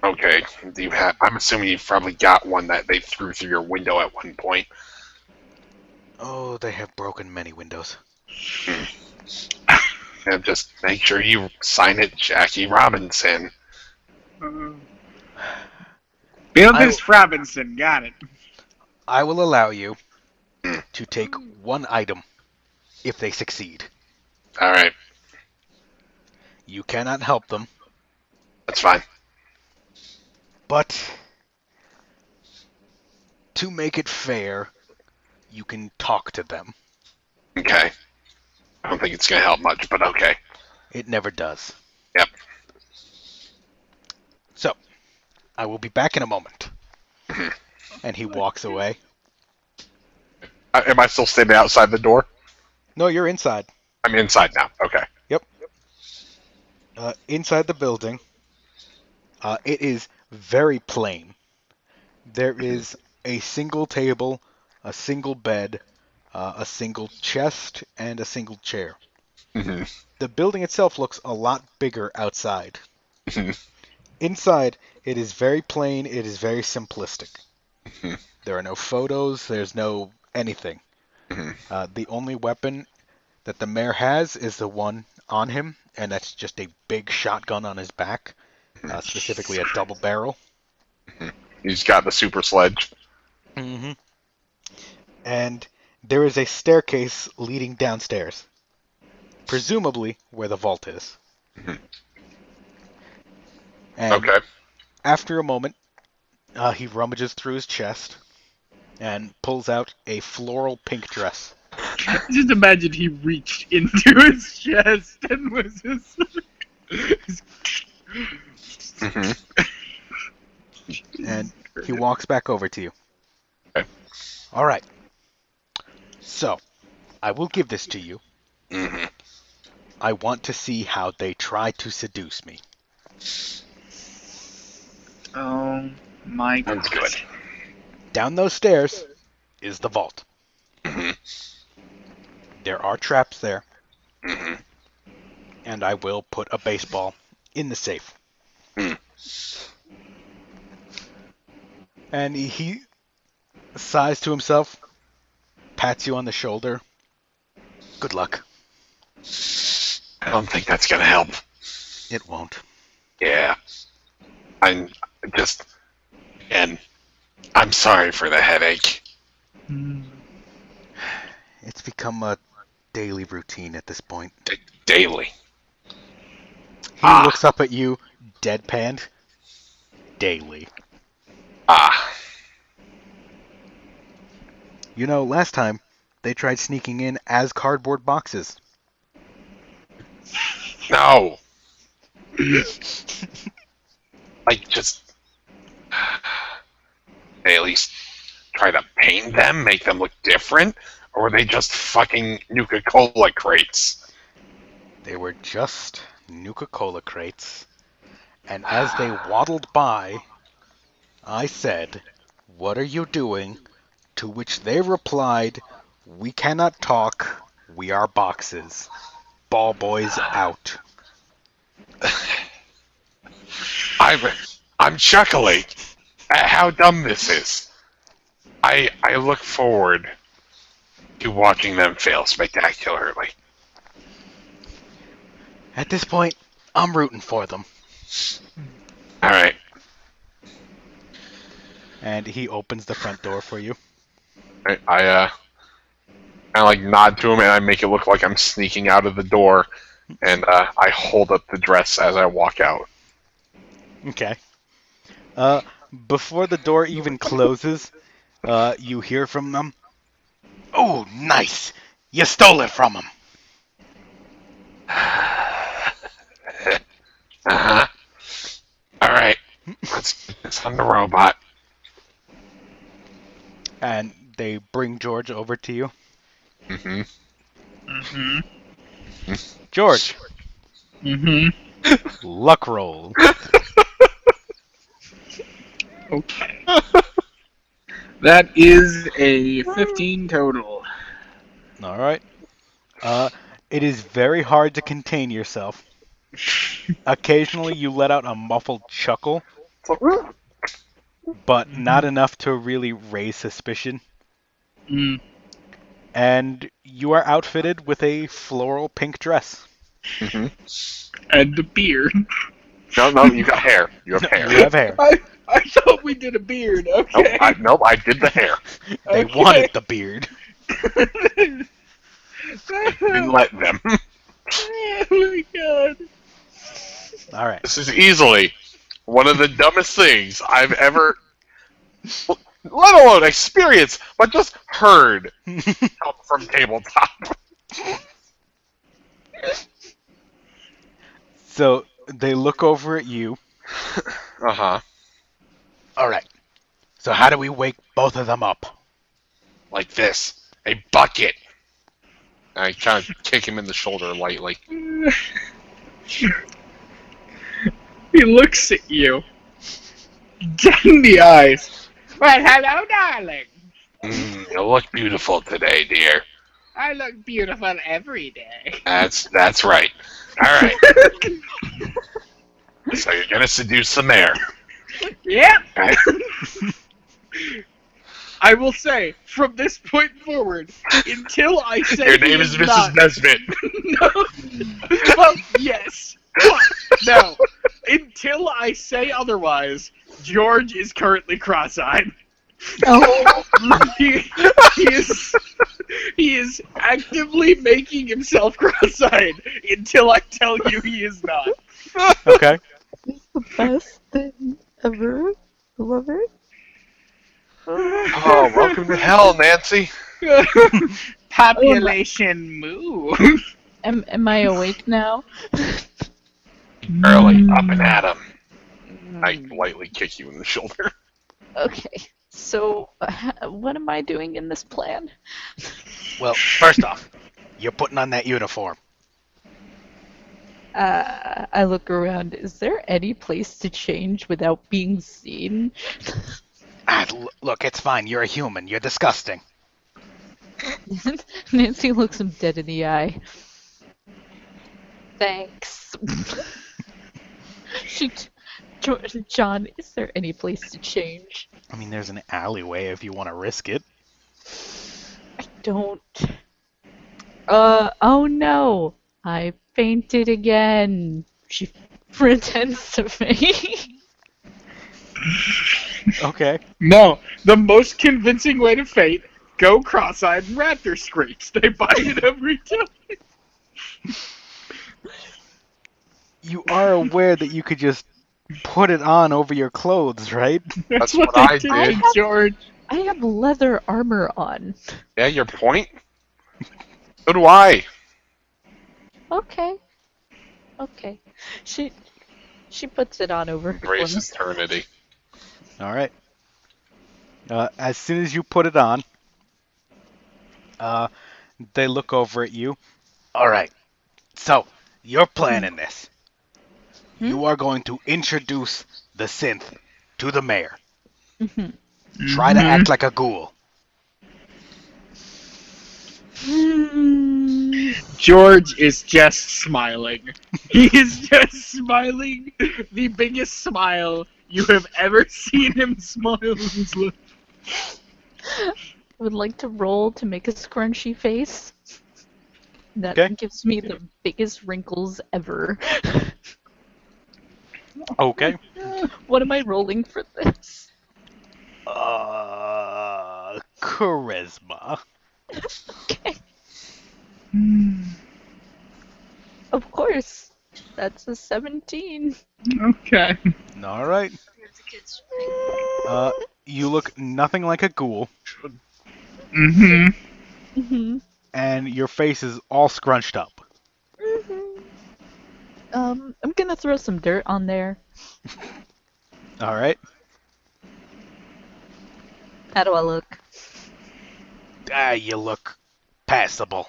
Speaker 2: Okay. Do you have? I'm assuming you've probably got one that they threw through your window at one point.
Speaker 1: Oh, they have broken many windows.
Speaker 2: And just make sure you sign it, Jackie Robinson.
Speaker 3: Beatrice Robinson, got it.
Speaker 1: I will allow you
Speaker 2: Hmm.
Speaker 1: to take one item if they succeed.
Speaker 2: All right,
Speaker 1: You cannot help them,
Speaker 2: that's fine.
Speaker 1: but to make it fair, you can talk to them.
Speaker 2: Okay. I don't think it's gonna help much, but okay.
Speaker 1: It never does.
Speaker 2: Yep.
Speaker 1: So, I will be back in a moment.
Speaker 2: Mhm.
Speaker 1: And he walks away.
Speaker 2: Am I still standing outside the door?
Speaker 1: No, you're inside.
Speaker 2: I'm inside now. Okay.
Speaker 1: Yep. Inside the building, it is very plain. There is a single table, a single bed, a single chest, and a single chair.
Speaker 2: hmm
Speaker 1: The building itself looks a lot bigger outside.
Speaker 2: hmm
Speaker 1: Inside, it is very plain, it is very simplistic.
Speaker 2: hmm
Speaker 1: There are no photos, there's no anything.
Speaker 2: hmm
Speaker 1: The only weapon that the mayor has is the one on him, and that's just a big shotgun on his back, specifically a double barrel.
Speaker 2: He's got the super sledge.
Speaker 1: Mm-hmm. And there is a staircase leading downstairs, presumably where the vault is.
Speaker 2: Mhm.
Speaker 1: And
Speaker 2: Okay.
Speaker 1: after a moment, he rummages through his chest and pulls out a floral pink dress.
Speaker 3: Just imagine he reached into his chest and was just.
Speaker 2: hmm
Speaker 1: And he walks back over to you.
Speaker 2: Okay.
Speaker 1: All right. So, I will give this to you.
Speaker 2: hmm
Speaker 1: I want to see how they try to seduce me.
Speaker 3: Oh my god.
Speaker 2: Sounds good.
Speaker 1: Down those stairs is the vault.
Speaker 2: hmm
Speaker 1: There are traps there,
Speaker 2: hmm
Speaker 1: and I will put a baseball in the safe.
Speaker 2: Mm.
Speaker 1: And he sighs to himself, pats you on the shoulder. Good luck.
Speaker 2: I don't think that's gonna help.
Speaker 1: It won't.
Speaker 2: Yeah. I'm just, and I'm sorry for the headache.
Speaker 1: It's become a daily routine at this point.
Speaker 2: Daily.
Speaker 1: He looks up at you, deadpanned. Daily.
Speaker 2: Ah.
Speaker 1: You know, last time, they tried sneaking in as cardboard boxes.
Speaker 2: No. Like, just. They at least try to paint them, make them look different? Or were they just fucking Nuka-Cola crates?
Speaker 1: They were just Nuka-Cola crates. And as they waddled by, I said, "What are you doing?" To which they replied, "We cannot talk. We are boxes. Ball boys out."
Speaker 2: I'm chuckling at how dumb this is. I look forward to watching them fail spectacularly.
Speaker 1: At this point, I'm rooting for them.
Speaker 2: Alright.
Speaker 1: And he opens the front door for you.
Speaker 2: I kind of like nod to him and I make it look like I'm sneaking out of the door and I hold up the dress as I walk out.
Speaker 1: Okay. Before the door even closes, you hear from them. "Oh, nice! You stole it from him."
Speaker 2: Uh-huh. Alright. Let's get this on the robot.
Speaker 1: And they bring George over to you.
Speaker 2: Mm-hmm.
Speaker 3: Mm-hmm.
Speaker 1: George,
Speaker 3: Mm-hmm.
Speaker 1: luck roll.
Speaker 3: Okay. That is a 15 total.
Speaker 1: All right. It is very hard to contain yourself. Occasionally, you let out a muffled chuckle,
Speaker 2: So,
Speaker 1: but not enough to really raise suspicion.
Speaker 3: Mm.
Speaker 1: And you are outfitted with a floral pink dress.
Speaker 2: mhm.
Speaker 3: And the beard.
Speaker 2: No, you got hair. You have hair.
Speaker 1: You have hair.
Speaker 3: I thought we did a beard. Okay.
Speaker 2: Nope, I did the hair.
Speaker 1: They
Speaker 3: Okay.
Speaker 1: wanted the beard.
Speaker 2: We let them.
Speaker 3: Oh my god.
Speaker 1: All right.
Speaker 2: This is easily one of the dumbest things I've ever, let alone experienced, but just heard come from tabletop.
Speaker 1: So they look over at you.
Speaker 2: Uh-huh.
Speaker 1: All right. So how do we wake both of them up?
Speaker 2: Like this. A bucket. I kind of kick him in the shoulder lightly.
Speaker 3: He looks at you. Dead in the eyes. Well, hello, darling.
Speaker 2: You look beautiful today, dear.
Speaker 3: I look beautiful every day.
Speaker 2: That's right. All right. So you're gonna seduce the mayor.
Speaker 3: Yep.
Speaker 2: Right?
Speaker 3: I will say, from this point forward, until I say
Speaker 2: Your name
Speaker 3: he
Speaker 2: is
Speaker 3: not,
Speaker 2: Mrs. Nesbit.
Speaker 3: No. Well, yes. But, no. Until I say otherwise, George is currently cross-eyed.
Speaker 4: Oh,
Speaker 3: He is actively making himself cross-eyed until I tell you he is not.
Speaker 1: Okay.
Speaker 4: the best thing ever. I love it.
Speaker 2: Oh, welcome to hell, Nancy.
Speaker 3: Population move.
Speaker 4: Am I awake now?
Speaker 2: Early, up and at 'em. I lightly kick you in the shoulder.
Speaker 4: Okay. So, what am I doing in this plan?
Speaker 1: Well, first off, you're putting on that uniform.
Speaker 4: I look around. Is there any place to change without being seen?
Speaker 1: Look, it's fine. You're a human. You're disgusting.
Speaker 4: Nancy looks him dead in the eye. Thanks. John, is there any place to change?
Speaker 1: I mean, there's an alleyway if you want to risk it.
Speaker 4: I don't. Oh no! I fainted again. She pretends to faint.
Speaker 1: Okay.
Speaker 3: No, the most convincing way to fate, go cross-eyed and raptor screech. They buy it every time.
Speaker 1: You are aware that you could just put it on over your clothes, right?
Speaker 2: That's
Speaker 3: what
Speaker 2: what
Speaker 3: they
Speaker 2: I
Speaker 3: did,
Speaker 2: did.
Speaker 3: George.
Speaker 4: I have leather armor on.
Speaker 2: Yeah, your point? So do I.
Speaker 4: Okay. Okay. She puts it on over her
Speaker 2: Embrace
Speaker 4: clothes.
Speaker 2: eternity.
Speaker 1: All right. As soon as you put it on, they look over at you. All right. So, you're planning this. You are going to introduce the synth to the mayor.
Speaker 4: Mhm.
Speaker 1: Try to act like a ghoul.
Speaker 3: George is just smiling. He is just smiling the biggest smile you have ever seen him smile in his life.
Speaker 4: I would like to roll to make a scrunchy face. That
Speaker 1: Okay.
Speaker 4: gives me the biggest wrinkles ever.
Speaker 1: Okay.
Speaker 4: What am I rolling for this?
Speaker 1: Charisma.
Speaker 4: Okay. Of course. That's a 17.
Speaker 3: Okay.
Speaker 1: All right. You look nothing like a ghoul,
Speaker 3: Mm-hmm.
Speaker 4: Mm-hmm.
Speaker 1: and your face is all scrunched up.
Speaker 4: Mm-hmm. I'm gonna throw some dirt on there.
Speaker 1: All right.
Speaker 4: How do I look?
Speaker 1: You look passable.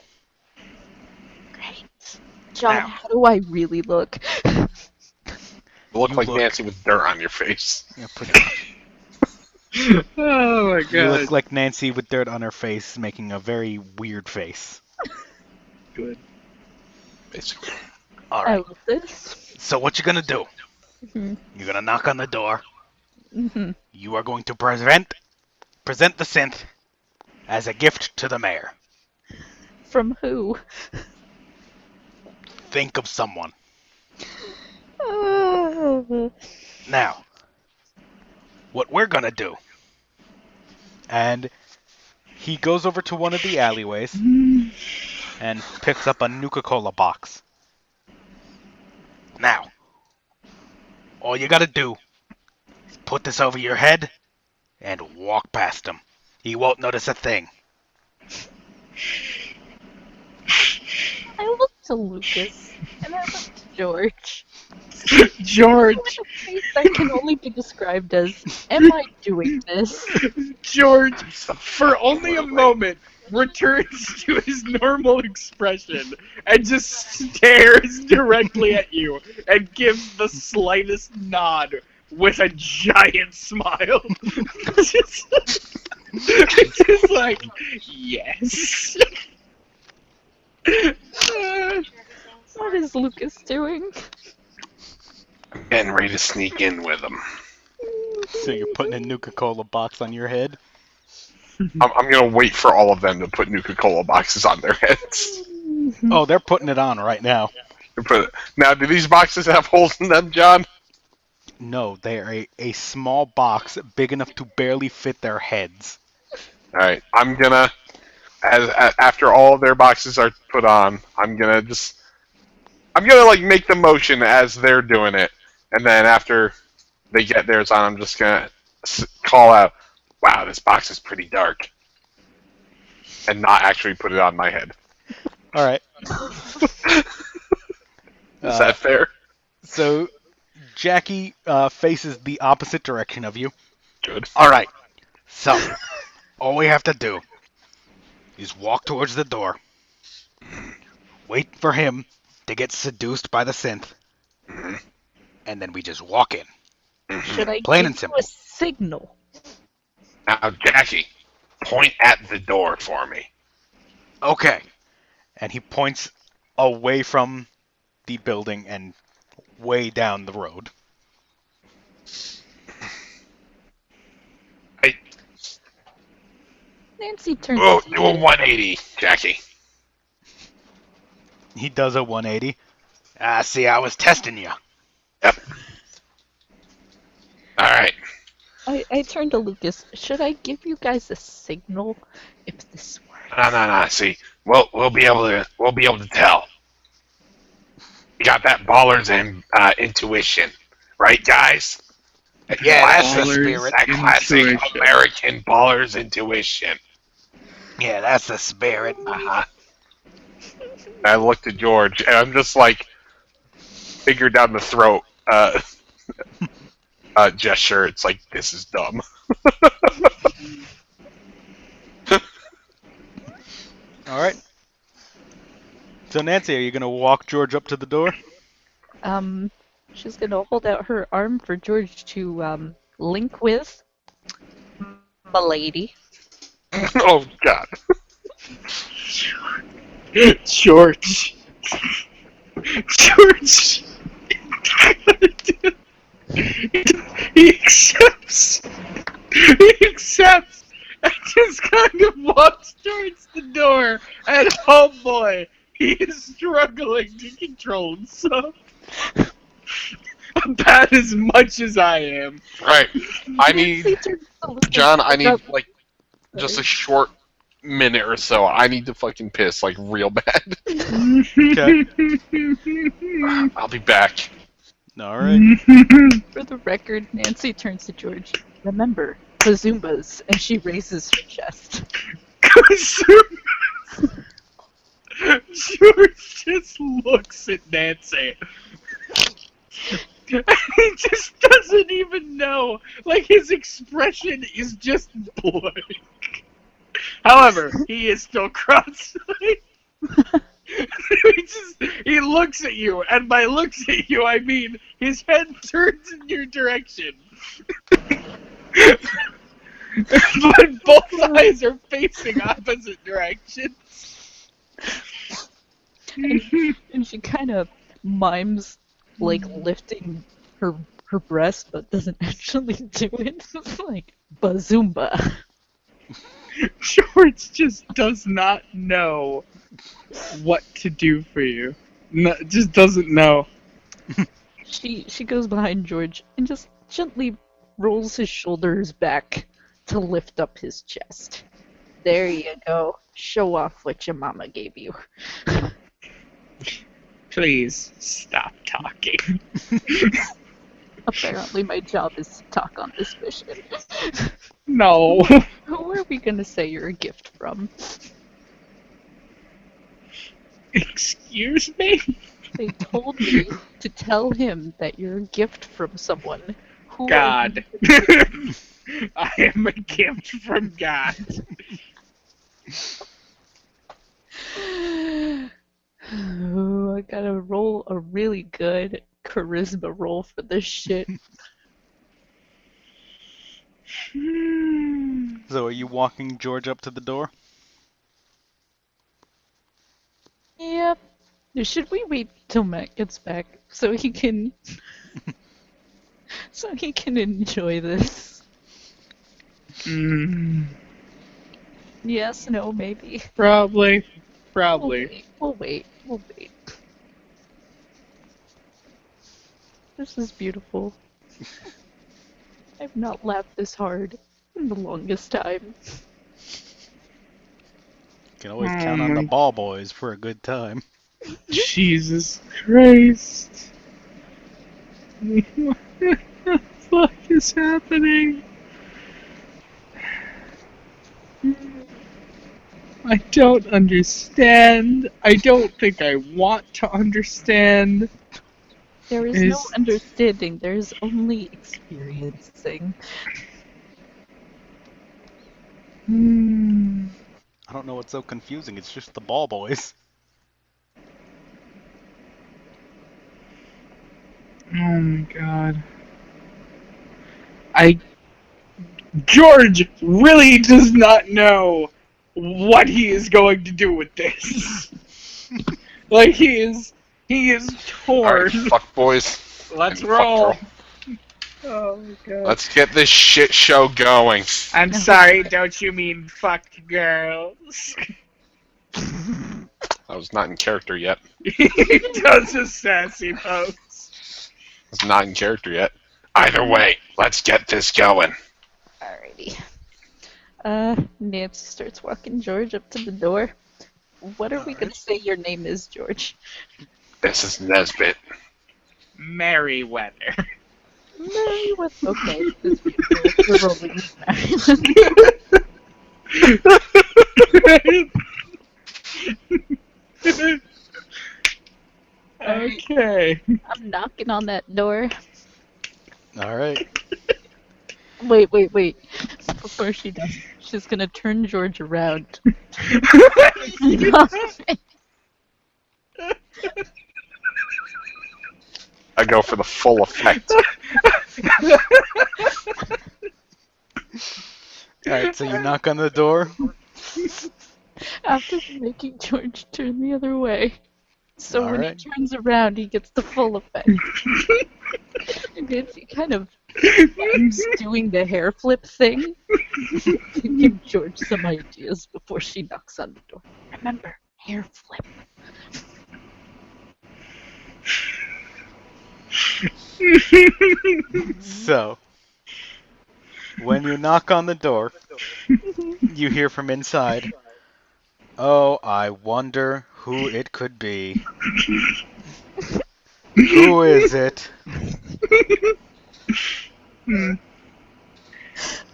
Speaker 4: Great. John,
Speaker 1: Now.
Speaker 4: how do I really look?
Speaker 2: You look
Speaker 1: You
Speaker 2: like
Speaker 1: look-
Speaker 2: Nancy with dirt on your face.
Speaker 1: Yeah, pretty much.
Speaker 3: Oh my
Speaker 1: You
Speaker 3: god.
Speaker 1: look like Nancy with dirt on her face, making a very weird face.
Speaker 3: Good.
Speaker 2: Basically.
Speaker 1: All right.
Speaker 4: This.
Speaker 1: So what you gonna do?
Speaker 4: Mhm.
Speaker 1: You're gonna knock on the door.
Speaker 4: Mhm.
Speaker 1: You are going to present the synth as a gift to the mayor.
Speaker 4: From who?
Speaker 1: Think of someone.
Speaker 4: Uh,
Speaker 1: Now, what we're gonna do. And he goes over to one of the alleyways and picks up a Nuka-Cola box. Now, all you gotta do is put this over your head and walk past him. He won't notice a thing.
Speaker 4: I look to Lucas and I look to George.
Speaker 3: George,
Speaker 4: With a face that can only be described as, am I doing this?
Speaker 3: George, for only a moment, returns to his normal expression and just stares directly at you and gives the slightest nod with a giant smile. just like, yes.
Speaker 4: What is Lucas doing?
Speaker 2: Getting ready to sneak in with them.
Speaker 1: So you're putting a Nuka-Cola box on your head?
Speaker 2: I'm gonna wait for all of them to put Nuka-Cola boxes on their heads.
Speaker 1: Oh, they're putting it on right now.
Speaker 2: Now, do these boxes have holes in them, John?
Speaker 1: No, they're a small box big enough to barely fit their heads.
Speaker 2: All right, I'm gonna, after all of their boxes are put on, I'm gonna like make the motion as they're doing it, and then after they get theirs on, I'm just gonna call out, "Wow, this box is pretty dark," and not actually put it on my head.
Speaker 1: All right.
Speaker 2: Is that fair?
Speaker 1: So Jackie faces the opposite direction of you.
Speaker 2: Good.
Speaker 1: All right. So all we have to do is walk towards the door, wait for him to get seduced by the synth, and then we just walk in.
Speaker 4: Should I
Speaker 1: Plain
Speaker 4: give
Speaker 1: and
Speaker 4: you
Speaker 1: simple.
Speaker 4: a signal?
Speaker 2: Now, Jackie, point at the door for me.
Speaker 1: Okay. And he points away from the building and way down the road.
Speaker 2: Hey,
Speaker 4: Nancy turns
Speaker 2: oh,
Speaker 4: to
Speaker 2: do a 180, Jackie.
Speaker 1: He does a 180. Ah, see, I was testing you.
Speaker 2: Yep. All right.
Speaker 4: I turn to Lucas. Should I give you guys a signal if this works?
Speaker 2: No. See, we'll be able to tell. You got that baller's intuition, right, guys?
Speaker 1: Yeah, that's the
Speaker 3: Baller's
Speaker 1: spirit.
Speaker 2: That classic
Speaker 3: intuition.
Speaker 2: American baller's intuition.
Speaker 1: Yeah, that's the spirit.
Speaker 2: Uh-huh. I looked at George, and I'm just like, finger down the throat gesture. It's like, this is dumb.
Speaker 1: All right. So Nancy, are you gonna walk George up to the door?
Speaker 4: She's gonna hold out her arm for George to link with. Milady.
Speaker 2: Oh, God.
Speaker 3: George. George. He accepts. He accepts. And just kind of walks towards the door. And oh boy, he is struggling to control himself. About as much as I am.
Speaker 2: Right. I
Speaker 4: Nancy
Speaker 2: need,
Speaker 4: turns to Lucas.
Speaker 2: John, I need,
Speaker 4: Up.
Speaker 2: like, just a short minute or so. I need to fucking piss, like, real bad.
Speaker 1: Okay.
Speaker 2: I'll be back.
Speaker 1: All right.
Speaker 4: For the record, Nancy turns to George. Remember, Kazumbas, and she raises her chest.
Speaker 3: George just looks at Nancy. He just doesn't even know. Like, his expression is just blank. However, he is still cross-eyed. He looks at you, and by looks at you, I mean his head turns in your direction. But both eyes are facing opposite directions.
Speaker 4: And she kind of mimes like lifting her breast, but doesn't actually do it. It's like bazumba.
Speaker 3: George just does not know what to do for you. No, just doesn't know.
Speaker 4: She goes behind George and just gently rolls his shoulders back to lift up his chest. There you go. Show off what your mama gave you.
Speaker 3: Please stop talking.
Speaker 4: Apparently my job is to talk on this mission.
Speaker 3: No.
Speaker 4: Who are we gonna say you're a gift from?
Speaker 3: Excuse me?
Speaker 4: They told me to tell him that you're a gift from someone. Who
Speaker 3: God. I am a gift from God.
Speaker 4: Oh, I gotta roll a really good charisma roll for this shit.
Speaker 1: So are you walking George up to the door?
Speaker 4: Yep. Should we wait till Matt gets back so he can enjoy this? Yes, no, maybe.
Speaker 3: Probably.
Speaker 4: We'll wait. This is beautiful. I've not laughed this hard in the longest time.
Speaker 1: You can always count on the ball boys for a good time.
Speaker 3: Jesus Christ. What the fuck is happening? I don't understand. I don't think I want to understand.
Speaker 4: There is no understanding, there's only experiencing.
Speaker 1: I don't know what's so confusing, it's just the ball boys.
Speaker 3: Oh my god. George really does not know what he is going to do with this. Like he is torn.
Speaker 2: Alright, fuck boys.
Speaker 3: Let's
Speaker 2: And
Speaker 3: roll.
Speaker 2: fuck
Speaker 3: Oh my god.
Speaker 2: Let's get this shit show going.
Speaker 3: I'm sorry, don't you mean fuck girls?
Speaker 2: I was not in character yet.
Speaker 3: He does a sassy pose.
Speaker 2: I was not in character yet. Either way, let's get this going.
Speaker 4: Alrighty. Nancy starts walking George up to the door. What are we gonna say your name is, George?
Speaker 2: This is Nesbit.
Speaker 3: Merryweather.
Speaker 4: Merryweather. Okay, this is beautiful. We're rolling with Merryweather.
Speaker 3: Okay.
Speaker 4: I'm knocking on that door.
Speaker 1: Alright.
Speaker 4: Wait. Before she does, she's gonna turn George around.
Speaker 2: I go for the full effect.
Speaker 1: Alright, so you knock on the door.
Speaker 4: After making George turn the other way. So when
Speaker 1: Alright.
Speaker 4: he turns around, he gets the full effect. And Nancy kind of doing the hair flip thing to give George some ideas before she knocks on the door. Remember, hair flip.
Speaker 1: So, when you knock on the door, you hear from inside, "Oh, I wonder who it could be. Who is it?"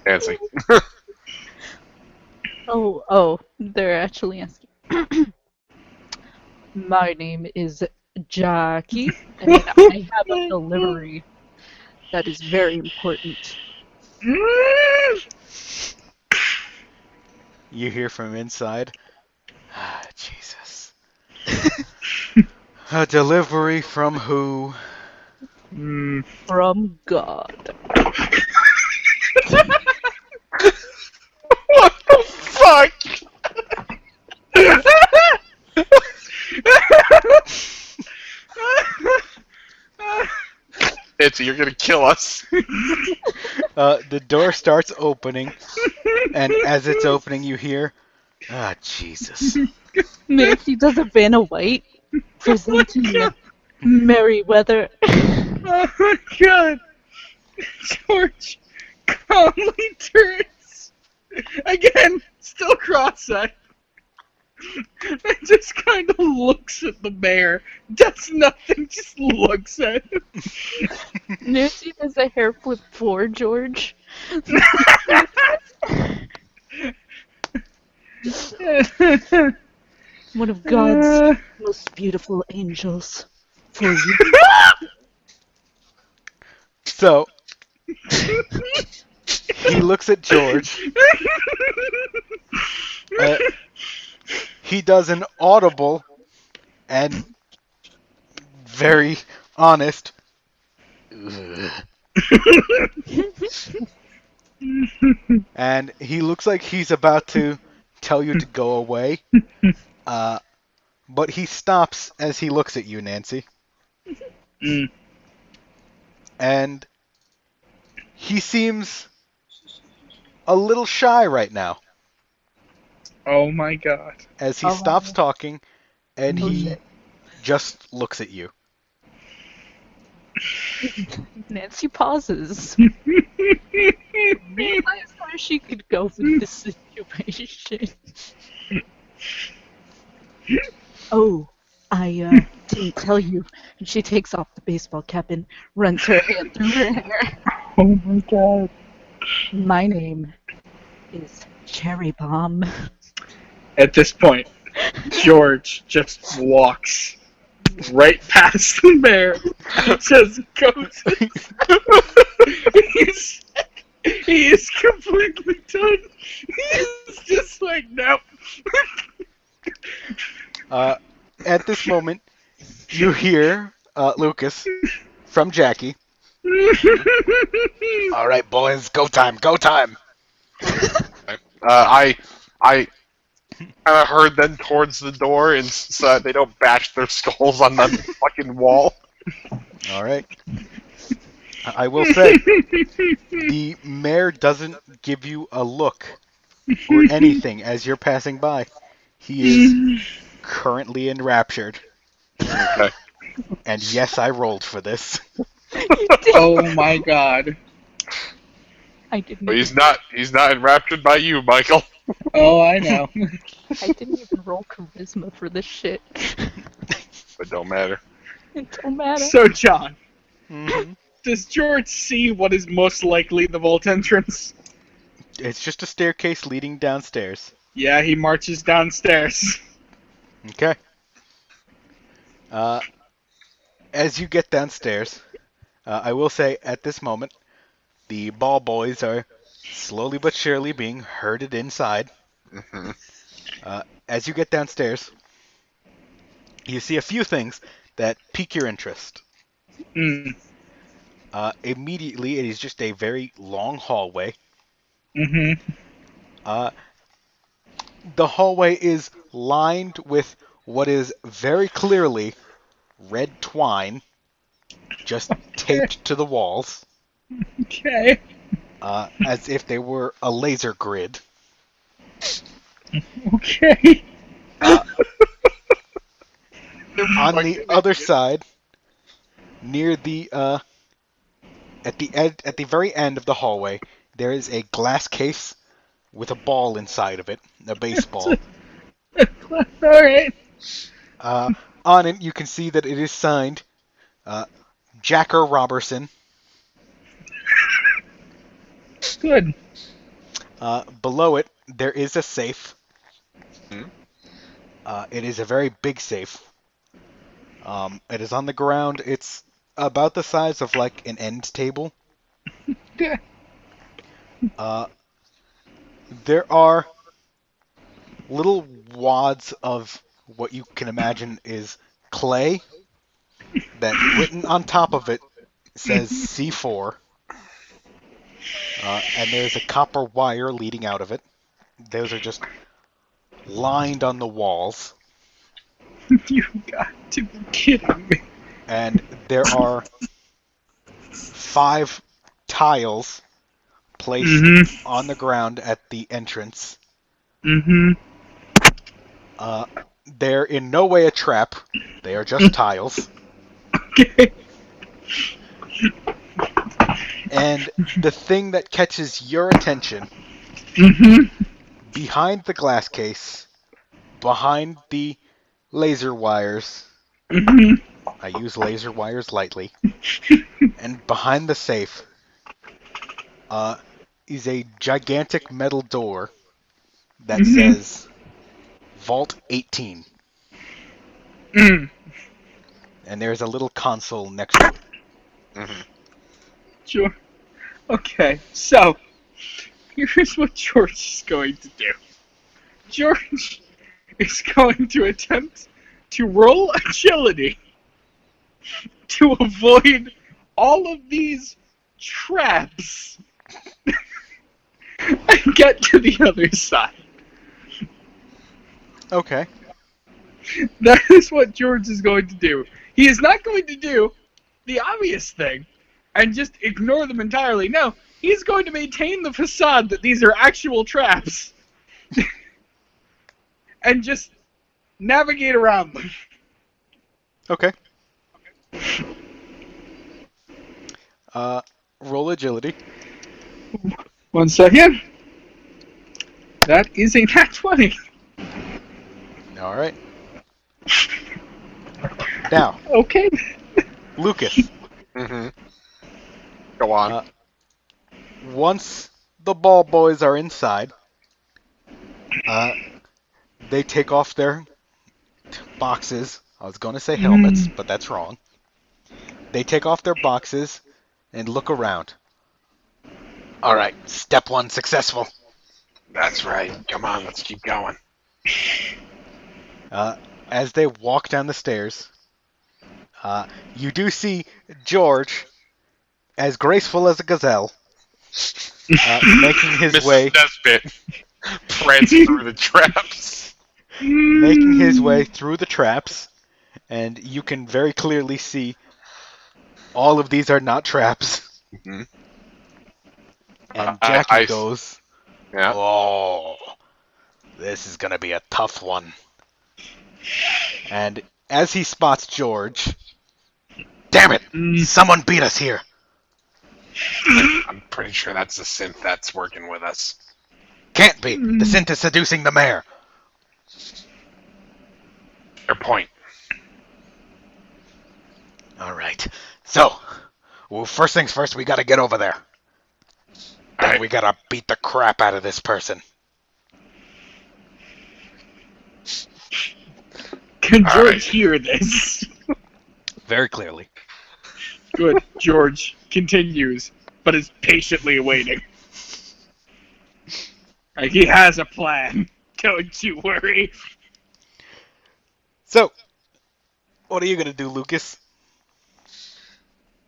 Speaker 2: Nancy.
Speaker 4: Oh, they're actually asking. My name is Jackie, and I have a delivery that is very important.
Speaker 1: You hear from inside, "Ah, Jesus. A delivery from who?"
Speaker 4: From God.
Speaker 2: What the fuck? Nancy, you're gonna kill us.
Speaker 1: The door starts opening, and as it's opening, you hear, "Ah, Jesus."
Speaker 4: Nancy does a Vanna White presenting Merryweather.
Speaker 3: Oh my god! George calmly turns again, still cross-eyed, and just kind of looks at the bear. Does nothing, just looks at him.
Speaker 4: Nancy does a hair flip for George. One of God's most beautiful angels for you.
Speaker 1: So, he looks at George. He does an audible and very honest. And he looks like he's about to tell you to go away. But he stops as he looks at you, Nancy.
Speaker 3: Mm.
Speaker 1: And he seems a little shy right now.
Speaker 3: Oh my god.
Speaker 1: As he
Speaker 4: Oh,
Speaker 1: stops
Speaker 4: wow.
Speaker 1: talking and
Speaker 4: Oh,
Speaker 1: he
Speaker 4: shit.
Speaker 1: just looks at you.
Speaker 4: Nancy pauses. Realize where she could go with this situation. Oh, I didn't tell you. And she takes off the baseball cap and runs her hand through her hair.
Speaker 3: Oh my god.
Speaker 4: My name is Cherry Bomb.
Speaker 3: At this point, George just walks right past the bear and just goes. He is completely done. He's just like, nope.
Speaker 1: At this moment, you hear Lucas from Jackie. All right, boys, go time, go time.
Speaker 2: I kind of heard them towards the door, and so that they don't bash their skulls on the fucking wall.
Speaker 1: All right. I will say, the mayor doesn't give you a look or anything as you're passing by. He is currently enraptured.
Speaker 2: Okay.
Speaker 1: And yes, I rolled for this.
Speaker 3: Oh my god.
Speaker 4: I didn't.
Speaker 2: But he's not enraptured by you, Michael.
Speaker 3: Oh, I know.
Speaker 4: I didn't even roll charisma for this shit.
Speaker 2: But don't matter.
Speaker 4: It don't matter.
Speaker 3: So, John,
Speaker 1: Mm-hmm.
Speaker 3: does George see what is most likely the vault entrance?
Speaker 1: It's just a staircase leading downstairs.
Speaker 3: Yeah, he marches downstairs.
Speaker 1: Okay. As you get downstairs, I will say at this moment, the ball boys are slowly but surely being herded inside.
Speaker 2: Mm-hmm.
Speaker 1: As you get downstairs, you see a few things that pique your interest.
Speaker 3: Mm.
Speaker 1: Immediately, it is just a very long hallway.
Speaker 3: Mm-hmm.
Speaker 1: The hallway is lined with what is very clearly red twine, just taped to the walls,
Speaker 3: Okay.
Speaker 1: as if they were a laser grid.
Speaker 3: Okay.
Speaker 1: On the other side, near the at the very end of the hallway, there is a glass case with a ball inside of it, a baseball.
Speaker 3: Alright.
Speaker 1: On it, you can see that it is signed Jacker Robertson.
Speaker 3: Good.
Speaker 1: Below it, there is a safe.
Speaker 2: Hmm?
Speaker 1: It is a very big safe. It is on the ground. It's about the size of like an end table.
Speaker 3: Yeah.
Speaker 1: There are little wads of what you can imagine is clay that written on top of it says C4. And there's a copper wire leading out of it. Those are just lined on the walls.
Speaker 3: You got to be kidding me.
Speaker 1: And there are 5 tiles placed
Speaker 3: Mm-hmm.
Speaker 1: on the ground at the entrance.
Speaker 3: Mm-hmm.
Speaker 1: They're in no way a trap. They are just tiles.
Speaker 3: Okay.
Speaker 1: And the thing that catches your attention,
Speaker 3: Mm-hmm.
Speaker 1: behind the glass case, behind the laser wires,
Speaker 3: Mm-hmm.
Speaker 1: I use laser wires lightly, and behind the safe, is a gigantic metal door that
Speaker 3: Mm-hmm.
Speaker 1: says Vault 18.
Speaker 3: Mm.
Speaker 1: And there's a little console next to it.
Speaker 2: Mm-hmm.
Speaker 3: Sure. Okay. So here's what George is going to do. George is going to attempt to roll agility to avoid all of these traps and get to the other side.
Speaker 1: Okay.
Speaker 3: That is what George is going to do. He is not going to do the obvious thing and just ignore them entirely. No, he's going to maintain the facade that these are actual traps and just navigate around them.
Speaker 1: Okay. Roll agility.
Speaker 3: 1 second. That is a nat 20.
Speaker 1: All right. Now,
Speaker 3: Okay.
Speaker 1: Lucas.
Speaker 2: Mm-hmm. Go on.
Speaker 1: Once the ball boys are inside, they take off their boxes. I was going to say helmets, but that's wrong. They take off their boxes and look around. All right, step 1 successful.
Speaker 2: That's right. Come on, let's keep going.
Speaker 1: As they walk down the stairs, you do see George, as graceful as a gazelle, making his
Speaker 2: Mrs.
Speaker 1: way
Speaker 2: Nesbit prancing through the traps.
Speaker 1: making his way through the traps, and you can very clearly see all of these are not traps.
Speaker 2: Mm-hmm.
Speaker 1: And Jackie goes,
Speaker 2: Yeah.
Speaker 1: "Oh, this is gonna be a tough one." And as he spots George, "Damn it! Someone beat us here."
Speaker 2: I'm pretty sure that's the synth that's working with us.
Speaker 1: Can't be. The synth is seducing the mayor.
Speaker 2: Fair point.
Speaker 1: All right. So, well, first things first, we gotta get over there. Then
Speaker 2: Alright.
Speaker 1: we gotta beat the crap out of this person.
Speaker 3: Can George
Speaker 2: Alright.
Speaker 3: hear this?
Speaker 1: Very clearly.
Speaker 3: Good. George continues, but is patiently waiting. Like he has a plan. Don't you worry.
Speaker 1: So, what are you gonna do, Lucas?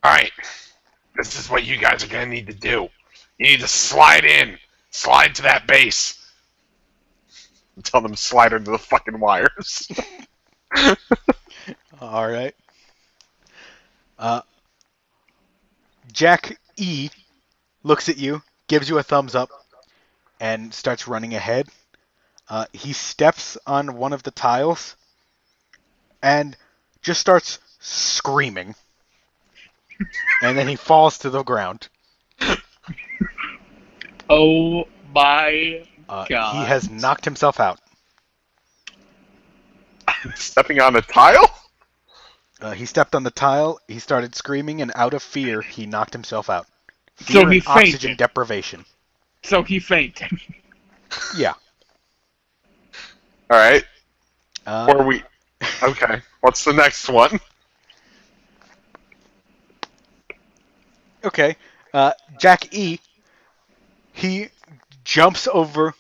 Speaker 2: Alright. This is what you guys are gonna need to do. You need to slide in. Slide to that base. Tell them to slide into the fucking wires.
Speaker 1: All right. Jack E looks at you, gives you a thumbs up, and starts running ahead. He steps on one of the tiles and just starts screaming. And then he falls to the ground.
Speaker 3: Oh my god.
Speaker 1: He has knocked himself out.
Speaker 2: Stepping on a tile?
Speaker 1: He stepped on the tile, he started screaming, and out of fear, he knocked himself out.
Speaker 3: So
Speaker 1: Fear
Speaker 3: he
Speaker 1: and oxygen
Speaker 3: fainted.
Speaker 1: deprivation.
Speaker 3: So he fainted.
Speaker 1: Yeah.
Speaker 2: Alright.
Speaker 1: Uh,
Speaker 2: Or we... Okay. What's the next one?
Speaker 1: Okay. Jack E, he jumps over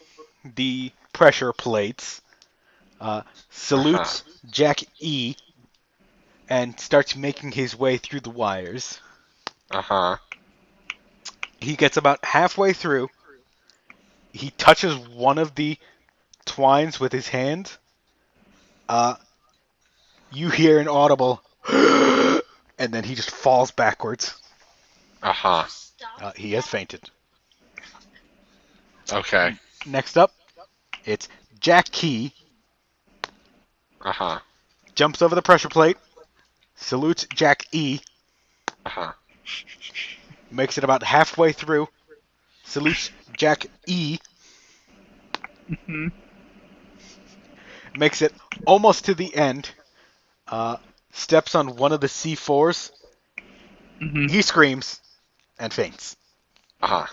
Speaker 1: the pressure plates, salutes Jack E, and starts making his way through the wires.
Speaker 2: Uh-huh.
Speaker 1: He gets about halfway through. He touches one of the twines with his hand. You hear an audible, and then he just falls backwards.
Speaker 2: Uh-huh.
Speaker 1: He has fainted.
Speaker 2: Okay.
Speaker 1: Next up, it's Jack Key.
Speaker 2: Uh-huh.
Speaker 1: Jumps over the pressure plate, salutes Jack E,
Speaker 2: Uh-huh.
Speaker 1: makes it about halfway through, salutes Jack E,
Speaker 3: Mm-hmm.
Speaker 1: makes it almost to the end, uh, steps on one of the C4s,
Speaker 3: Mm-hmm.
Speaker 1: he screams, and faints.
Speaker 2: Uh-huh.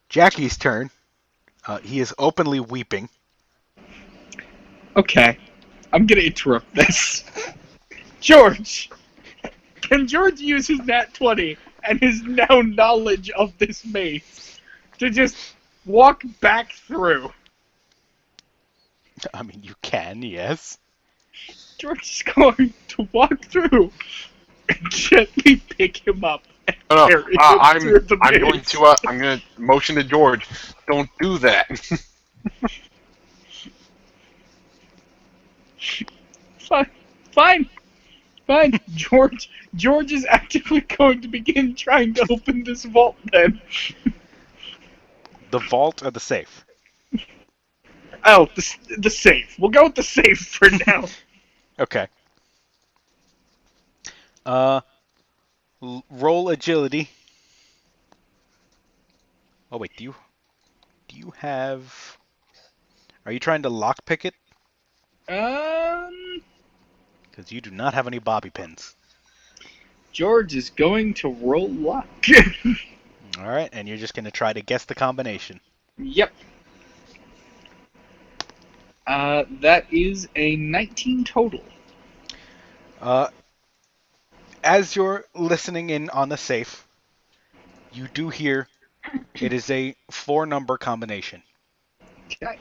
Speaker 1: Jackie's turn. He is openly weeping.
Speaker 3: Okay. I'm gonna interrupt this. George! Can George use his nat 20 and his now knowledge of this maze to just walk back through?
Speaker 1: I mean, you can, yes.
Speaker 3: George is going to walk through and gently pick him up and
Speaker 2: No, no.
Speaker 3: carry him through the maze.
Speaker 2: I'm going to motion to George. Don't do that.
Speaker 3: Fine. George is actively going to begin trying to open this vault then.
Speaker 1: The vault or the safe?
Speaker 3: Oh, the safe. We'll go with the safe for now.
Speaker 1: Okay. Roll agility. Oh wait, do you have? Are you trying to lockpick it?
Speaker 3: Um,
Speaker 1: Because you do not have any bobby pins.
Speaker 3: George is going to roll luck.
Speaker 1: All right, and you're just going to try to guess the combination.
Speaker 3: Yep. That is a 19 total.
Speaker 1: As you're listening in on the safe, you do hear it is a 4-number combination.
Speaker 3: Okay.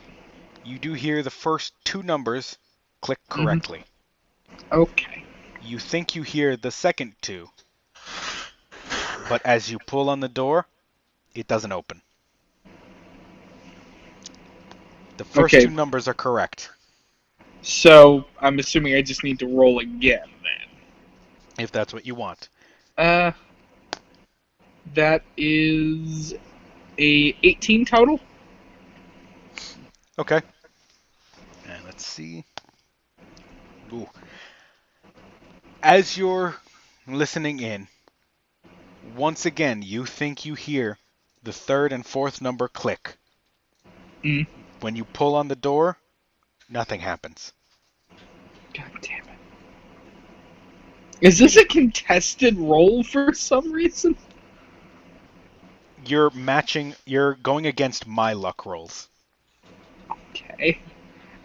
Speaker 1: You do hear the first 2 numbers click correctly.
Speaker 3: Okay.
Speaker 1: You think you hear the second 2, but as you pull on the door, it doesn't open. The first
Speaker 3: Okay.
Speaker 1: 2 numbers are correct.
Speaker 3: So, I'm assuming I just need to roll again then.
Speaker 1: If that's what you want.
Speaker 3: That is a 18 total.
Speaker 1: Okay. And let's see. Ooh. As you're listening in, once again, you think you hear the 3rd and 4th number click.
Speaker 3: Mm.
Speaker 1: When you pull on the door, nothing happens.
Speaker 3: God damn it. Is this a contested roll for some reason?
Speaker 1: You're going against my luck rolls.
Speaker 3: Okay.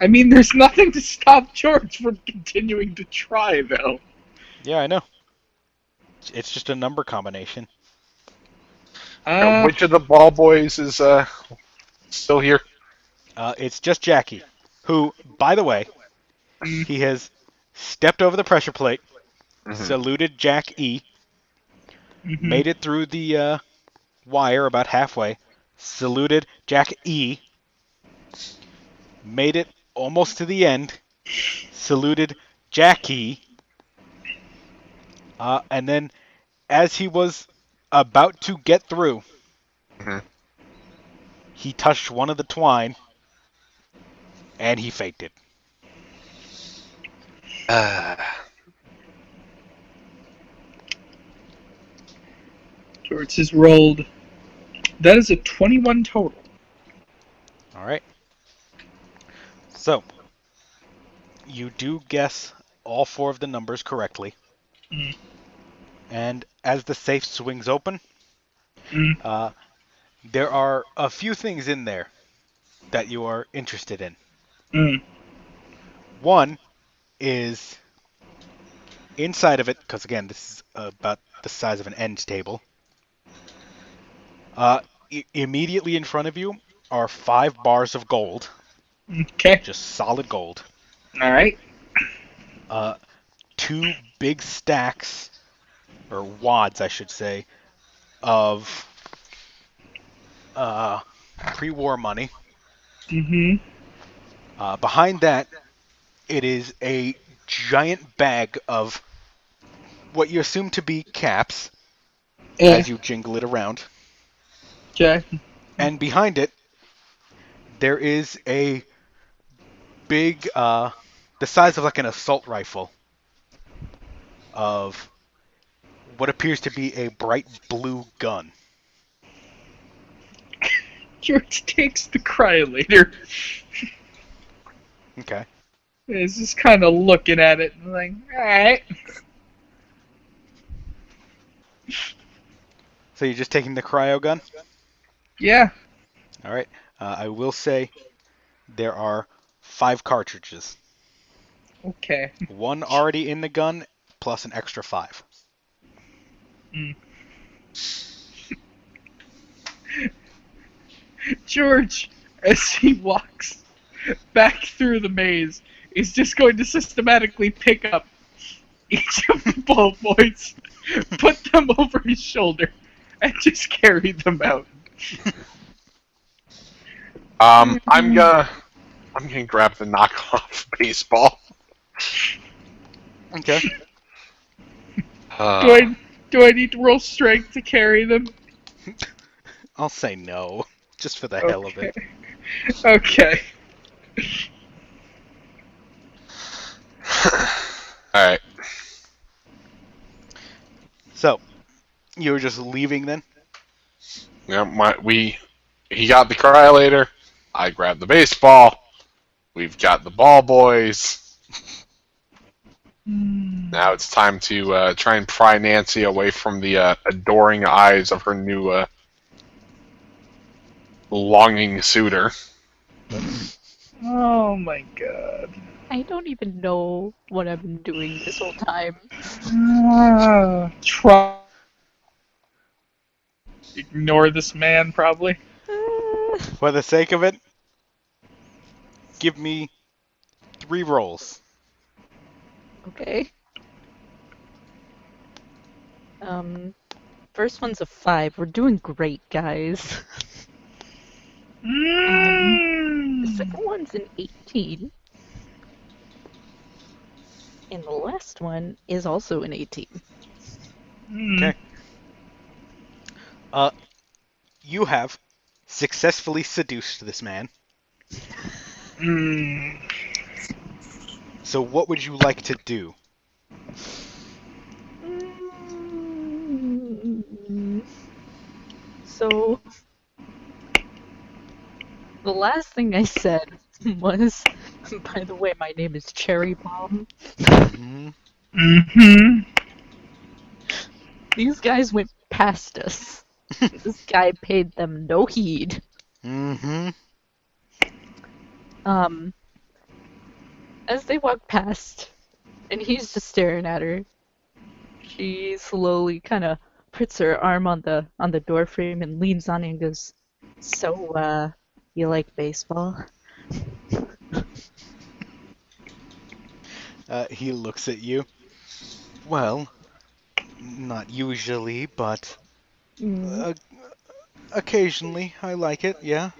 Speaker 3: I mean, there's nothing to stop George from continuing to try, though.
Speaker 1: Yeah, I know. It's just a number combination.
Speaker 2: Which of the ball boys is still here?
Speaker 1: It's just Jackie, who, by the way, he has stepped over the pressure plate, saluted Jack E, made it through the wire about halfway, saluted Jack E, made it almost to the end, saluted Jackie, and then as he was about to get through, he touched one of the twine, and he faked it.
Speaker 3: George has rolled. That is a 21 total.
Speaker 1: All right. So, you do guess all 4 of the numbers correctly. And as the safe swings open, there are a few things in there that you are interested in. One is inside of it, because again, this is about the size of an end table. Immediately in front of you are 5 bars of gold.
Speaker 3: Okay.
Speaker 1: Just solid gold.
Speaker 3: Alright.
Speaker 1: 2 big stacks, or wads, I should say, of pre-war money. Behind that, it is a giant bag of what you assume to be caps
Speaker 3: Yeah.
Speaker 1: as you jingle it around.
Speaker 3: Okay.
Speaker 1: And behind it, there is a big, the size of like an assault rifle of what appears to be a bright blue gun.
Speaker 3: George takes the cryolator.
Speaker 1: Okay.
Speaker 3: He's just kind of looking at it and like, alright.
Speaker 1: So you're just taking the cryo gun?
Speaker 3: Yeah.
Speaker 1: All right. I will say there are 5 cartridges.
Speaker 3: Okay.
Speaker 1: 1 already in the gun, plus an extra 5.
Speaker 3: George, as he walks back through the maze, is just going to systematically pick up each of the ball boys, put them over his shoulder, and just carry them out.
Speaker 2: I'm gonna grab the knockoff baseball.
Speaker 1: Okay.
Speaker 3: Do I need to roll strength to carry them?
Speaker 1: I'll say no, just for the hell of
Speaker 3: Okay.
Speaker 1: it.
Speaker 3: Okay.
Speaker 2: All right.
Speaker 1: So, you were just leaving then?
Speaker 2: Yeah, he got the cryolator. I grabbed the baseball. We've got the ball boys. Now it's time to try and pry Nancy away from the adoring eyes of her new longing suitor.
Speaker 3: Oh my god.
Speaker 4: I don't even know what I've been doing this whole time.
Speaker 3: Try. Ignore this man, probably.
Speaker 1: For the sake of it, give me 3 rolls.
Speaker 4: Okay. First one's a 5. We're doing great, guys. The second one's an 18. And the last one is also an 18.
Speaker 1: Okay. You have successfully seduced this man. So what would you like to do?
Speaker 4: So, the last thing I said was, by the way, my name is Cherry Bomb.
Speaker 1: Mm-hmm.
Speaker 4: These guys went past us. This guy paid them no heed.
Speaker 1: Mm-hmm.
Speaker 4: As they walk past, and he's just staring at her, she slowly kind of puts her arm on the door frame and leans on it and goes, "So, you like baseball?"
Speaker 1: He looks at you. Well, not usually, but occasionally I like it, yeah.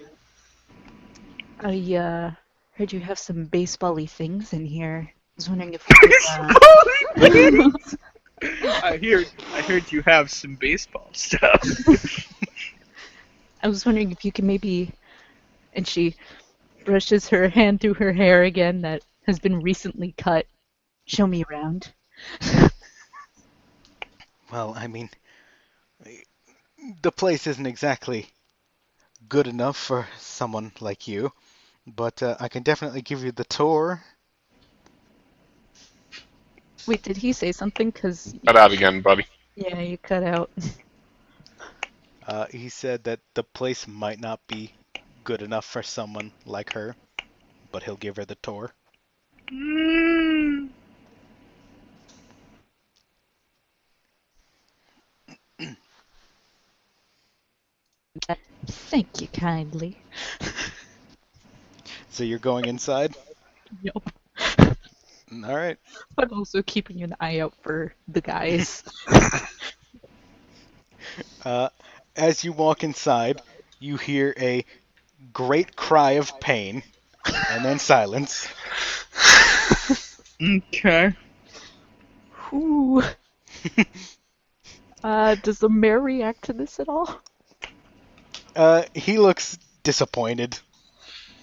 Speaker 4: I heard you have some baseball-y things in here. I was wondering if we could,
Speaker 3: I heard you have some baseball stuff.
Speaker 4: I was wondering if you could maybe... And she brushes her hand through her hair again that has been recently cut. Show me around.
Speaker 1: Well, I mean, the place isn't exactly good enough for someone like you, but I can definitely give you the tour.
Speaker 4: Wait, did he say something? Because...
Speaker 2: Cut out again, buddy.
Speaker 4: Yeah, you cut out.
Speaker 1: He said that the place might not be good enough for someone like her, but he'll give her the tour.
Speaker 4: Thank you kindly.
Speaker 1: So you're going inside?
Speaker 4: Yup.
Speaker 1: All right.
Speaker 4: But also keeping an eye out for the guys.
Speaker 1: As you walk inside, you hear a great cry of pain, and then silence.
Speaker 3: Okay.
Speaker 4: Whew. Does the mayor react to this at all?
Speaker 1: He looks disappointed,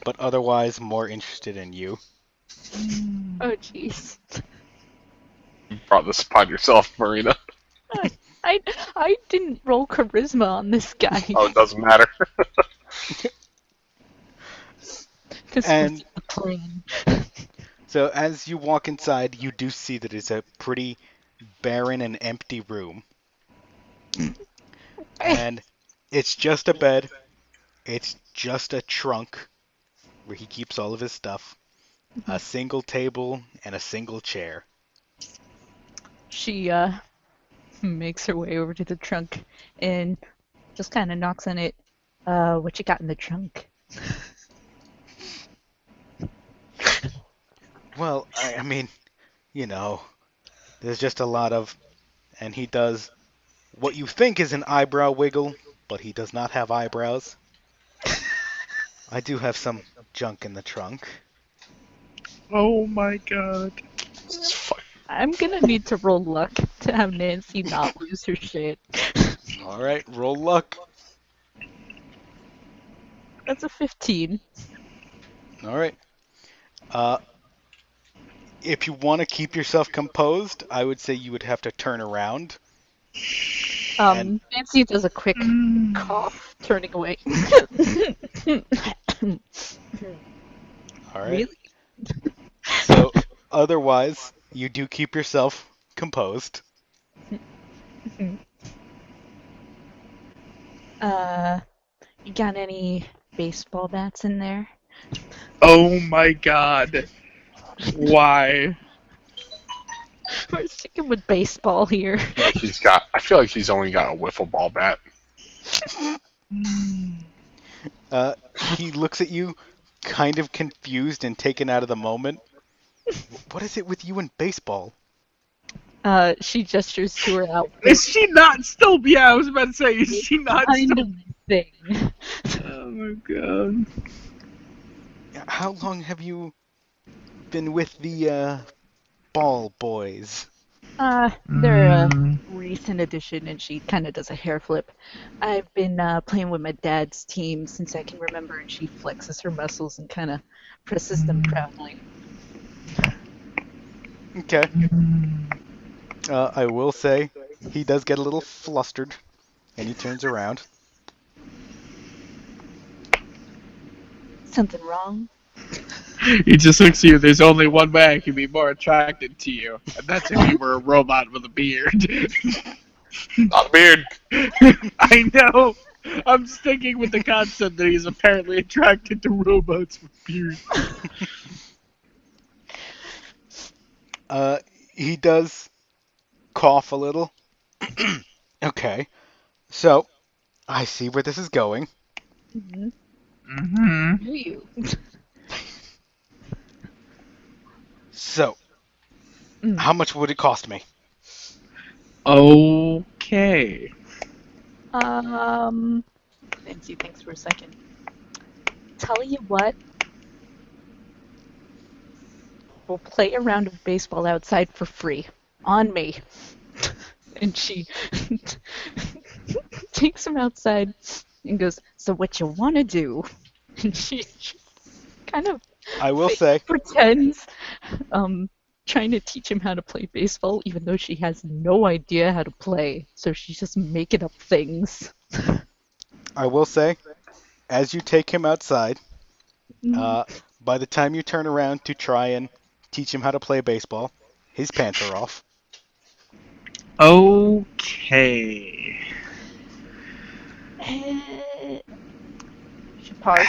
Speaker 1: but otherwise more interested in you.
Speaker 4: Oh, jeez.
Speaker 2: You brought this upon yourself, Marina.
Speaker 4: I I didn't roll charisma on this guy.
Speaker 2: Oh, it doesn't matter.
Speaker 4: This
Speaker 1: And
Speaker 4: was the plan.
Speaker 1: so as you walk inside, you do see that it's a pretty barren and empty room. And it's just a bed, it's just a trunk where he keeps all of his stuff, a single table, and a single chair.
Speaker 4: She makes her way over to the trunk and just kind of knocks on it. What you got in the trunk?
Speaker 1: Well, I mean, there's just a lot of. And he does what you think is an eyebrow wiggle, but he does not have eyebrows. I do have some junk in the trunk.
Speaker 3: Oh my god.
Speaker 2: It's fuck.
Speaker 4: I'm gonna need to roll luck to have Nancy not lose her shit.
Speaker 1: Alright, roll luck.
Speaker 4: That's a 15.
Speaker 1: Alright. If you want to keep yourself composed, I would say you would have to turn around. And-
Speaker 4: Nancy does a quick cough, turning away.
Speaker 1: Alright.
Speaker 4: Really?
Speaker 1: So, otherwise, you do keep yourself composed.
Speaker 4: You got any baseball bats in there?
Speaker 3: Oh my god. Why?
Speaker 4: We're sticking with baseball here.
Speaker 2: I feel like she's only got a wiffle ball bat.
Speaker 1: He looks at you, kind of confused and taken out of the moment. What is it with you and baseball?
Speaker 4: She gestures to her outfit.
Speaker 3: Is she not still? Yeah, I was about to say, is she not
Speaker 4: Kind
Speaker 3: still?
Speaker 4: of thing.
Speaker 3: Oh my god.
Speaker 1: How long have you been with the ball boys?
Speaker 4: They're a recent addition, and she kind of does a hair flip. I've been playing with my dad's team since I can remember, and she flexes her muscles and kind of presses them proudly.
Speaker 1: Okay. I will say, he does get a little flustered, and he turns around.
Speaker 4: Something wrong?
Speaker 3: He just looks at you. There's only one way I can be more attracted to you, and that's if you were a robot with a beard.
Speaker 2: Not a beard.
Speaker 3: I know. I'm sticking with the concept that he's apparently attracted to robots with beards.
Speaker 1: He does cough a little. Okay. So, I see where this is going.
Speaker 4: Mm-hmm.
Speaker 3: Mm-hmm.
Speaker 4: Do you?
Speaker 1: So,
Speaker 4: Mm.
Speaker 1: how much would it cost me?
Speaker 3: Okay.
Speaker 4: Nancy thinks for a second. Tell you what. We'll play a round of baseball outside for free. On me. And she takes him outside and goes, so what you want to do? And she kind of
Speaker 1: I will say,
Speaker 4: pretends trying to teach him how to play baseball, even though she has no idea how to play. So she's just making up things.
Speaker 1: as you take him outside, by the time you turn around to try and teach him how to play baseball, his pants are off.
Speaker 3: Okay.
Speaker 4: She pauses.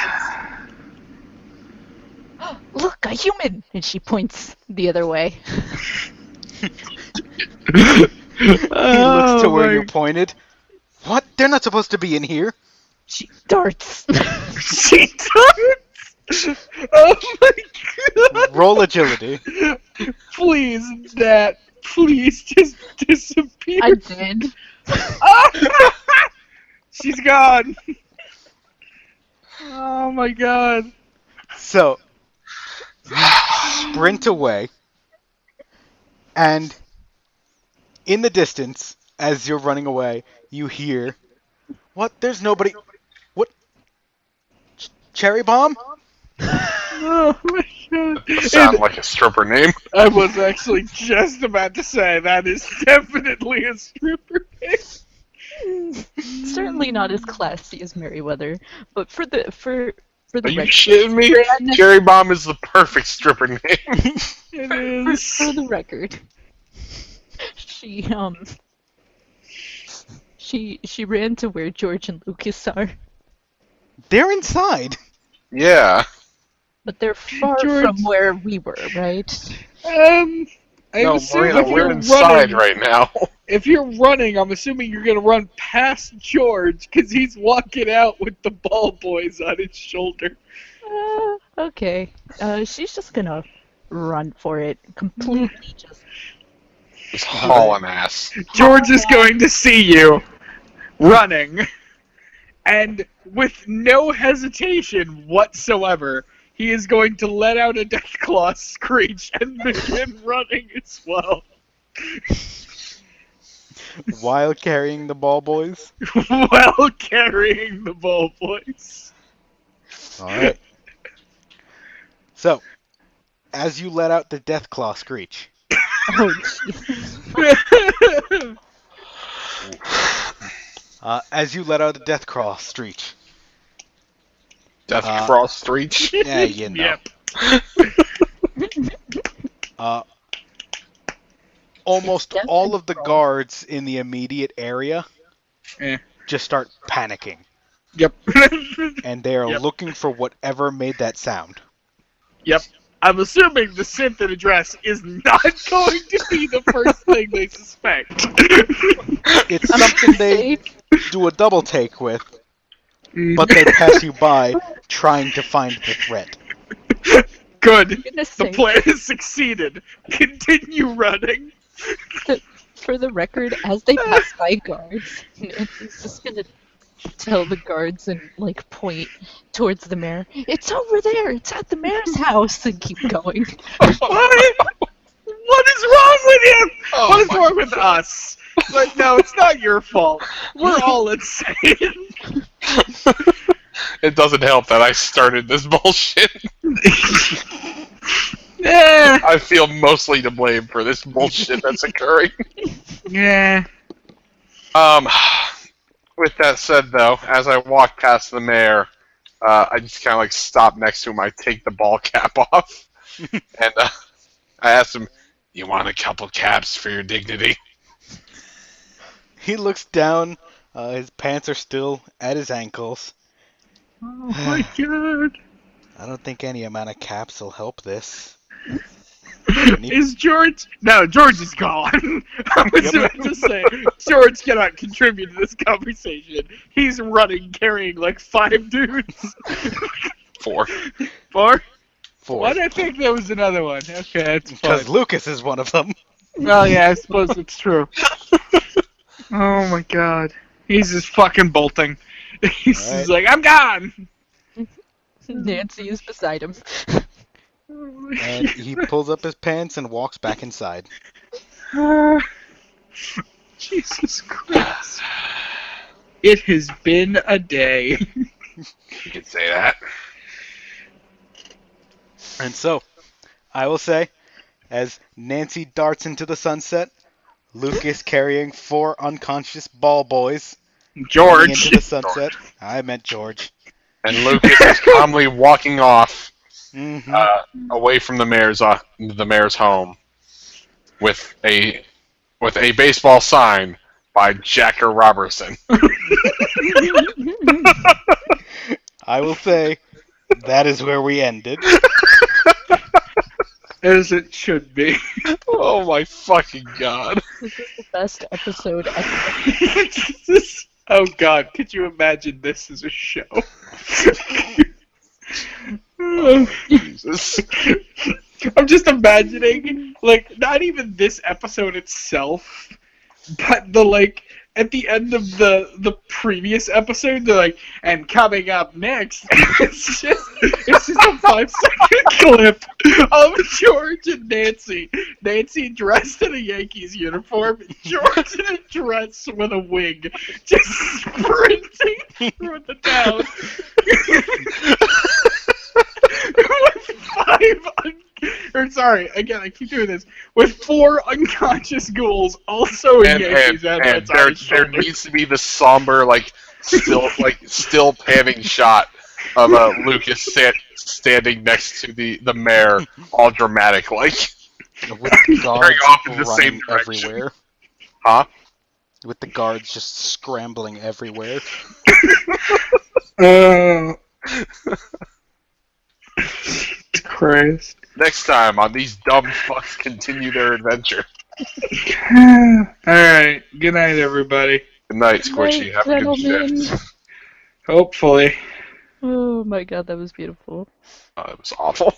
Speaker 4: Look, a human! And she points the other way.
Speaker 1: He looks to where you're pointed. What? They're not supposed to be in here.
Speaker 4: She darts.
Speaker 3: She does. Oh my god.
Speaker 1: Roll agility.
Speaker 3: Please, Nat. Please just disappear.
Speaker 4: I did.
Speaker 3: She's gone. Oh my god.
Speaker 1: So, you sprint away, and In the distance, as you're running away, you hear, "What? There's nobody. What? Cherry Bomb?"
Speaker 3: Oh my god.
Speaker 2: Sound like a stripper name.
Speaker 3: I was actually just about to say that is definitely a stripper name.
Speaker 4: Certainly not as classy as Merryweather, but for the
Speaker 2: Are you
Speaker 4: record,
Speaker 2: shitting me? Cherry Bomb is the perfect stripper name.
Speaker 3: It
Speaker 4: for
Speaker 3: is.
Speaker 4: the record, she ran to where George and Lucas are,
Speaker 1: They're inside.
Speaker 2: Yeah.
Speaker 4: but they're far
Speaker 3: George-
Speaker 4: from where we were, right?
Speaker 3: I
Speaker 2: No,
Speaker 3: assume
Speaker 2: Marina,
Speaker 3: if
Speaker 2: we're
Speaker 3: you're
Speaker 2: inside
Speaker 3: running,
Speaker 2: right now.
Speaker 3: if you're running, I'm assuming you're gonna run past George because he's walking out with the ball boys on his shoulder.
Speaker 4: Okay. She's just gonna run for it completely.
Speaker 2: Just hauling ass.
Speaker 3: George is going to see you running, and with no hesitation whatsoever, he is going to let out a Deathclaw screech and begin running as well.
Speaker 1: While carrying the ball boys.
Speaker 3: While carrying the ball boys.
Speaker 1: Alright. So, as you let out the Deathclaw screech,
Speaker 4: Oh, Jesus.
Speaker 1: as you let out the Deathclaw screech,
Speaker 2: Death Cross Street.
Speaker 1: yeah, you know.
Speaker 3: Yep.
Speaker 1: Almost
Speaker 4: It's
Speaker 1: all of the
Speaker 4: Death
Speaker 1: guards in the immediate area
Speaker 3: Eh.
Speaker 1: just start panicking,
Speaker 3: Yep.
Speaker 1: and they are
Speaker 3: Yep.
Speaker 1: looking for whatever made that sound.
Speaker 3: Yep. I'm assuming the synth address is not going to be the first thing they suspect.
Speaker 1: It's something they do a double take with,
Speaker 3: Mm.
Speaker 1: but they pass you by trying to find the threat.
Speaker 3: Good.
Speaker 4: Goodness
Speaker 3: The
Speaker 4: sake.
Speaker 3: plan has succeeded. Continue running.
Speaker 4: For the record, as they pass by guards, Nancy's just gonna tell the guards and like point towards the mayor. It's over there. It's at the mayor's house, and keep going.
Speaker 3: What? What is wrong with you?
Speaker 2: Oh
Speaker 3: What is
Speaker 2: my
Speaker 3: wrong with us? Like, no, it's not your fault. We're all insane.
Speaker 2: It doesn't help that I started this bullshit.
Speaker 3: Yeah.
Speaker 2: I feel mostly to blame for this bullshit that's occurring.
Speaker 3: Yeah.
Speaker 2: With that said, though, as I walk past the mayor, I just kind of like stop next to him. I take the ball cap off, and I ask him, "You want a couple caps for your dignity?"
Speaker 1: He looks down, his pants are still at his ankles.
Speaker 3: Oh my god.
Speaker 1: I don't think any amount of caps will help this.
Speaker 3: Is George? No, George is gone. I was about to say, George cannot contribute to this conversation. He's running, carrying like 5 dudes.
Speaker 2: 4.
Speaker 3: 4?
Speaker 1: Four.
Speaker 3: Why did I think there was another one? Okay, that's fine.
Speaker 1: Because Lucas is one of them.
Speaker 3: Well, yeah, I suppose it's true. Oh my god. He's just fucking bolting. He's
Speaker 1: Alright.
Speaker 3: just like, I'm gone!
Speaker 4: Nancy is beside him.
Speaker 1: And he pulls up his pants and walks back inside.
Speaker 3: Jesus Christ. It has been a day.
Speaker 2: You could say that.
Speaker 1: And so, I will say, as Nancy darts into the sunset, Lucas carrying 4 unconscious ball boys running
Speaker 3: George.
Speaker 1: into the sunset. I meant George.
Speaker 2: And Lucas is calmly walking off
Speaker 1: Mm-hmm.
Speaker 2: away from the mayor's home with a baseball sign by Jacker Robertson.
Speaker 1: I will say, that is where we ended.
Speaker 3: As it should be.
Speaker 2: Oh my fucking god.
Speaker 4: This is the best episode ever.
Speaker 3: Oh god, could you imagine this as a show?
Speaker 2: Jesus.
Speaker 3: I'm just imagining, like, not even this episode itself, but the at the end of the previous episode, they're like, and coming up next, it's just a 5-second clip of George and Nancy. Nancy dressed in a Yankees uniform, George in a dress with a wig, just sprinting through the town. I keep doing this. With 4 unconscious ghouls also in Yankees headlights on his
Speaker 2: there
Speaker 3: shoulders.
Speaker 2: needs to be the somber, still panning shot of Lucas standing next to the mayor, all dramatic, like
Speaker 1: With guards
Speaker 2: off in the same
Speaker 1: running
Speaker 2: direction.
Speaker 1: everywhere.
Speaker 2: Huh?
Speaker 1: With the guards just scrambling everywhere.
Speaker 3: Christ.
Speaker 2: Next time on these dumb fucks continue their adventure.
Speaker 3: Alright, good night, everybody.
Speaker 2: Good night, Squishy. Have a good
Speaker 4: Gentlemen.
Speaker 2: shift.
Speaker 3: Hopefully.
Speaker 4: Oh my god, that was beautiful.
Speaker 2: It was awful.